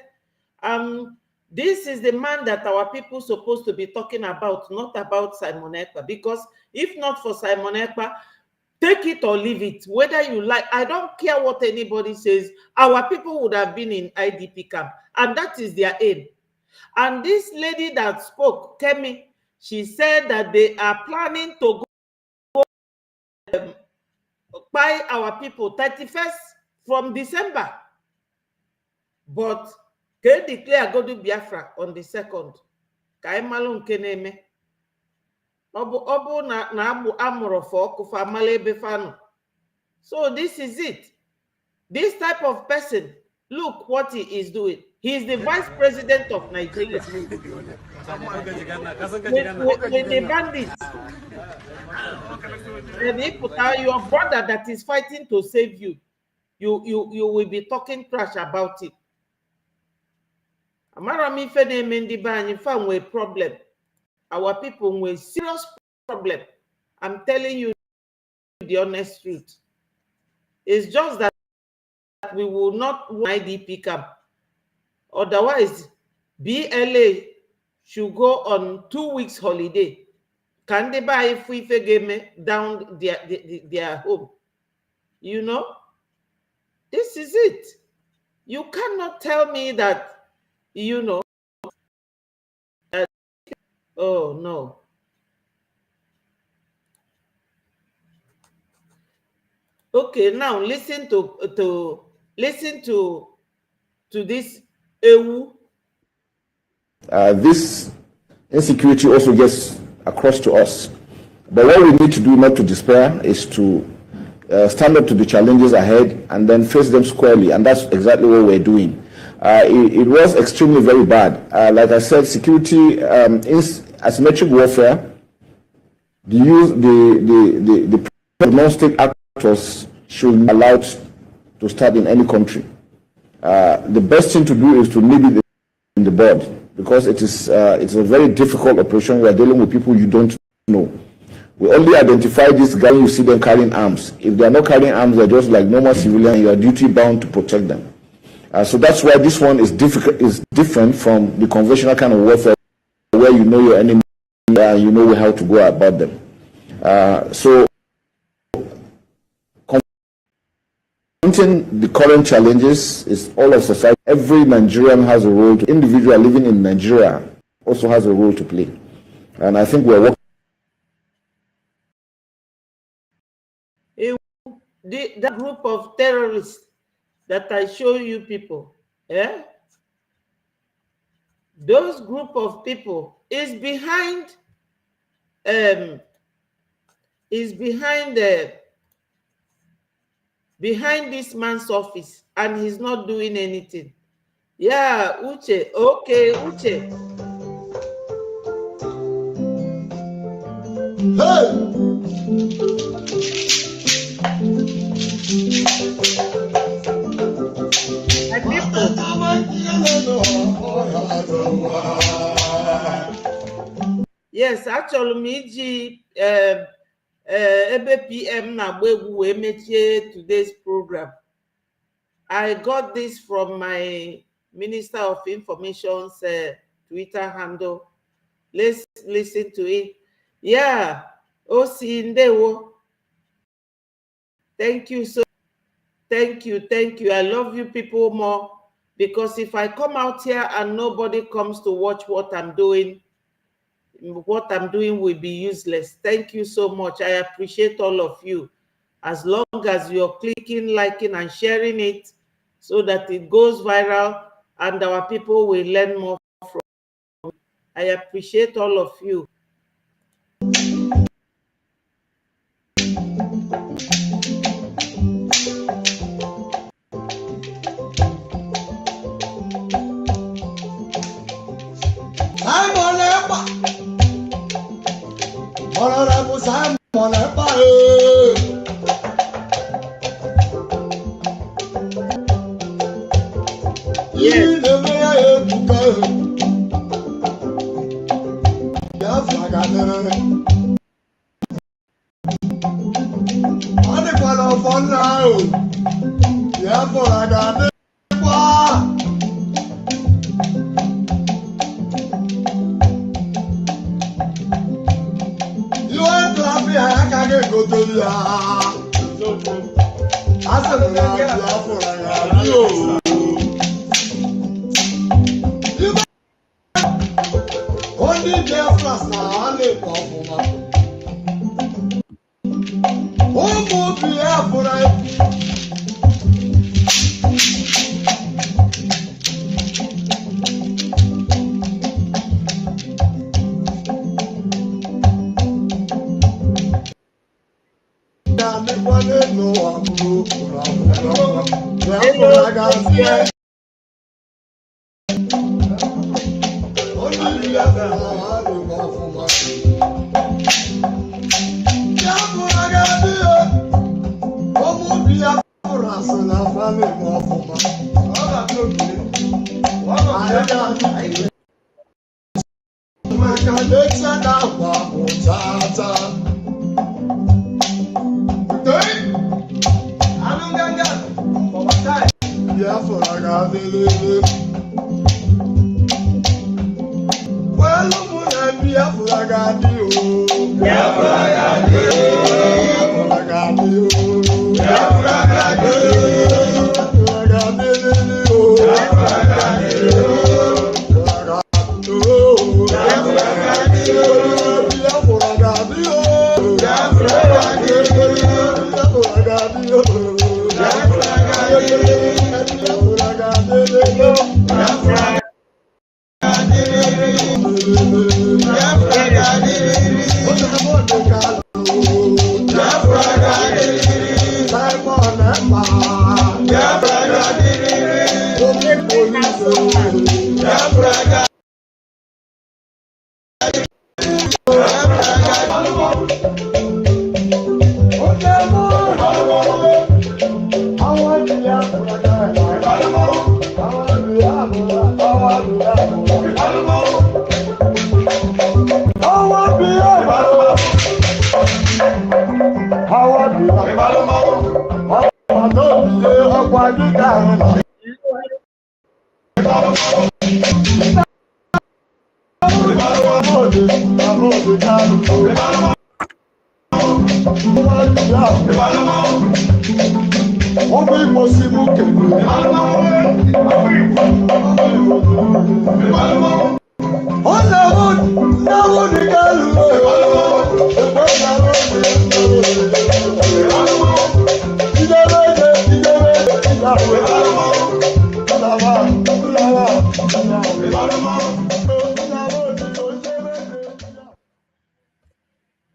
This is the man that our people supposed to be talking about, not about Simon Ekpa. Because if not for Simon Ekpa, take it or leave it. Whether you like, I don't care what anybody says. Our people would have been in IDP camp, and that is their aim. And this lady that spoke, Kemi, she said that they are planning to go by our people 31st from December. But they declare go to Biafra on the 2nd. Kaimalun keneme. Obu na abu amurofo kufa malebe fano. So this is it. This type of person, look what he is doing. He is the vice president of Nigeria. When the bandits, your brother that is fighting to save you, you will be talking trash about it. Amarami fene mendi ba any fan we problem. Our people with serious problem. I'm telling you the honest truth. It's just that we will not IDP camp. Otherwise, BLA should go on 2 weeks holiday. Can they buy if we game down their home? You know, this is it. You cannot tell me that, you know, that, oh no. Okay, now listen to this EBUBE. This insecurity also gets across to us. But what we need to do, not to despair, is to stand up to the challenges ahead and then face them squarely. And that's exactly what we're doing. It was extremely very bad. Like I said, security, asymmetric warfare, the non-state actors should be allowed to start in any country. The best thing to do is to nib it in the bud, because it's a very difficult operation. We are dealing with people you don't know. We only identify these guys when you see them carrying arms. If they are not carrying arms, they're just like normal civilians. You are duty bound to protect them. So that's why this one is different from the conventional kind of warfare, where you know your enemy and you know how to go about them. So confronting the current challenges is all of society. Every Nigerian has a role. Individual living in Nigeria also has a role to play. And I think we're working. That group of terrorists that I show you people, those group of people is behind behind this man's office, and he's not doing anything. Yeah, Uche. Okay, Uche. Yes, actually, Miji EBPM na we made today's program. I got this from my Minister of Information's Twitter handle. Let's listen to it. Yeah. Osindewo. Thank you so. Thank you. I love you people more, because if I come out here and nobody comes to watch what I'm doing will be useless. Thank you so much. I appreciate all of you. As long as you're clicking, liking, and sharing it so that it goes viral and our people will learn more from it. I appreciate all of you. Yes. Only Biafra now, only Biafra. Oh, Biafra. Hello.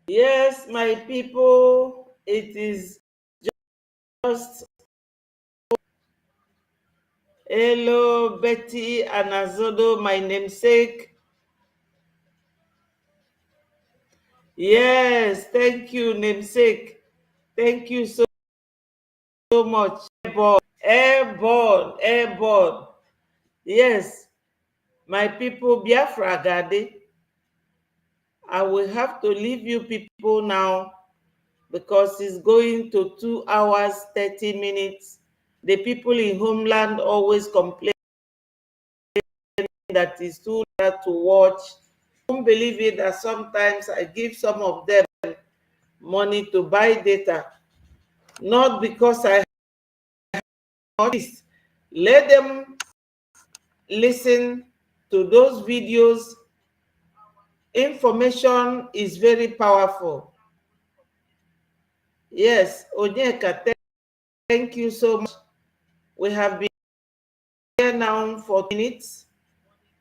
Yes, my people, it is just hello, Betty and Azodo, my namesake. Yes, thank you, namesake. Thank you so much. Airborne, airborne, airborne. Yes, my people, Biafra Gade. I will have to leave you people now because it's going to 2 hours, 30 minutes. The people in homeland always complain that it's too hard to watch. Don't believe it that sometimes I give some of them money to buy data, not because I have this. Let them listen to those videos. Information is very powerful. Yes, Onyeka, thank you so much. We have been here now for minutes,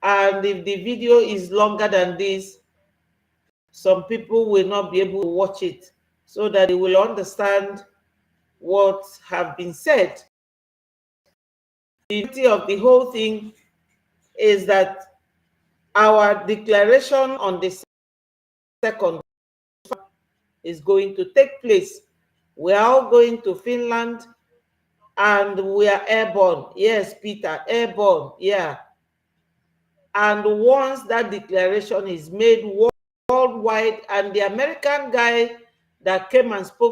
and if the video is longer than this, some people will not be able to watch it so that they will understand what have been said. The beauty of the whole thing is that our declaration on the 2nd is going to take place. We are all going to Finland and we are airborne. Yes, Peter, airborne, yeah. And once that declaration is made worldwide, and the American guy that came and spoke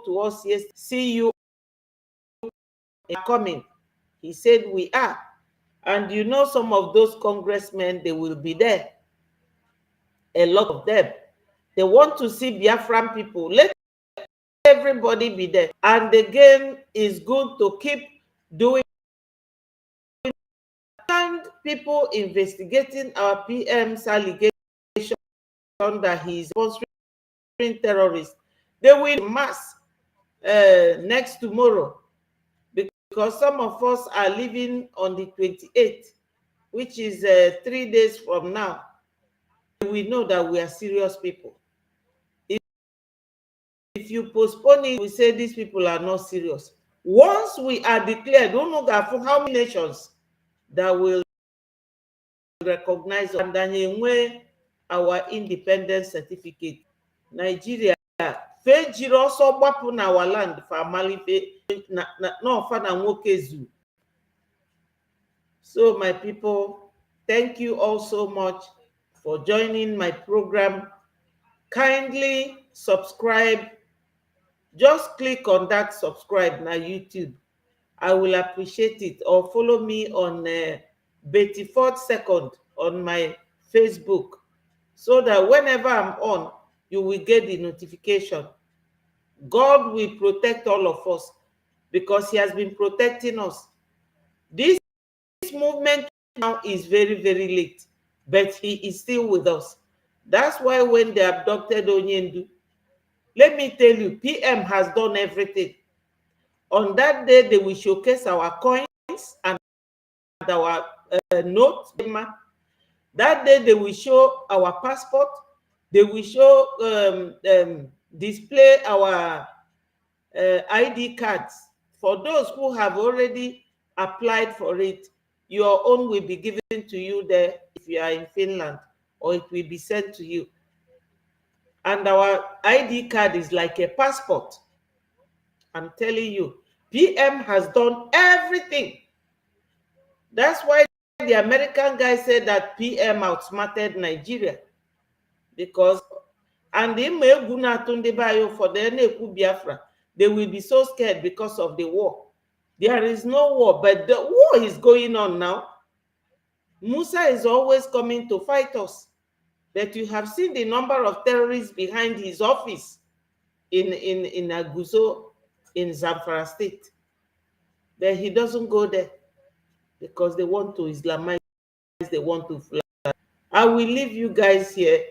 to us yesterday, see you coming. He said we are. And you know, some of those congressmen, they will be there. A lot of them. They want to see Biafran people. Let everybody be there. And again, it's good to keep doing. And people investigating our PM's allegation that he is sponsoring terrorists. They will mass next tomorrow, because some of us are leaving on the 28th, which is 3 days from now. We know that we are serious people. If you postpone it, we say these people are not serious. Once we are declared, don't know for how many nations that will recognize and then our independence certificate. Nigeria fejiri ọsọ gbapụ na our land for amalife no fa na nwoke zu. So my people, thank you all so much for joining my program. Kindly subscribe. Just click on that subscribe na YouTube. I will appreciate it. Or follow me on Betty Ford Second on my Facebook, so that whenever I'm on, you will get the notification. God will protect all of us because he has been protecting us. This movement now is very, very late, but he is still with us. That's why when they abducted Onyendu, let me tell you, PM has done everything. On that day, they will showcase our coins and our notes. That day, they will show our passport. They will show, display our ID cards. For those who have already applied for it, your own will be given to you there if you are in Finland, or it will be sent to you. And our ID card is like a passport. I'm telling you, PM has done everything. That's why the American guy said that PM outsmarted Nigeria. Because, and for the Biafra, they will be so scared because of the war. There is no war, but the war is going on now. Musa is always coming to fight us. But you have seen the number of terrorists behind his office in Aguzo, in Zamfara State. But he doesn't go there because they want to Islamize, they want to fly. I will leave you guys here.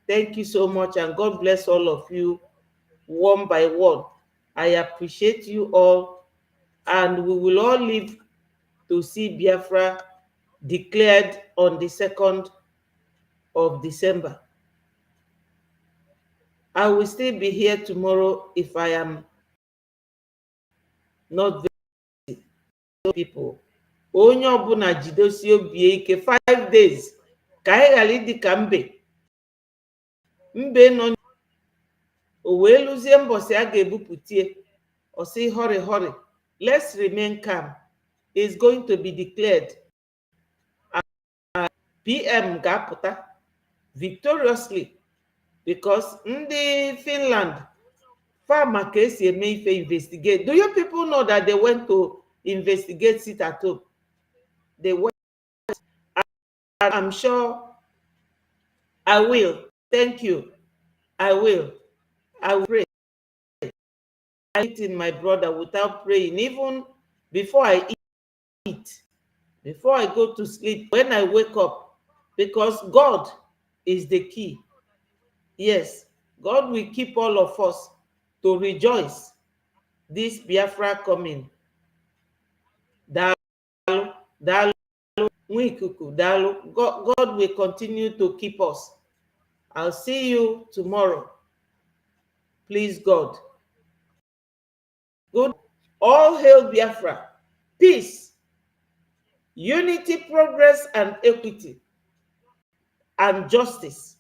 Thank you so much, and God bless all of you one by one. I appreciate you all, and we will all live to see Biafra declared on the 2nd of December. I will still be here tomorrow if I am not very busy. People, onye ọbụla jidosie obi ike 5 days ka anyị ghara ịdị ka mbe nọ o wee lụzie mbọsị a ga-ebupụtie ọsị hurry. Let's remain calm. It's going to be declared. PM ga-apụta victoriously because ndị Finland farmer ka esi eme ife investigate. Do you people know that they went to investigate sit at home? They went. I'm sure I will. Thank you. I will pray. I eat in my brother without praying, even before I eat, before I go to sleep, when I wake up, because God is the key. Yes, God will keep all of us to rejoice this Biafra coming. God will continue to keep us. I'll see you tomorrow. Please, God. Good. All hail Biafra. Peace, unity, progress, and equity, and justice.